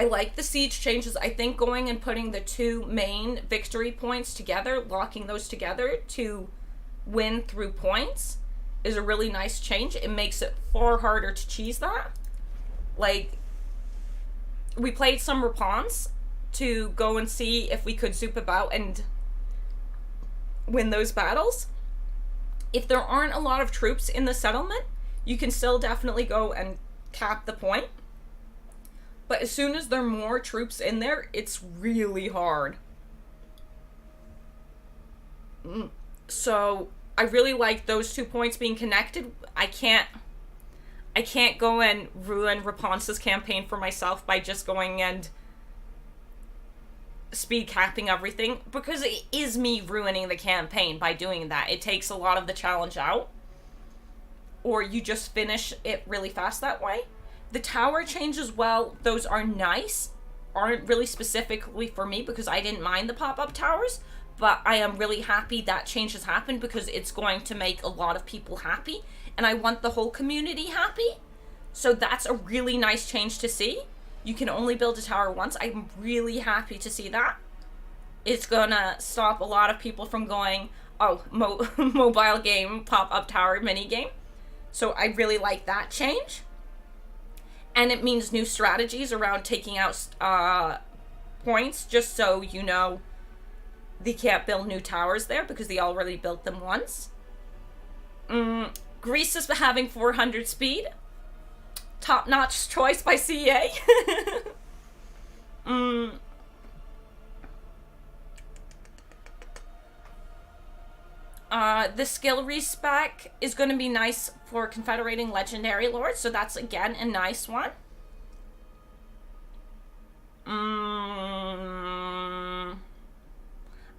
like the siege changes. I think going and putting the two main victory points together, locking those together to win through points is a really nice change. It makes it far harder to cheese that. Like, we played some Rapons to go and see if we could zoop about and win those battles. If there aren't a lot of troops in the settlement, you can still definitely go and cap the point. But as soon as there are more troops in there, it's really hard. So, I really like those 2 points being connected. I can't go and ruin Rapunzel's campaign for myself by just going and speed capping everything, because it is me ruining the campaign by doing that. It takes a lot of the challenge out, or you just finish it really fast that way. The tower changes, well, those are nice, aren't really specifically for me because I didn't mind the pop-up towers, but I am really happy that change has happened because it's going to make a lot of people happy, and I want the whole community happy. So that's a really nice change to see. You can only build a tower once. I'm really happy to see that. It's gonna stop a lot of people from going, oh, mobile game, pop-up tower mini game. So I really like that change. And it means new strategies around taking out points, just so you know they can't build new towers there because they already built them once. Greasus having 400 speed. Top-notch choice by CA. The skill respec is going to be nice for Confederating Legendary Lords, so that's, again, a nice one.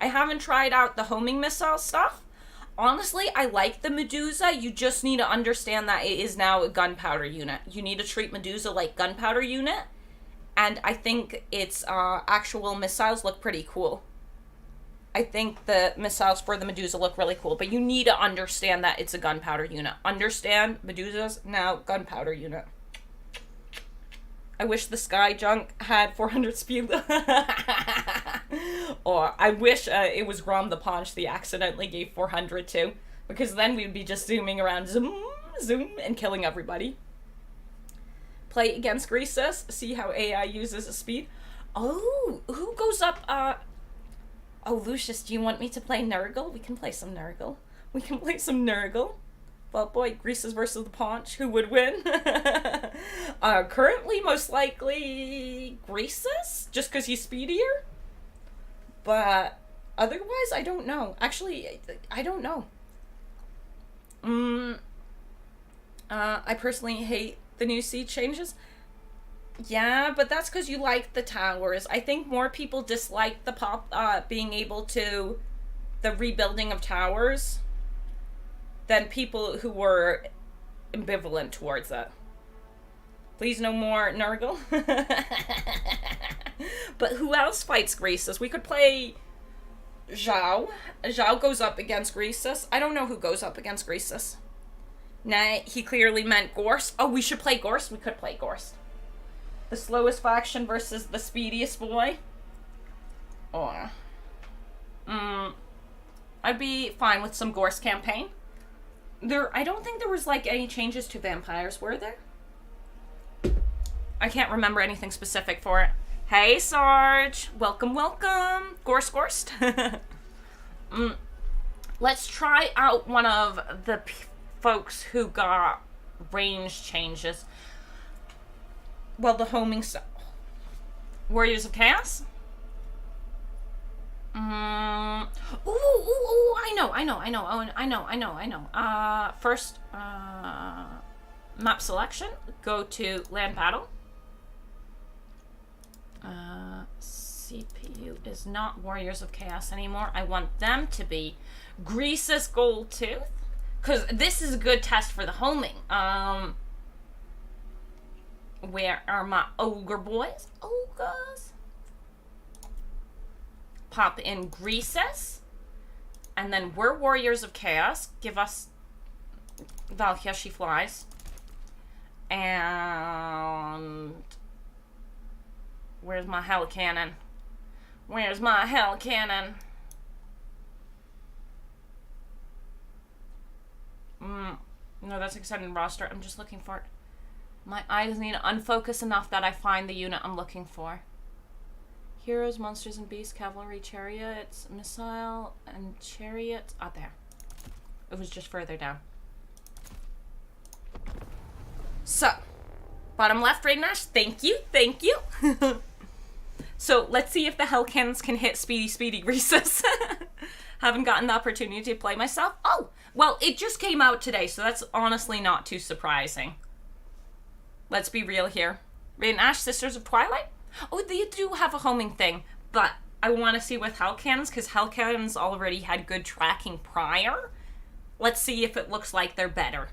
I haven't tried out the homing missile stuff. Honestly, I like the Medusa. You just need to understand that it is now a gunpowder unit. You need to treat Medusa like gunpowder unit. And I think its actual missiles look pretty cool. I think the missiles for the Medusa look really cool. But you need to understand that it's a gunpowder unit. Understand Medusa's now gunpowder unit. I wish the Sky Junk had 400 speed. Or I wish it was Grom the Paunch that accidentally gave 400 to. Because then we'd be just zooming around, zoom, zoom, and killing everybody. Play against Greasus, see how AI uses a speed. Oh, who goes up, Oh, Lucius, do you want me to play Nurgle? We can play some Nurgle. We can play some Nurgle. But boy, Greasus versus the Paunch, who would win? Currently, most likely, Greasus, just because he's speedier. But otherwise, I don't know. Actually, I don't know. I personally hate the new seed changes. Yeah, but that's because you like the towers. I think more people dislike the being able to, the rebuilding of towers, than people who were ambivalent towards it. Please no more Nurgle. But who else fights Greasus? We could play Zhao. Zhao goes up against Greasus. I don't know who goes up against Greasus. Nah, he clearly meant Gorst. Oh, we should play Gorst? We could play Gorst. The slowest faction versus the speediest boy. Oh. I'd be fine with some Gorst campaign. I don't think there was, like, any changes to vampires, were there? I can't remember anything specific for it. Hey, Sarge! Welcome, welcome! Gorst. Let's try out one of the folks who got range changes. Well, the homing stuff. Warriors of Chaos? Ooh, I know. First, map selection. Go to land battle. CPU is not Warriors of Chaos anymore. I want them to be Greasus Goldtooth. Because this is a good test for the homing. Where are my ogre boys? Ogres. Pop in Greasus. And then we're Warriors of Chaos. Give us Valkia, she flies. And where's my hell cannon? Where's my hell cannon? No, that's extended roster. I'm just looking for it. My eyes need to unfocus enough that I find the unit I'm looking for. Heroes, monsters and beasts, cavalry, chariots, missile, and chariots. Ah, there. It was just further down. So, bottom left, RadiantAsh. Thank you. So, let's see if the hell cannons can hit speedy Greasus. Haven't gotten the opportunity to play myself. Oh, well, it just came out today, so that's honestly not too surprising. Let's be real here. RadiantAsh, Sisters of Twilight? Oh, they do have a homing thing, but I want to see with hell cannons, because hell cannons already had good tracking prior. Let's see if it looks like they're better.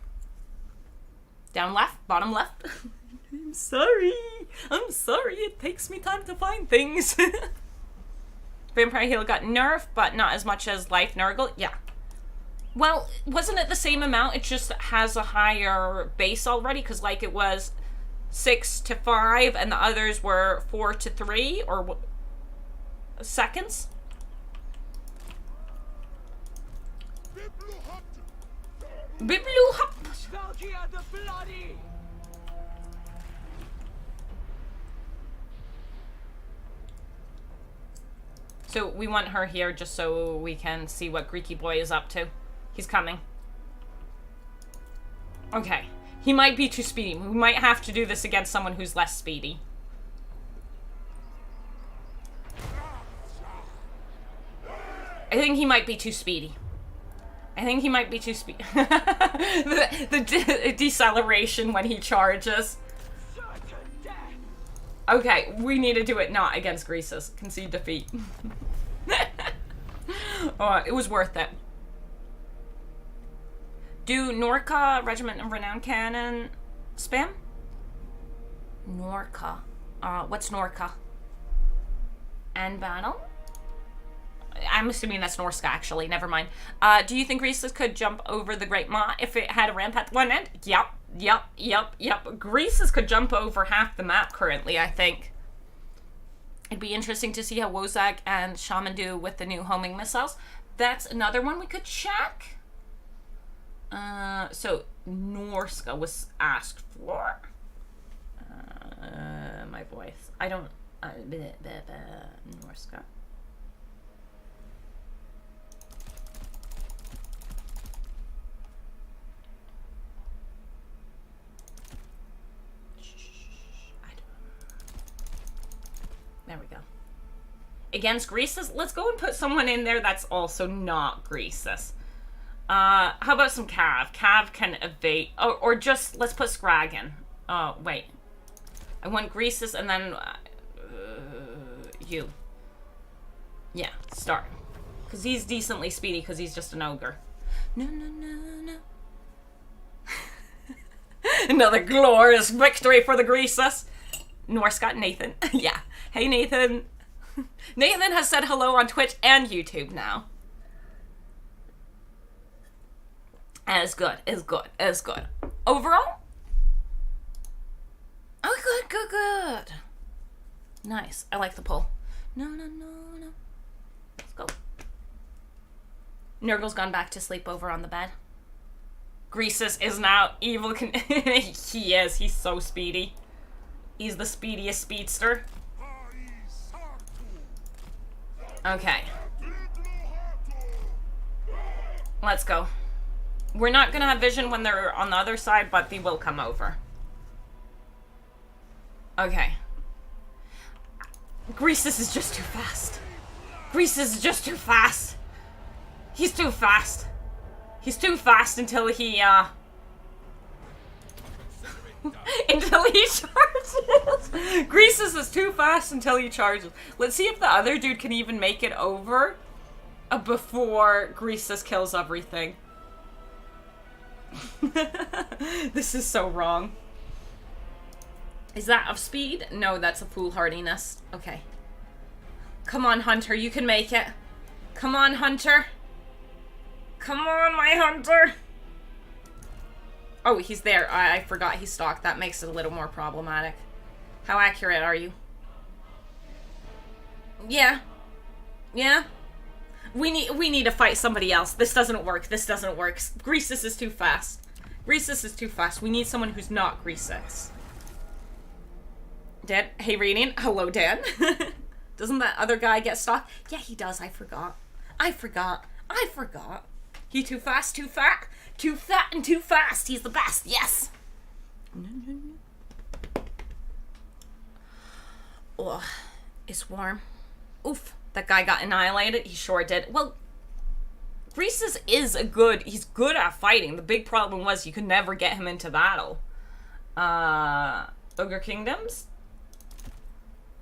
Down left, bottom left. I'm sorry, it takes me time to find things. Vampire Heal got nerfed, but not as much as Life Nurgle. Yeah. Well, wasn't it the same amount? It just has a higher base already, because like it was 6 to 5, and the others were 4 to 3, or seconds. Biblu hop. Valkia the Bloody! So we want her here just so we can see what Greeky Boy is up to. He's coming. Okay. He might be too speedy. We might have to do this against someone who's less speedy. I think he might be too speedy. I think he might be too speedy. the deceleration when he charges. Okay, we need to do it not against Greasus. Concede defeat. Oh, it was worth it. Do Norca, Regiment of Renown Cannon, spam? Norca. What's Norca? End battle? I'm assuming that's Norska, actually. Never mind. Do you think Greasus could jump over the Great Maw if it had a ramp at one end? Yep. Greasus could jump over half the map currently, I think. It'd be interesting to see how Wozak and Shaman do with the new homing missiles. That's another one we could check. So Norska was asked for. My voice. I don't. Norska. There we go. Against Greasus, let's go and put someone in there that's also not Greasus. How about some Cav? Cav can evade. Oh, or just, let's put Scrag in. Oh, wait. I want Greasus and then you. Yeah, start. Because he's decently speedy because he's just an ogre. No. Another glorious victory for the Greasus. Norse got Nathan. Yeah. Hey, Nathan. Nathan has said hello on Twitch and YouTube now. As good. Overall? Oh, good. Nice. I like the pull. No. Let's go. Nurgle's gone back to sleep over on the bed. Greasus is now evil. He is. He's so speedy. He's the speediest speedster. Okay. Let's go. We're not gonna have vision when they're on the other side, but they will come over. Okay. Greasus is just too fast. He's too fast. He's too fast until he, until he charges. Greasus is too fast until he charges. Let's see if the other dude can even make it over before Greasus kills everything. This is so wrong. Is that of speed? No, that's a foolhardiness. Okay. Come on, Hunter. You can make it. Come on, Hunter. Come on, my Hunter. Oh, he's there. I forgot he's stocked. That makes it a little more problematic. How accurate are you? Yeah. We need to fight somebody else. This doesn't work. Greasus is too fast. We need someone who's not Greasus. Dan? Hey, Radiant. Hello, Dan. Doesn't that other guy get stocked? Yeah, he does. I forgot. He too fast, too fat. Too fat and too fast. He's the best. Yes. Oh, it's warm. Oof. That guy got annihilated. He sure did. Well, Greasus is he's good at fighting. The big problem was you could never get him into battle. Ogre Kingdoms.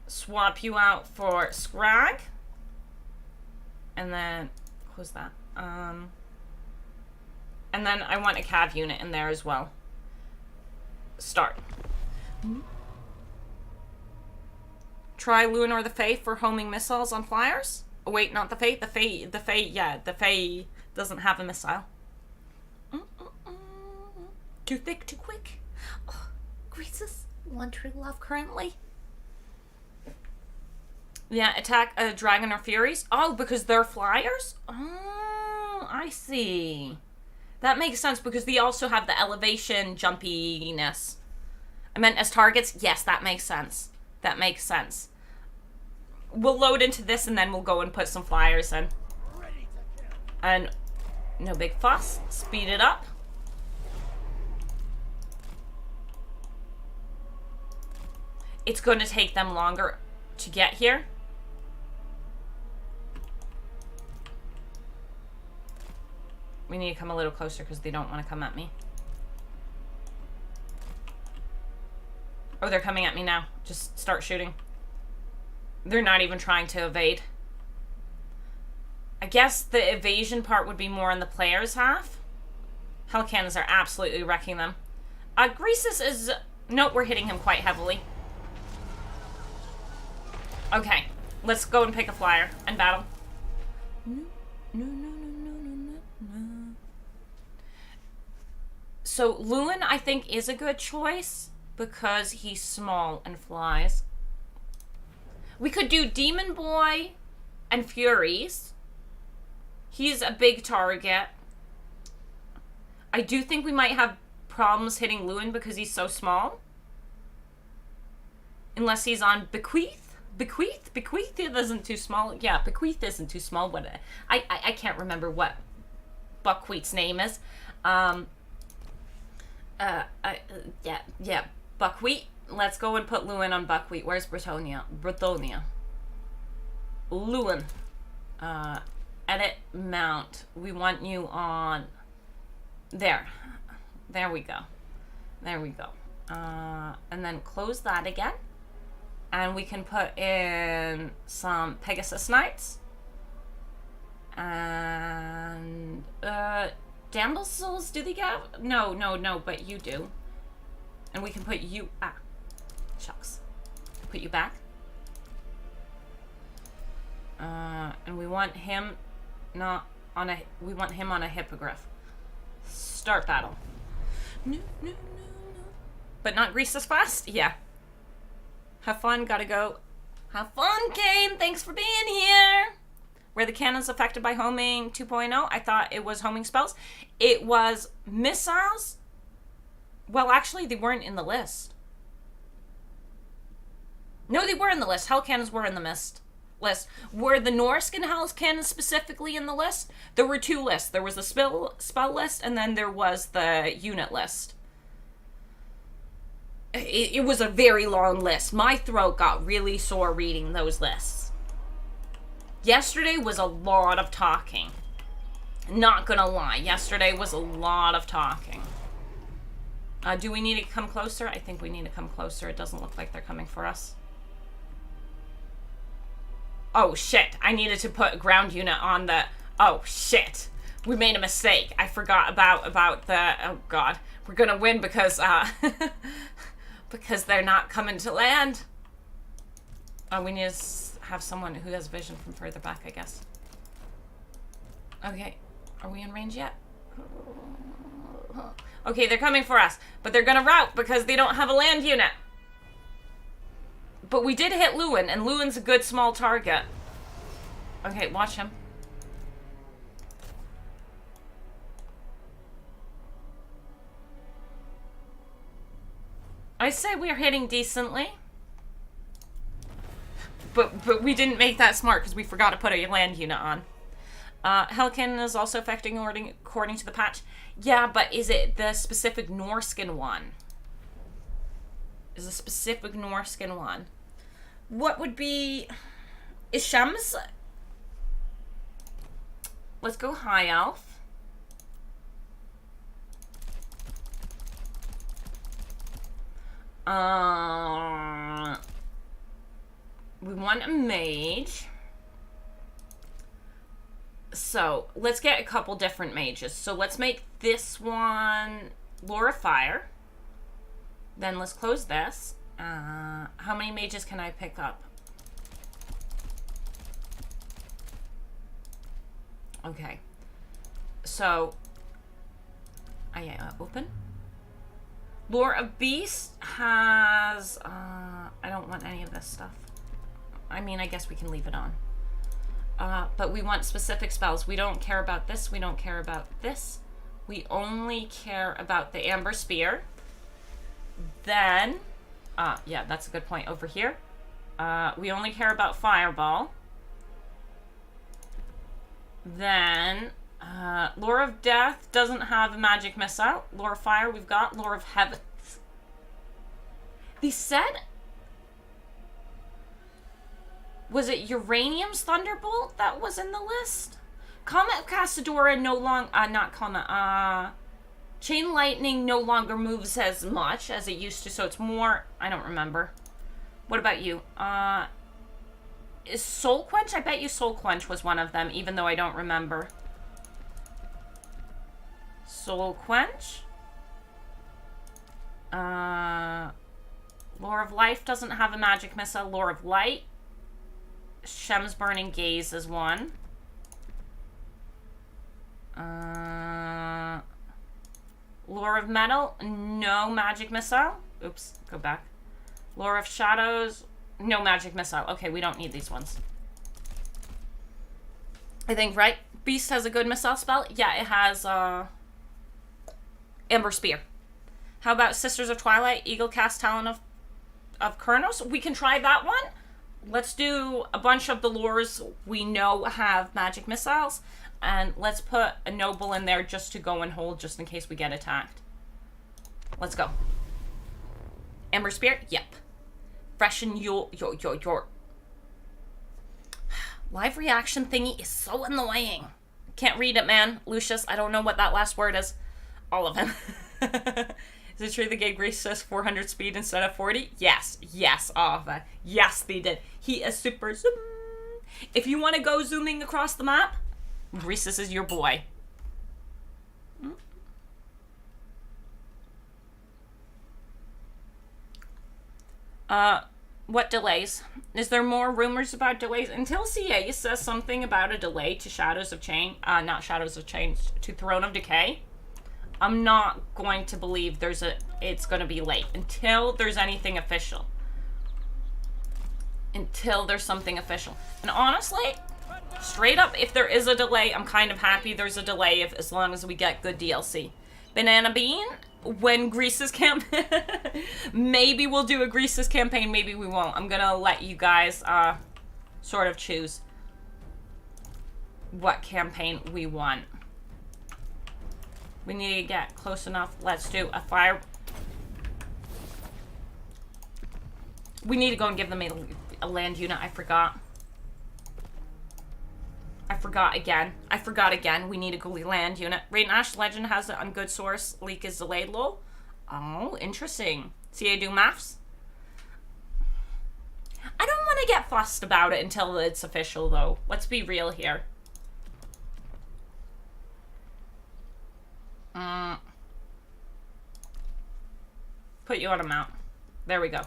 Swap you out for Scrag. And then, who's that? And then I want a Cav unit in there as well. Start. Try Lunar the Fae for homing missiles on flyers. Oh, wait, not the Fae. The Fae doesn't have a missile. Too thick, too quick. Oh, Greasus, one true love currently. Yeah, attack a dragon or furies. Oh, because they're flyers? Oh, I see. That makes sense because they also have the elevation jumpiness. I meant as targets. Yes, that makes sense. We'll load into this and then we'll go and put some flyers in. And no big fuss. Speed it up. it's going to take them longer to get here. We need to come a little closer because they don't want to come at me. Oh, they're coming at me now. Just start shooting. They're not even trying to evade. I guess the evasion part would be more on the player's half. Hell cannons are absolutely wrecking them. Greasus is... Nope, we're hitting him quite heavily. Okay, let's go and pick a flyer and battle. So Lewin, I think, is a good choice because he's small and flies. We could do Demon Boy and Furies. He's a big target. I do think we might have problems hitting Lewin because he's so small. Unless he's on Bequeath? Bequeath isn't too small. Yeah, Bequeath isn't too small. What I can't remember what Buckwheat's name is. Yeah, Buckwheat. Let's go and put Lewin on Buckwheat. Where's Britonia? Lewin. Edit mount. We want you on there. There we go. There we go. And then close that again. And we can put in some Pegasus Knights. And Damsels, do they get? No, but you do. And we can put you... shucks. Put you back. And we want him not on a... We want him on a hippogriff. Start battle. No. But not Greasus fast? Yeah. Have fun, gotta go. Have fun, Kane! Thanks for being here! Were the cannons affected by homing 2.0? I thought it was homing spells. It was missiles. Well, actually, they weren't in the list. No, they were in the list. Hell cannons were in the list. Were the Norskin Hell cannons specifically in the list? There were two lists. There was the spell list, and then there was the unit list. It was a very long list. My throat got really sore reading those lists. Yesterday was a lot of talking. Not gonna lie, yesterday was a lot of talking. Do we need to come closer? I think we need to come closer. It doesn't look like they're coming for us. Oh shit, I needed to put a ground unit on the... Oh shit, we made a mistake. I forgot about the... Oh god, we're gonna win because because they're not coming to land. Oh, we need to have someone who has vision from further back, I guess. Okay, are we in range yet? Okay, they're coming for us, but they're gonna rout because they don't have a land unit. But we did hit Lewin, and Lewin's a good small target. Okay, watch him. I say we're hitting decently. But we didn't make that smart because we forgot to put a land unit on. Hellkin is also affecting according to the patch. Yeah, but is it the specific Norskin one? Is a specific Norskin one? What would be... Is Shams... Let's go High Elf. We want a mage. So, let's get a couple different mages. So, let's make this one Lore of Fire. Then let's close this. How many mages can I pick up? Okay. So, open. Lore of Beast has... I don't want any of this stuff. I mean, I guess we can leave it on. But we want specific spells. We don't care about this. We don't care about this. We only care about the Amber Spear. Then... yeah, that's a good point over here. We only care about Fireball. Then... Lore of Death doesn't have a magic missile. Lore of Fire we've got. Lore of Heavens. They said Was it Uranium's Thunderbolt that was in the list? Comet of Casadora no longer... not Comet. Chain Lightning no longer moves as much as it used to, so it's more... I don't remember. What about you? Is Soul Quench? I bet you Soul Quench was one of them, even though I don't remember. Soul Quench. Lore of Life doesn't have a magic missile. Lore of Light. Shem's Burning Gaze is one. Lore of Metal, no magic missile. Oops, go back. Lore of Shadows, no magic missile. Okay, we don't need these ones. I think, right? Beast has a good missile spell. Yeah, it has Ember Spear. How about Sisters of Twilight, Eagle Cast Talon of Kurnos? We can try that one. Let's do a bunch of the lures we know have magic missiles. And let's put a noble in there just to go and hold, just in case we get attacked. Let's go. Ember Spear? Yep. Freshen your... Live reaction thingy is so annoying. Can't read it, man. Lucius, I don't know what that last word is. All of them. Is it true they gave Greasus 400 speed instead of 40? Yes. Yes, Ava. Yes, they did. He is super zoom. If you want to go zooming across the map, Greasus is your boy. What delays? Is there more rumors about delays? Until CA says something about a delay to Shadows of Change, not Shadows of Change, to Throne of Decay, I'm not going to believe it's going to be late until there's anything official. Until there's something official. And honestly, straight up, if there is a delay, I'm kind of happy there's a delay as long as we get good DLC. Banana Bean, when Greasus campaign, maybe we'll do a Greasus campaign, maybe we won't. I'm gonna let you guys sort of choose what campaign we want. We need to get close enough. Let's do a fire. We need to go and give them a land unit. I forgot. I forgot again. We need a goalie land unit. RadiantAsh Legend has it on good source. Leak is delayed, lol. Oh, interesting. CA do maths? I don't want to get fussed about it until it's official, though. Let's be real here. Put you on a mount. There we go.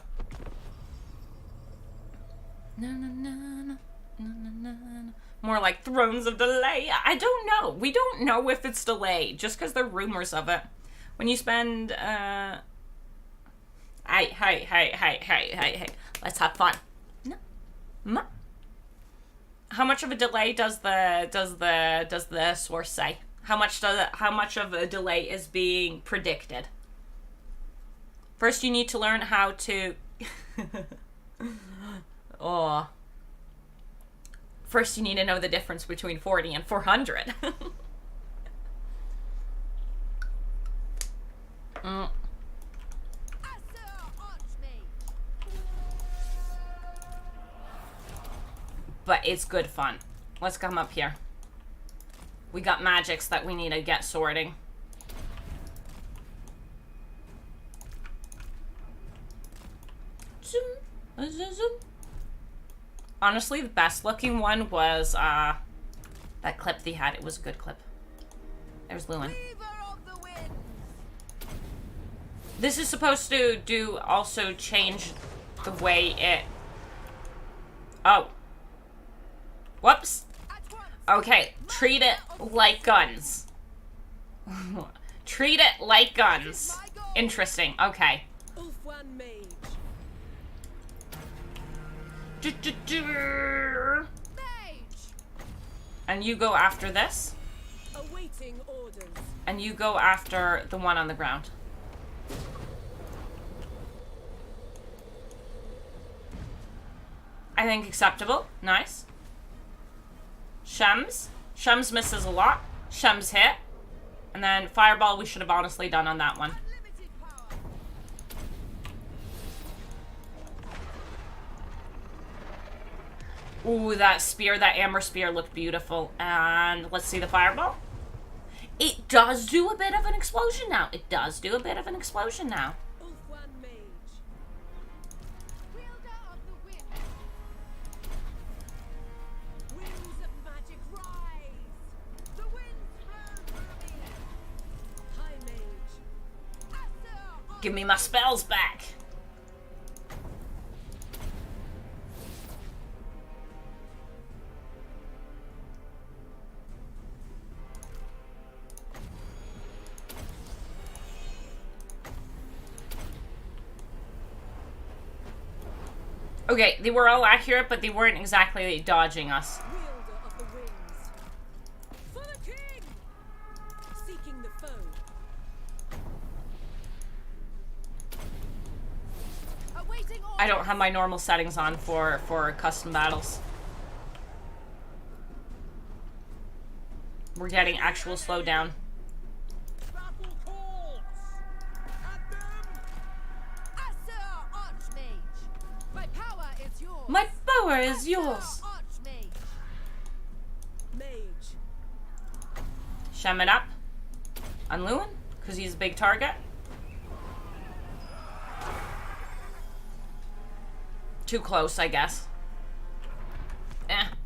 More like Thrones of Delay. I don't know. We don't know if it's delayed, just because there are rumors of it. When you spend, hey. Let's have fun. No. How much of a delay does the source say? How much of a delay is being predicted? First, you need to learn how to. First, you need to know the difference between 40 and 400. But it's good fun. Let's come up here. We got magics that we need to get sorting. Zoom. Zoom. Honestly, the best looking one was that clip they had. It was a good clip. There's Lewin. This is supposed to also change the way it... Oh. Whoops. Okay, treat it like guns. Treat it like guns. Interesting, okay. And you go after this. Awaiting orders. And you go after the one on the ground. I think acceptable. Nice. Shems. Shems misses a lot. Shems hit. And then Fireball we should have honestly done on that one. Ooh, that spear, that amber spear looked beautiful. And let's see the fireball. It does do a bit of an explosion now. It does do a bit of an explosion now. Ulfwan Mage. Wielder of the wind. Wheels of magic rise. The winds blow through me. High Mage. Asur Give me my spells back. Okay, they were all accurate, but they weren't exactly dodging us. Wielder of the winds. For the king. Seeking the foe. awaiting orders. I don't have my normal settings on for custom battles. We're getting actual slowdown. Battle calls. At them. Asur Archmage. My power is yours. My power is yours. Asur Archmage. Mage. Shem it up. On Lewin, because he's a big target. Too close, I guess.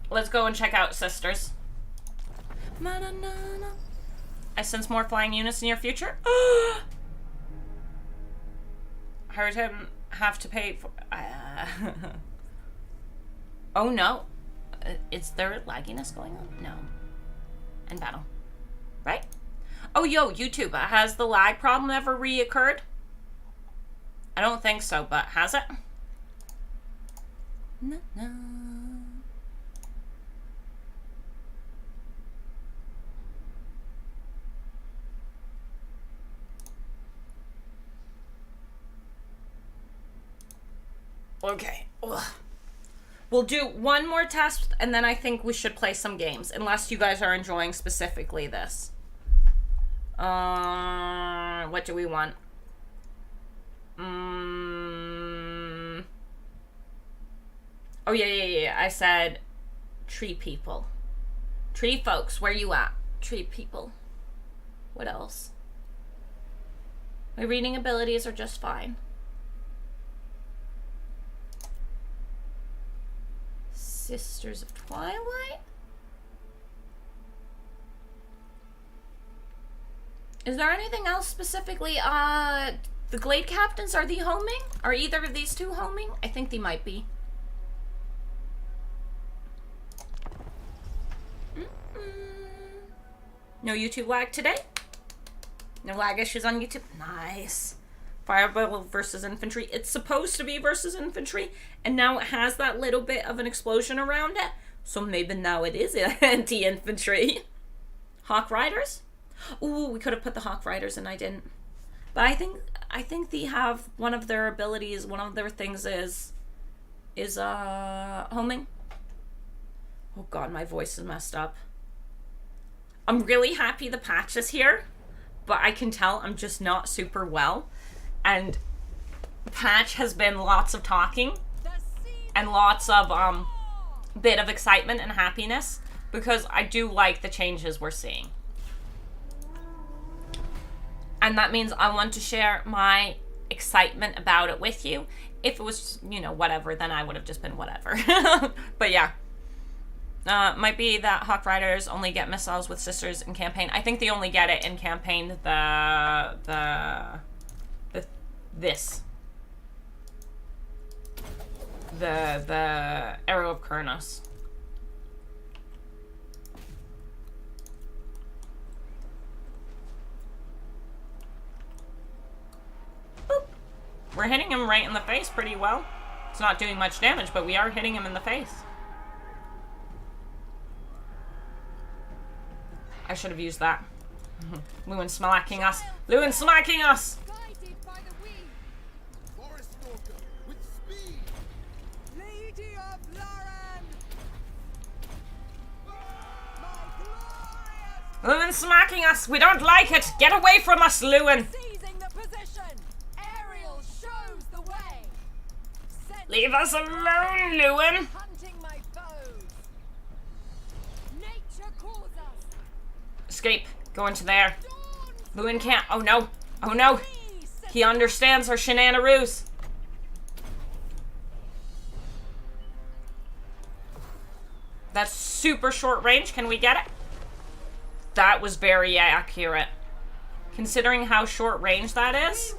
Let's go and check out Sisters. I sense more flying units in your future. Heard him have to pay for... Oh no. Is there lagginess going on? No. In battle. Right? Oh, yo, YouTube. Has the lag problem ever reoccurred? I don't think so, but has it? No. Okay. Ugh. We'll do one more test, and then I think we should play some games, unless you guys are enjoying specifically this. What do we want? Oh, yeah. I said tree people. Tree folks, where you at? Tree people. What else? My reading abilities are just fine. Sisters of Twilight? Is there anything else specifically? The Glade Captains, are they homing? Are either of these two homing? I think they might be. No YouTube lag today? No lag issues on YouTube? Nice. Fireball versus infantry. It's supposed to be versus infantry, and now it has that little bit of an explosion around it. So maybe now it is anti-infantry. Hawk Riders? Ooh, we could have put the Hawk Riders and I didn't. But I think they have one of their abilities, one of their things is homing. Oh god, my voice is messed up. I'm really happy the patch is here, but I can tell I'm just not super well. And patch has been lots of talking and lots of bit of excitement and happiness, because I do like the changes we're seeing. And that means I want to share my excitement about it with you. If it was, whatever, then I would have just been whatever. But yeah. Might be that Hawk Riders only get missiles with Sisters in campaign. I think they only get it in campaign, the Arrow of Kurnos. Boop. We're hitting him right in the face pretty well. It's not doing much damage, but we are hitting him in the face. I should have used that. Lewin smacking us. Lewin smacking us! Guided by the wind. Forest Stalker with speed. Lady of Lauren. My glorious. Lewin smacking us! We don't like it! Get away from us, Lewin! Seizing the position. Ariel shows the way. Sent Leave us alone, Lewin! hunting my foes. Escape. Go into there. Lewin can't. Oh no. Oh no. He understands our shenanigans. That's super short range. Can we get it? That was very accurate. Considering how short range that is,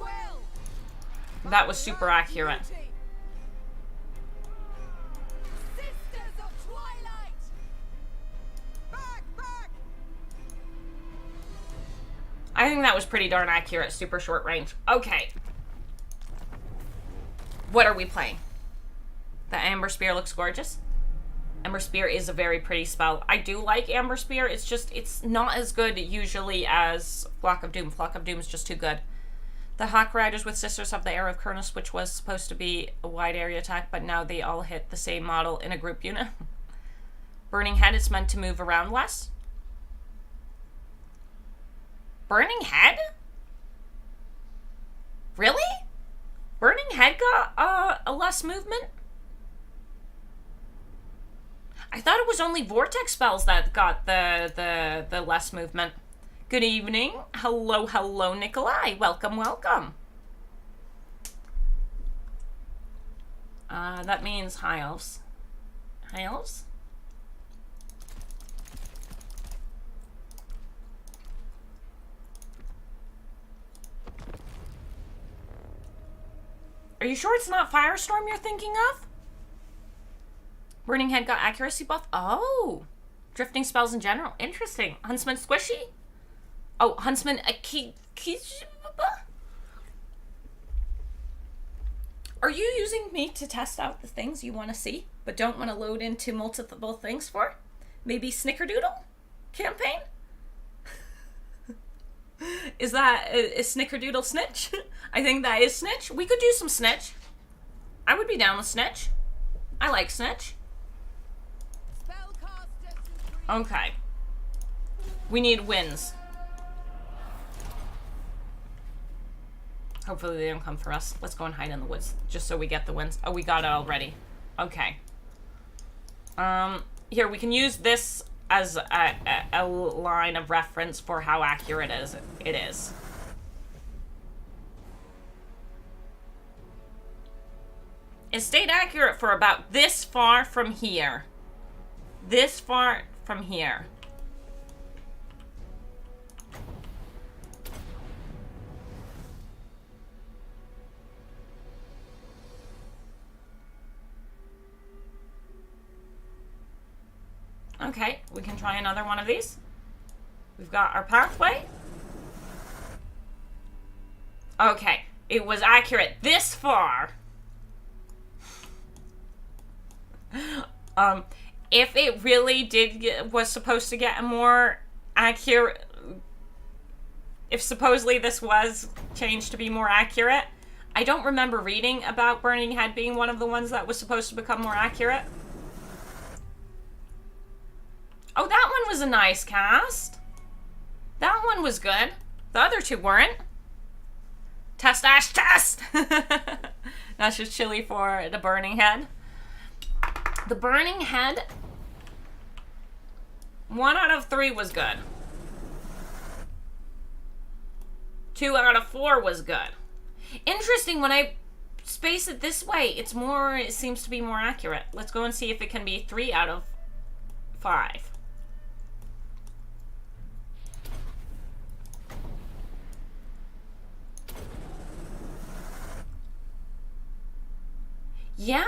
that was super accurate. Sisters of Twilight! Back, back! I think that was pretty darn accurate. Super short range. Okay. What are we playing? The Amber Spear looks gorgeous. Ember Spear is a very pretty spell. I do like Amber Spear. It's just, it's not as good usually as Flock of Doom. Flock of Doom is just too good. The Hawk Riders with Sisters have the Arrow of Kernus, which was supposed to be a wide area attack, but now they all hit the same model in a group unit. Burning Head, it's meant to move around less. Burning Head? Really? Burning Head got a less movement? I thought it was only Vortex spells that got the less movement. Good evening. Hello, hello, Nikolai. Welcome, welcome. That means high elves. High elves? Are you sure it's not Firestorm you're thinking of? Burning Head got accuracy buff. Oh. Drifting spells in general. Interesting. Huntsman Squishy? Oh, Huntsman Are you using me to test out the things you want to see, but don't want to load into multiple things for? Maybe Snickerdoodle campaign? Is that is Snickerdoodle Snitch? I think that is Snitch. We could do some Snitch. I would be down with Snitch. I like Snitch. Okay. We need wins. Hopefully they don't come for us. Let's go and hide in the woods, just so we get the wins. Oh, we got it already. Okay. Here, we can use this as a line of reference for how accurate it is. It stayed accurate for about this far from here. This far from here. Okay, we can try another one of these. We've got our pathway. Okay, it was accurate this far. If it really was supposed to get a more accurate, if supposedly this was changed to be more accurate, I don't remember reading about Burning Head being one of the ones that was supposed to become more accurate. Oh, that one was a nice cast. That one was good. The other two weren't. Test Ash test! That's just chilly for the Burning Head. The Burning Head, 1 out of 3 was good. 2 out of 4 was good. Interesting, when I space it this way, it seems to be more accurate. Let's go and see if it can be 3 out of 5. Yeah.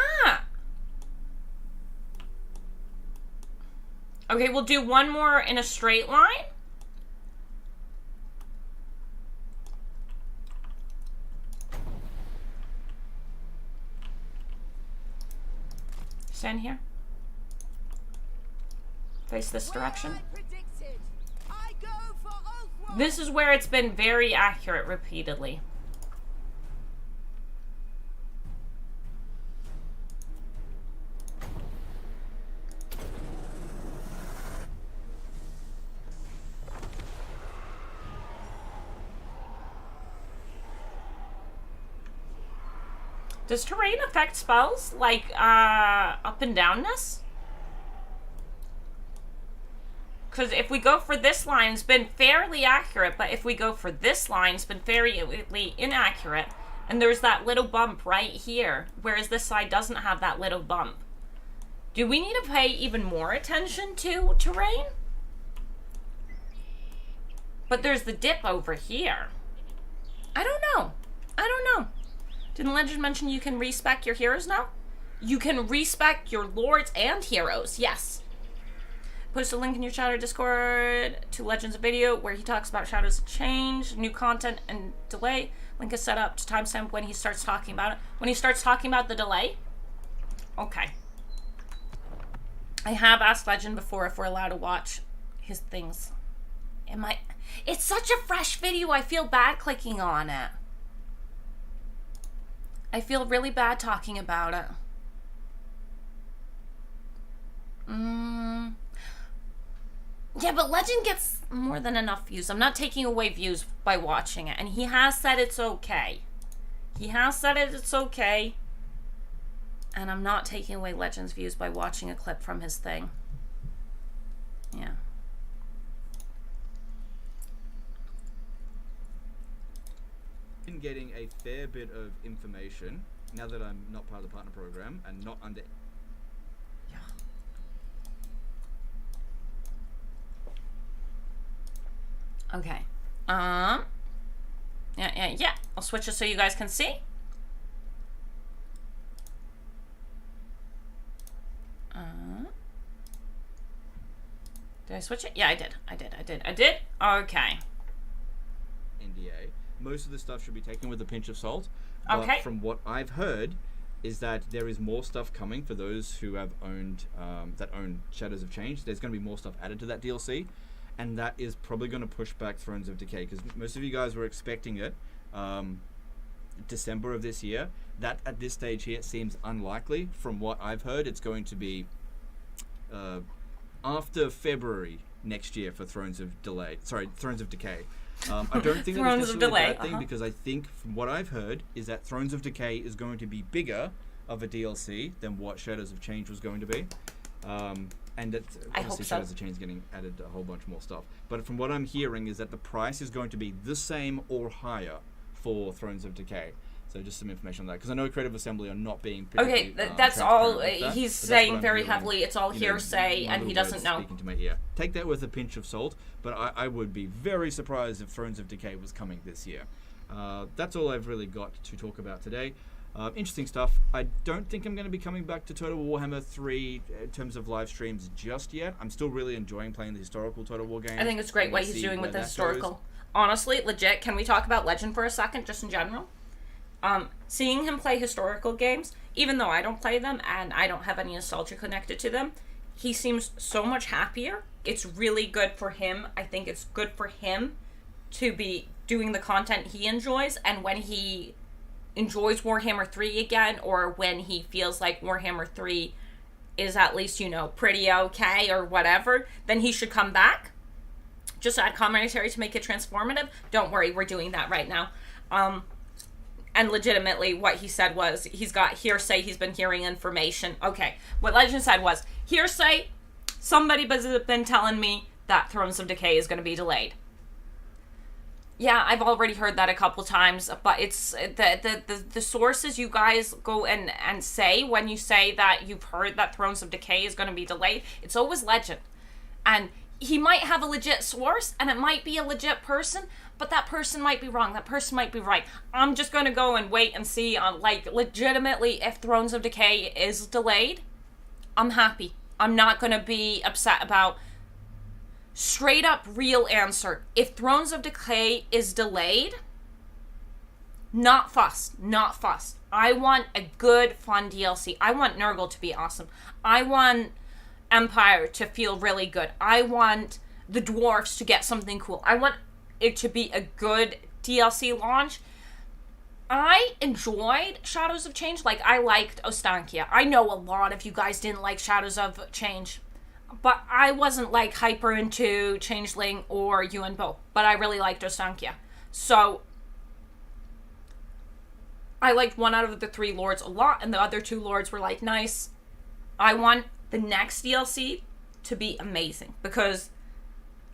Okay, we'll do one more in a straight line. Stand here. Face this direction. This is where it's been very accurate repeatedly. Does terrain affect spells, like, up and downness? Because if we go for this line, it's been fairly accurate, but if we go for this line, it's been fairly inaccurate. And there's that little bump right here, whereas this side doesn't have that little bump. Do we need to pay even more attention to terrain? But there's the dip over here. I don't know. I don't know. Didn't Legend mention you can respec your heroes now? You can respec your lords and heroes, yes. Post a link in your Shadow Discord to Legends video where he talks about Shadows of Change, new content, and delay. Link is set up to timestamp when he starts talking about it. When he starts talking about the delay? Okay. I have asked Legend before if we're allowed to watch his things. It's such a fresh video, I feel bad clicking on it. I feel really bad talking about it. Yeah, but Legend gets more than enough views. I'm not taking away views by watching it. And he has said it's okay. He has said it's okay. And I'm not taking away Legend's views by watching a clip from his thing. Yeah. Been getting a fair bit of information now that I'm not part of the partner program and not under. Okay. Yeah. I'll switch it so you guys can see. Did I switch it? Yeah, I did. I did. Okay. NDA. Most of the stuff should be taken with a pinch of salt. But Okay. from what I've heard, is that there is more stuff coming for those who have owned that own Shadows of Change. There's going to be more stuff added to that DLC, and that is probably going to push back Thrones of Decay because most of you guys were expecting it December of this year. That at this stage here it seems unlikely. From what I've heard, it's going to be after February next year for Thrones of Decay. I don't think Thrones that's of necessarily Delay, a bad thing because I think from what I've heard is that Thrones of Decay is going to be bigger of a DLC than what Shadows of Change was going to be. And that I hope obviously so. Shadows of Change is getting added a whole bunch more stuff. But from what I'm hearing is that the price is going to be the same or higher for Thrones of Decay. So just some information on that, because I know Creative Assembly are not being Okay, particularly, that's transparent all. with that, He's but that's saying what I'm very hearing, heavily. It's all you know, hearsay, my and he little doesn't words know. speaking to my ear. Take that with a pinch of salt, but I would be very surprised if Thrones of Decay was coming this year. That's all I've really got to talk about today. Interesting stuff. I don't think I'm going to be coming back to Total Warhammer 3 in terms of live streams just yet. I'm still really enjoying playing the historical Total War game. I think it's great what he's doing with the historical. Honestly, legit, can we talk about Legend for a second, just in general? Seeing him play historical games, even though I don't play them and I don't have any nostalgia connected to them, he seems so much happier. It's really good for him. I think it's good for him to be doing the content he enjoys, and when he enjoys Warhammer 3 again, or when he feels like Warhammer 3 is at least, pretty okay or whatever, then he should come back. Just add commentary to make it transformative. Don't worry, we're doing that right now. And legitimately, what he said was, he's got hearsay, he's been hearing information. Okay, what Legend said was, hearsay, somebody has been telling me that Thrones of Decay is going to be delayed. Yeah, I've already heard that a couple times, but it's the sources you guys go and say when you say that you've heard that Thrones of Decay is going to be delayed, it's always Legend. And he might have a legit source, and it might be a legit person, but that person might be wrong, that person might be right. I'm just going to go and wait and see, legitimately, if Thrones of Decay is delayed, I'm happy. I'm not going to be upset about. Straight up real answer. If Thrones of Decay is delayed, not fussed. I want a good, fun DLC. I want Nurgle to be awesome. I want Empire to feel really good. I want the dwarves to get something cool. I want it to be a good DLC launch. I enjoyed Shadows of Change. I liked Ostankia. I know a lot of you guys didn't like Shadows of Change, but I wasn't hyper into Changeling or Yuan Bo, but I really liked Ostankia. So I liked one out of the 3 lords a lot, and the other 2 lords were nice. I want the next DLC to be amazing, because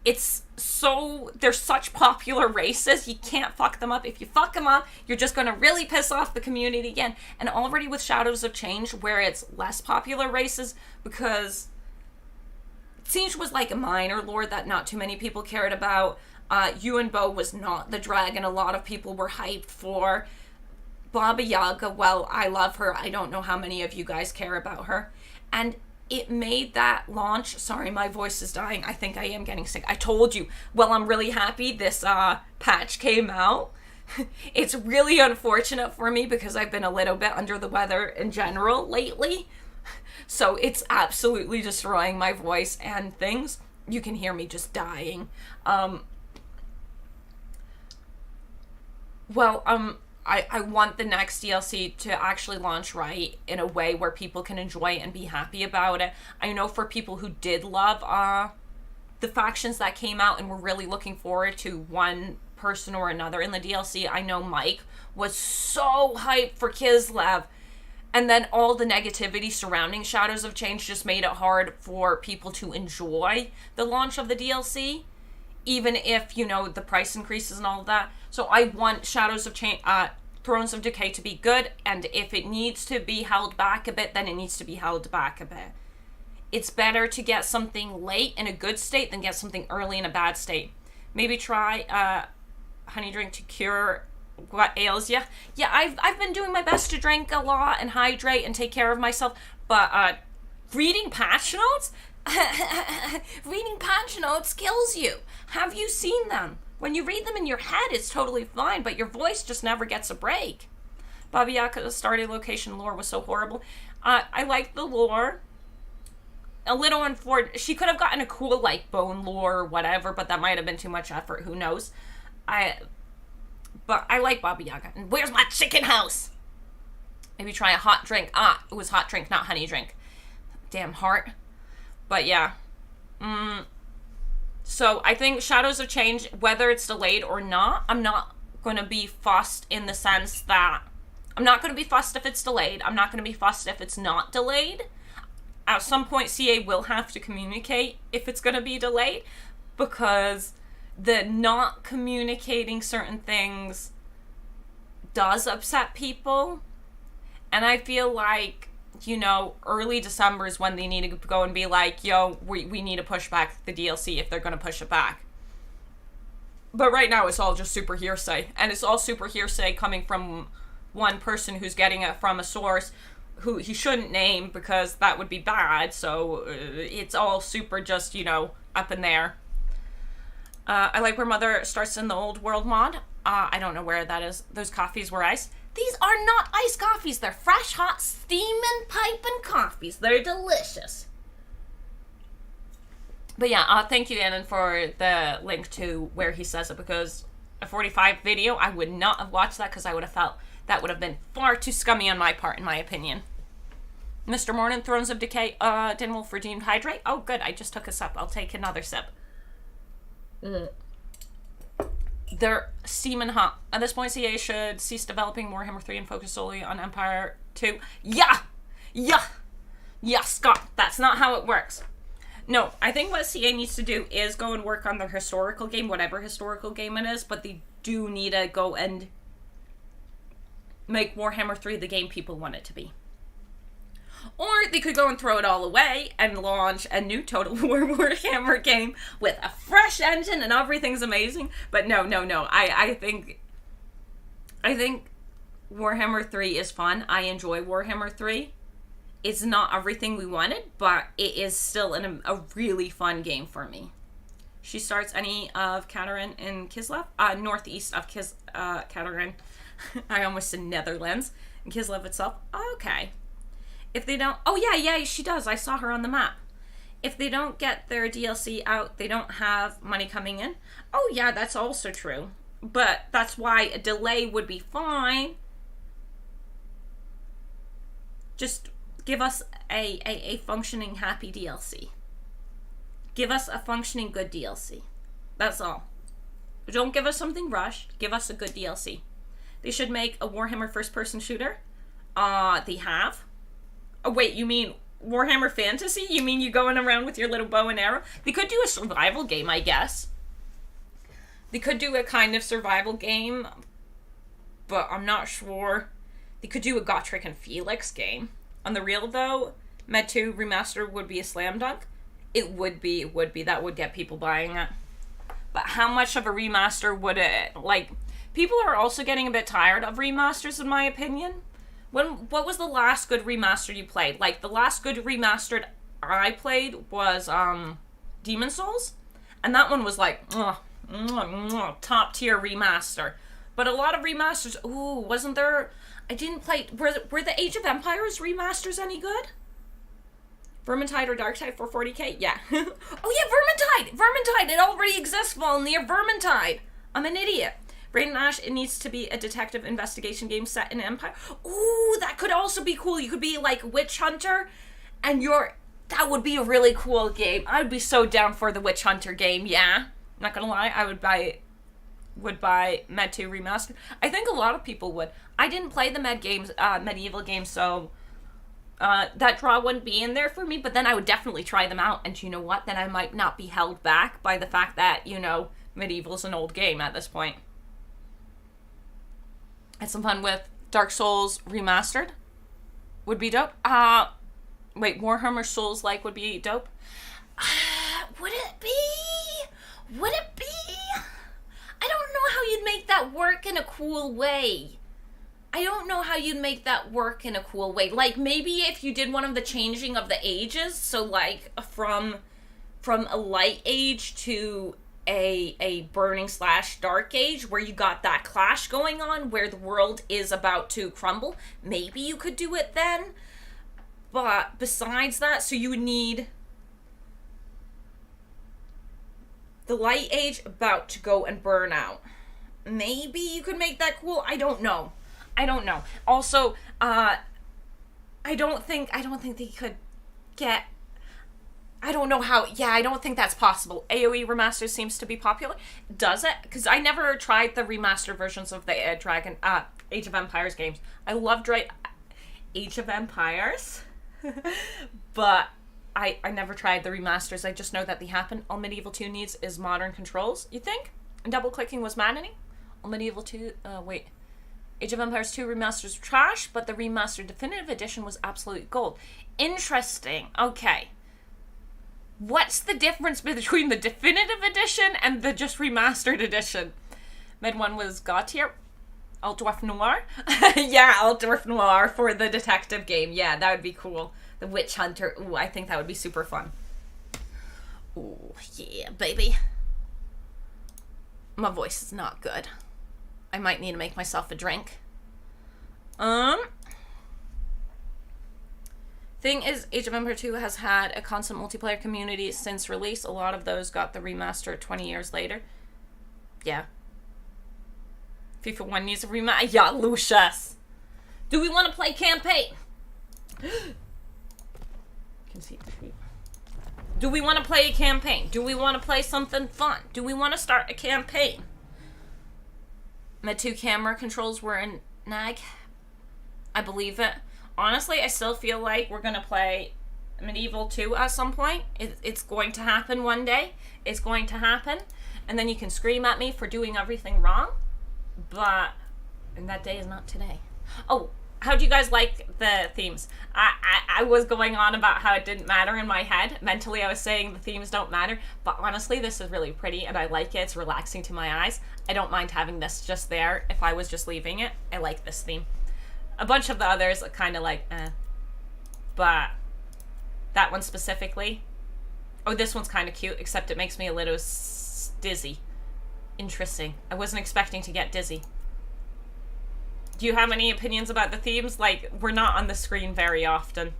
it's so, they're such popular races, you can't fuck them up. If you fuck them up, you're just going to really piss off the community again. And already with Shadows of Change, where it's less popular races, because Siege was like a minor lord that not too many people cared about. Yuan Bo was not the dragon a lot of people were hyped for. Baba Yaga, well, I love her. I don't know how many of you guys care about her. And it made that launch, sorry, my voice is dying. I think I am getting sick. I told you. Well, I'm really happy this patch came out. It's really unfortunate for me because I've been a little bit under the weather in general lately. So it's absolutely destroying my voice and things. You can hear me just dying. I want the next DLC to actually launch right in a way where people can enjoy it and be happy about it. I know for people who did love the factions that came out and were really looking forward to one person or another in the DLC, I know Mike was so hyped for Kislev. And then all the negativity surrounding Shadows of Change just made it hard for people to enjoy the launch of the DLC, even if, you know, the price increases and all of that. So I want Shadows of Change, Thrones of Decay to be good, and if it needs to be held back a bit, then it needs to be held back a bit. It's better to get something late in a good state than get something early in a bad state. Maybe try honey drink to cure what ails you. Yeah, I've been doing my best to drink a lot and hydrate and take care of myself, but reading patch notes? Reading patch notes kills you. Have you seen them? When you read them in your head, it's totally fine, but your voice just never gets a break. Baba Yaga's starting location lore was so horrible. I liked the lore. A little unfortunate. She could have gotten a cool, like, bone lore or whatever, but that might have been too much effort. Who knows? But I like Baba Yaga. And where's my chicken house? Maybe try a hot drink. It was hot drink, not honey drink. Damn heart. But yeah. So I think Shadows of Change, whether it's delayed or not, I'm not going to be fussed in the sense that I'm not going to be fussed if it's delayed. I'm not going to be fussed if it's not delayed. At some point, CA will have to communicate if it's going to be delayed, because the not communicating certain things does upset people. And I feel like, you know, early December is when they need to go and be like, yo, we need to push back the DLC if they're going to push it back. But right now it's all just super hearsay. And it's all super hearsay coming from one person who's getting it from a source who he shouldn't name because that would be bad. So it's all super just, you know, up in there. I like where Mother starts in the Old World mod. I don't know where that is. Those coffees were iced. These are not iced coffees. They're fresh, hot, steaming, piping coffees. They're delicious. But yeah, thank you, Annan, for the link to where he says it, because a 45 video, I would not have watched that because I would have felt that would have been far too scummy on my part, in my opinion. Mr. Morning, Thrones of Decay, Dinwolf redeemed hydrate. Oh, good. I just took a sip. I'll take another sip. They're steaming hot. At this point, CA should cease developing Warhammer 3 and focus solely on Empire 2. Yeah! Scott, that's not how it works. No, I think what CA needs to do is go and work on their historical game, whatever historical game it is, but they do need to go and make Warhammer 3 the game people want it to be. Or they could go and throw it all away and launch a new Total War Warhammer game with a fresh engine and everything's amazing. But no. I think Warhammer 3 is fun. I enjoy Warhammer 3. It's not everything we wanted, but it is still a really fun game for me. She starts any of Katerin in Kislev, northeast of Katerin. I almost said Netherlands. And Kislev itself. Okay. If they don't... Oh, yeah, she does. I saw her on the map. If they don't get their DLC out, they don't have money coming in. Oh, yeah, that's also true. But that's why a delay would be fine. Just give us a functioning, happy DLC. Give us a functioning, good DLC. That's all. Don't give us something rushed. Give us a good DLC. They should make a Warhammer first-person shooter. They have. Oh, wait, you mean Warhammer Fantasy? You mean you going around with your little bow and arrow? They could do a survival game, I guess. They could do a kind of survival game, but I'm not sure. They could do a Gotrek and Felix game. On the real, though, Med 2 Remaster would be a slam dunk. It would be. That would get people buying it. But how much of a remaster would it... Like, people are also getting a bit tired of remasters, in my opinion. What was the last good remaster you played? Like, the last good remastered I played was, Demon Souls. And that one was like, top tier remaster. But a lot of remasters, wasn't there... I didn't play... Were the Age of Empires remasters any good? Vermintide or Darktide for 40k? Yeah. Oh yeah, Vermintide! It already exists, Volnir. Vermintide! I'm an idiot. RadiantAsh, it needs to be a detective investigation game set in Empire. Ooh, that could also be cool. You could be like Witch Hunter, and that would be a really cool game. I would be so down for the Witch Hunter game, yeah. Not gonna lie, I would buy Med 2 Remastered. I think a lot of people would. I didn't play the medieval games, so that draw wouldn't be in there for me, but then I would definitely try them out, and you know what? Then I might not be held back by the fact that, medieval's an old game at this point. Had some fun with Dark Souls Remastered. Would be dope. Warhammer Souls-like would be dope. Would it be? Would it be? I don't know how you'd make that work in a cool way. Like, maybe if you did one of the changing of the ages, so like from a light age to a burning / dark age, where you got that clash going on, where the world is about to crumble, maybe you could do it then. But besides that, so you would need the light age about to go and burn out. Maybe you could make that cool. I don't know. Also, I don't think they could get... I don't know how... Yeah, I don't think that's possible. AoE remaster seems to be popular. Does it? Because I never tried the remaster versions of the Age of Empires games. I love Age of Empires, but I never tried the remasters. I just know that they happen. All Medieval 2 needs is modern controls, you think? And double-clicking was maddening? All Medieval 2... Age of Empires 2 Remaster's trash, but the remastered definitive edition was absolute gold. Interesting. Okay. What's the difference between the definitive edition and the just remastered edition? Med 1 was God tier. Altdorf Noir? Yeah, Altdorf Noir for the detective game. Yeah, that would be cool. The Witch Hunter. Ooh, I think that would be super fun. Ooh, yeah, baby. My voice is not good. I might need to make myself a drink. Thing is, Age of Empires 2 has had a constant multiplayer community since release. A lot of those got the remaster 20 years later. Yeah. FIFA 1 needs a remaster. Yeah, Lucius. Do we want to play campaign? Concede defeat. Do we want to play a campaign? Do we want to play something fun? Do we want to start a campaign? Med 2 camera controls were in nag. I believe it. Honestly, I still feel like we're going to play Medieval 2 at some point. It's going to happen one day. It's going to happen. And then you can scream at me for doing everything wrong. And that day is not today. Oh, how do you guys like the themes? I was going on about how it didn't matter in my head. Mentally, I was saying the themes don't matter. But honestly, this is really pretty and I like it. It's relaxing to my eyes. I don't mind having this just there if I was just leaving it. I like this theme. A bunch of the others are kind of like, But that one specifically. Oh, this one's kind of cute, except it makes me a little dizzy. Interesting. I wasn't expecting to get dizzy. Do you have any opinions about the themes? Like, we're not on the screen very often.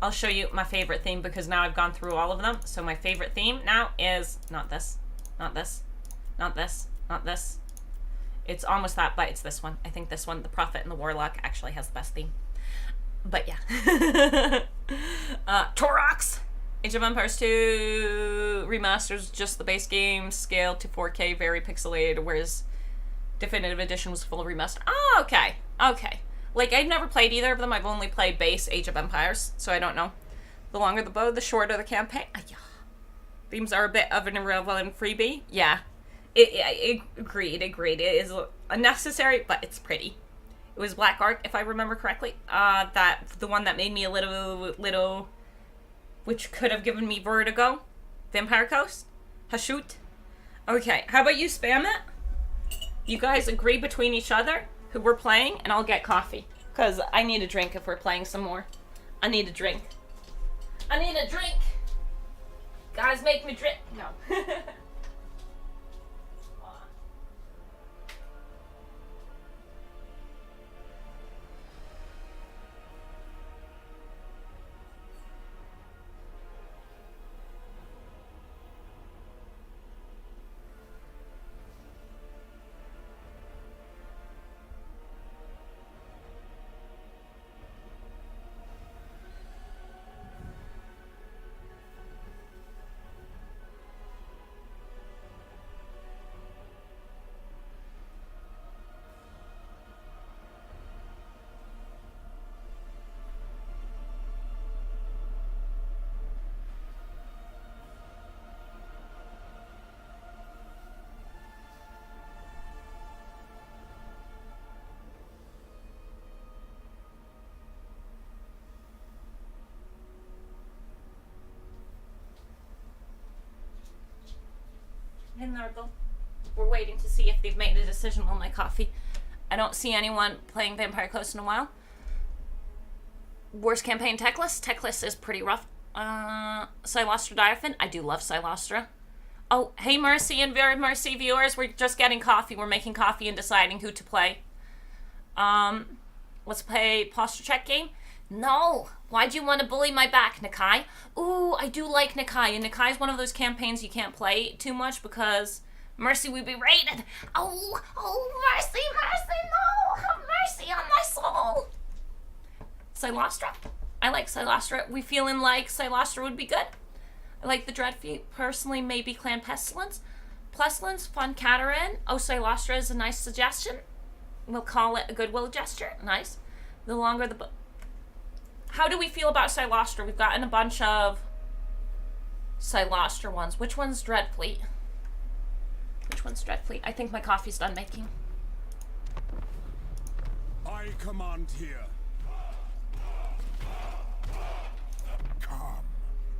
I'll show you my favorite theme because now I've gone through all of them. So my favorite theme now is not this, not this, not this, not this. It's almost that, but it's this one. I think this one, the Prophet and the Warlock, actually has the best theme. But yeah. Torox! Age of Empires 2 remasters just the base game, scaled to 4K, very pixelated, whereas Definitive Edition was full remaster. Oh, okay. Okay. Like, I've never played either of them. I've only played base Age of Empires, so I don't know. The longer the bow, the shorter the campaign. Yeah. Beams are a bit of an irrelevant freebie. Yeah. Agreed. It is unnecessary, but it's pretty. It was Black Ark, if I remember correctly. The one that made me a little, which could have given me vertigo. Vampire Coast. Hashoot. Okay, how about you spam it? You guys agree between each other who we're playing, and I'll get coffee. Because I need a drink if we're playing some more. I need a drink. Guys, make me drink. No. And there we go. We're waiting to see if they've made a decision on my coffee. I don't see anyone playing Vampire Coast in a while. Worst campaign, Techless. Techless is pretty rough. Silostra Diaphin. I do love Silostra. Oh, hey Mercy and Very Mercy viewers. We're just getting coffee. We're making coffee and deciding who to play. Let's play posture check game. No! Why'd you want to bully my back, Nakai? Ooh, I do like Nakai, and Nakai's one of those campaigns you can't play too much because Mercy would be raided. Oh, Mercy, no! Have mercy on my soul! Silostra. I like Silostra. We feeling like Silostra would be good. I like the Dreadfeet. Personally, maybe Clan Pestilence. Fun Catarin. Oh, Silostra is a nice suggestion. We'll call it a goodwill gesture. Nice. The longer the... How do we feel about Silostra? We've gotten a bunch of Silostra ones. Which one's Dreadfleet? I think my coffee's done making. I command here. Come,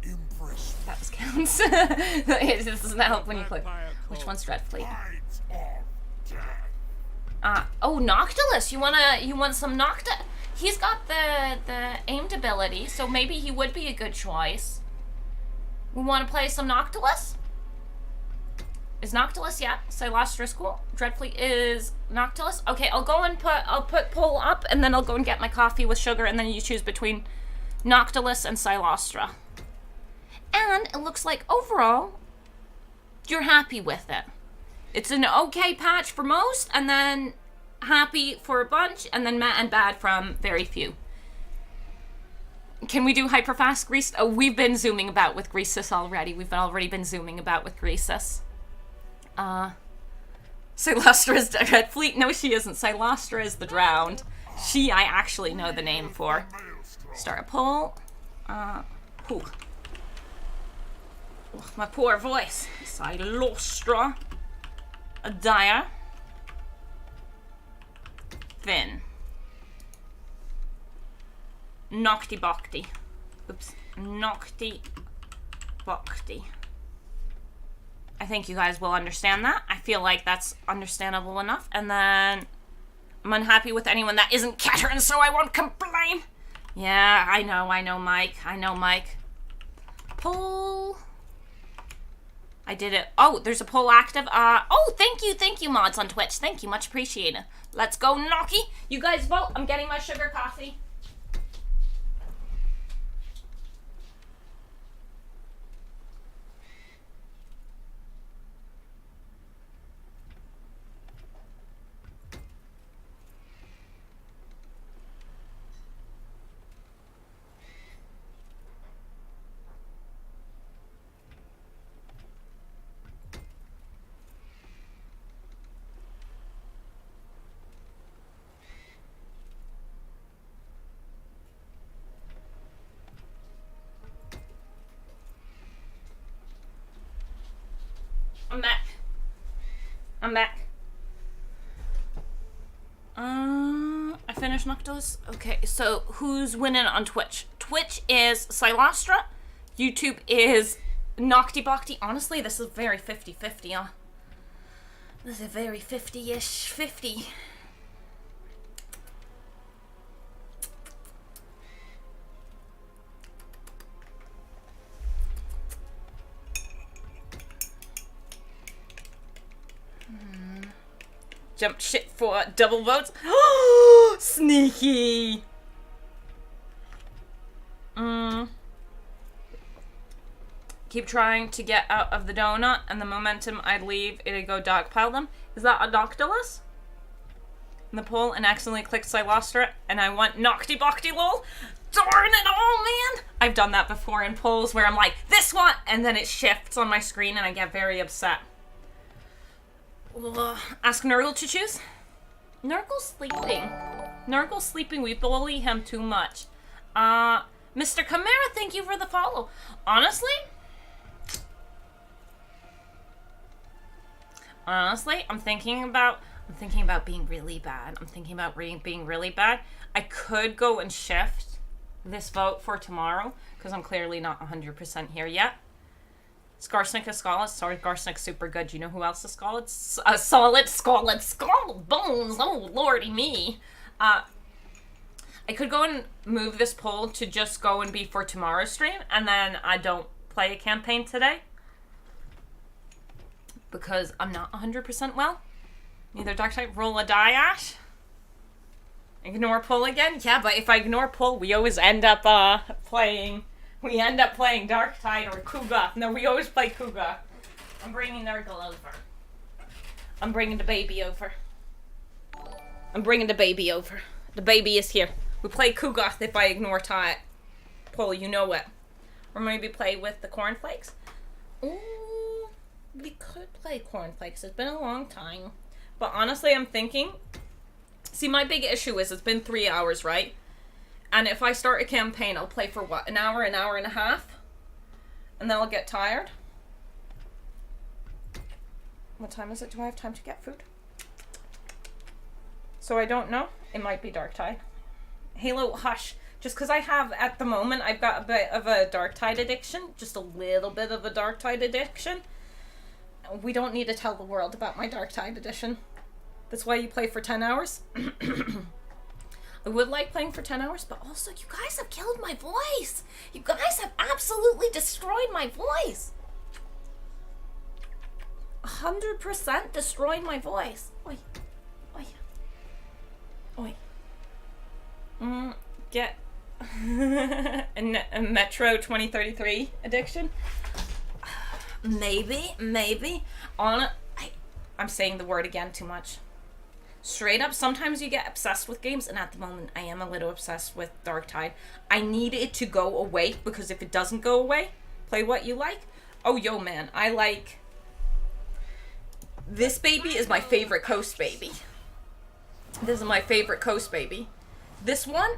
impress me. That was counts. It doesn't help when you click. Which one's Dreadfleet? Fight of death. Oh, Noctilus. You want some Nocta? He's got the aimed ability, so maybe he would be a good choice. We want to play some Noctilus? Is Noctilus? Yeah. Silostra is cool. Dreadfleet is Noctilus. Okay, I'll put poll up, and then I'll go and get my coffee with sugar, and then you choose between Noctilus and Silostra. And it looks like overall, you're happy with it. It's an okay patch for most, and then happy for a bunch, and then and bad from very few. Can we do hyperfast Greasus? Oh, we've been zooming about with Greasus already. We've already been zooming about with Greasus. Silostra is Dreadfleet. No, she isn't. Silostra is the Drowned. She, I actually know the name for. Start a poll. Whew. Oh, my poor voice. Silostra. Adaya. Finn. Nocti Bokti. Oops. Nocti Bokti. I think you guys will understand that. I feel like that's understandable enough. And then I'm unhappy with anyone that isn't Catherine, so I won't complain. Yeah, I know, Mike. Poll. I did it. Oh, there's a poll active. Oh, thank you, mods on Twitch. Thank you, much appreciated. Let's go, Nocky. You guys vote. I'm getting my sugar coffee. I'm back. I'm back. I finished Noctilus. Okay, so who's winning on Twitch? Twitch is Silastra. YouTube is Nocti Bokti. Honestly, this is very 50-50, huh? This is a very 50-ish 50. Jump shit for double votes. Sneaky. Keep trying to get out of the donut, and the momentum I'd leave, it'd go dogpile them. Is that a Noctilus? In the poll, and accidentally clicked Silastra, and I want Nocti Bokti lol. Darn it all, man! I've done that before in polls where I'm like, this one! And then it shifts on my screen, and I get very upset. Ask Nurgle to choose. Nurgle's sleeping. Nurgle's sleeping. We bully him too much. Mr. Chimera, thank you for the follow. Honestly, I'm thinking about being really bad. I'm thinking about being really bad. I could go and shift this vote for tomorrow because I'm clearly not 100% here yet. Skarsnik is Scalded. Sorry, Skarsnik's super good. You know who else is Scalded? Solid Bones. Oh, lordy me. I could go and move this poll to just go and be for tomorrow's stream, and then I don't play a campaign today. Because I'm not 100% well. Neither dark type. Roll a die, Ash. Ignore poll again? Yeah, but if I ignore poll, we always end up playing... We end up playing Darktide or Kuga. No, we always play Kuga. I'm bringing Nurgle over. I'm bringing the baby over. I'm bringing the baby over. The baby is here. We play Kuga if I ignore Tide. Poll, you know it. Or maybe play with the cornflakes. Ooh, we could play cornflakes. It's been a long time. But honestly, I'm thinking... See, my big issue is it's been 3 hours, right? And if I start a campaign, I'll play for what? An hour and a half? And then I'll get tired? What time is it? Do I have time to get food? So I don't know. It might be Darktide. Halo, hush. Just because I have, at the moment, I've got a bit of a Darktide addiction. Just a little bit of a Darktide addiction. We don't need to tell the world about my Darktide addiction. That's why you play for 10 hours. I would like playing for 10 hours, but also you guys have killed my voice. You guys have absolutely destroyed my voice. 100% destroyed my voice. Oi. Oi. Oi. Get a Metro 2033 addiction? Maybe. I'm saying the word again too much. Straight up, sometimes you get obsessed with games, and at the moment, I am a little obsessed with Darktide. I need it to go away, because if it doesn't go away, play what you like. Oh, yo, man, I like... This baby is my favorite Coast baby. This is my favorite Coast baby. This one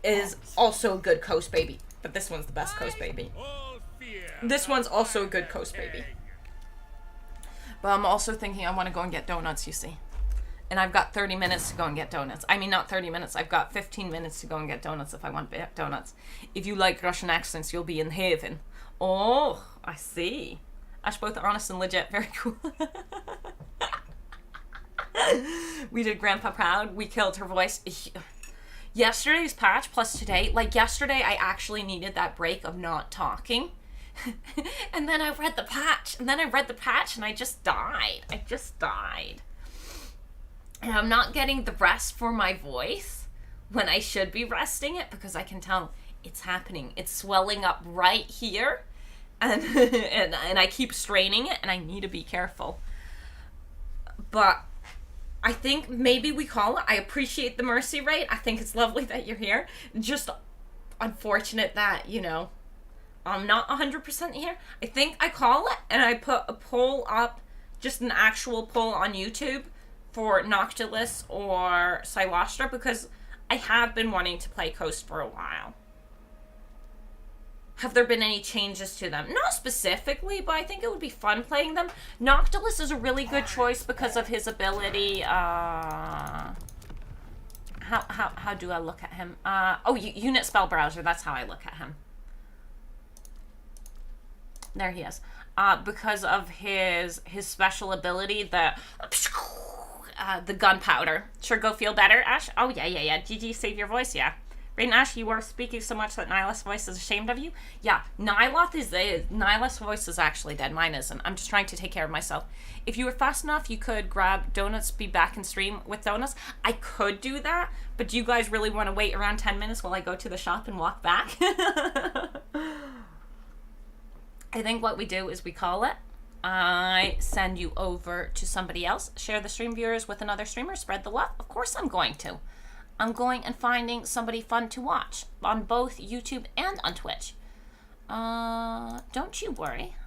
is also a good Coast baby, but this one's the best Coast baby. This one's also a good Coast baby. But I'm also thinking I want to go and get donuts, you see. And I've got 30 minutes to go and get donuts. I mean, not 30 minutes. I've got 15 minutes to go and get donuts if I want donuts. If you like Russian accents, you'll be in heaven. Oh, I see. Ash, both honest and legit. Very cool. We did Grandpa proud. We killed her voice. Yesterday's patch plus today. Like, yesterday, I actually needed that break of not talking. And then I read the patch. And I just died. And I'm not getting the rest for my voice when I should be resting it because I can tell it's happening. It's swelling up right here. And I keep straining it and I need to be careful. But I think maybe we call it. I appreciate the mercy rate. I think it's lovely that you're here. Just unfortunate that, you know, I'm not 100% here. I think I call it and I put a poll up, just an actual poll on YouTube for Noctilus or Silastra because I have been wanting to play Coast for a while. Have there been any changes to them? Not specifically, but I think it would be fun playing them. Noctilus is a really good choice because of his ability. How do I look at him? Unit spell browser. That's how I look at him. There he is. Because of his special ability, the gunpowder. Sure, go feel better, Ash. Oh yeah. GG, save your voice. Yeah. RadiantAsh, you are speaking so much that Nihilus' voice is ashamed of you. Yeah, Nihilus' voice is actually dead. Mine isn't. I'm just trying to take care of myself. If you were fast enough, you could grab donuts, be back in stream with donuts. I could do that, but do you guys really want to wait around 10 minutes while I go to the shop and walk back? I think what we do is we call it. I send you over to somebody else. Share the stream viewers with another streamer. Spread the love. Of course I'm going to. I'm going and finding somebody fun to watch on both YouTube and on Twitch. Don't you worry.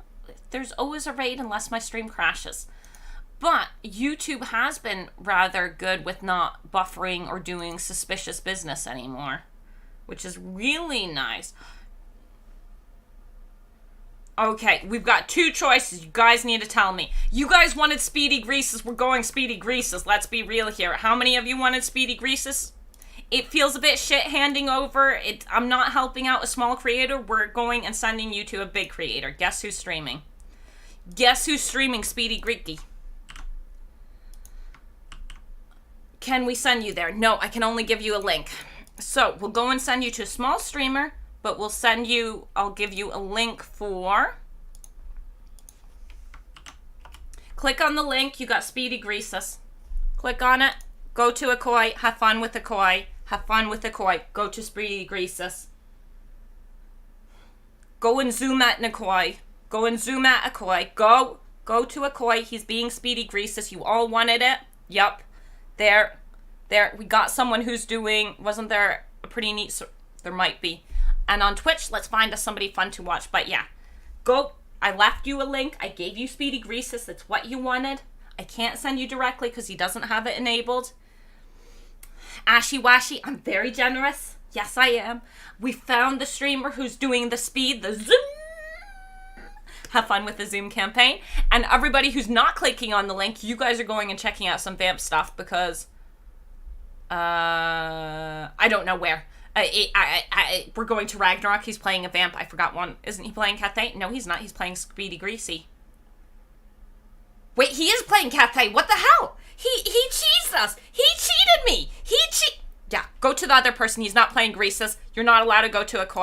There's always a raid unless my stream crashes. But YouTube has been rather good with not buffering or doing suspicious business anymore, which is really nice. Okay, we've got two choices. You guys need to tell me. You guys wanted Speedy Greasus. We're going Speedy Greasus. Let's be real here. How many of you wanted Speedy Greasus? It feels a bit shit handing over. I'm not helping out a small creator. We're going and sending you to a big creator. Guess who's streaming? Guess who's streaming Speedy Greaky? Can we send you there? No, I can only give you a link. So, we'll go and send you to a small streamer, but I'll give you a link for... Click on the link. You got Speedy Greasus. Click on it. Go to Akoi. Have fun with Akoi. Have fun with Akoi. Go to Speedy Greasus. Go and zoom at Akoi. Go and zoom at Akoi. Go to Akoi. He's being Speedy Greasus. You all wanted it. Yup. There. We got someone who's doing... Wasn't there a pretty neat... There might be. And on Twitch, let's find us somebody fun to watch. But yeah. Go. I left you a link. I gave you Speedy Greasus. That's what you wanted. I can't send you directly because he doesn't have it enabled. Ashy Washy, I'm very generous. Yes, I am. We found the streamer who's doing the speed, the zoom. Have fun with the Zoom campaign. And everybody who's not clicking on the link, you guys are going and checking out some Vamp stuff because... I don't know where. We're going to Ragnarok. He's playing a Vamp. I forgot one. Isn't he playing Cathay? No, he's not. He's playing Speedy Greasy. Wait, he is playing Cathay. What the hell? He cheesed us. He cheated me. Yeah, go to the other person. He's not playing Greasus. You're not allowed to go to a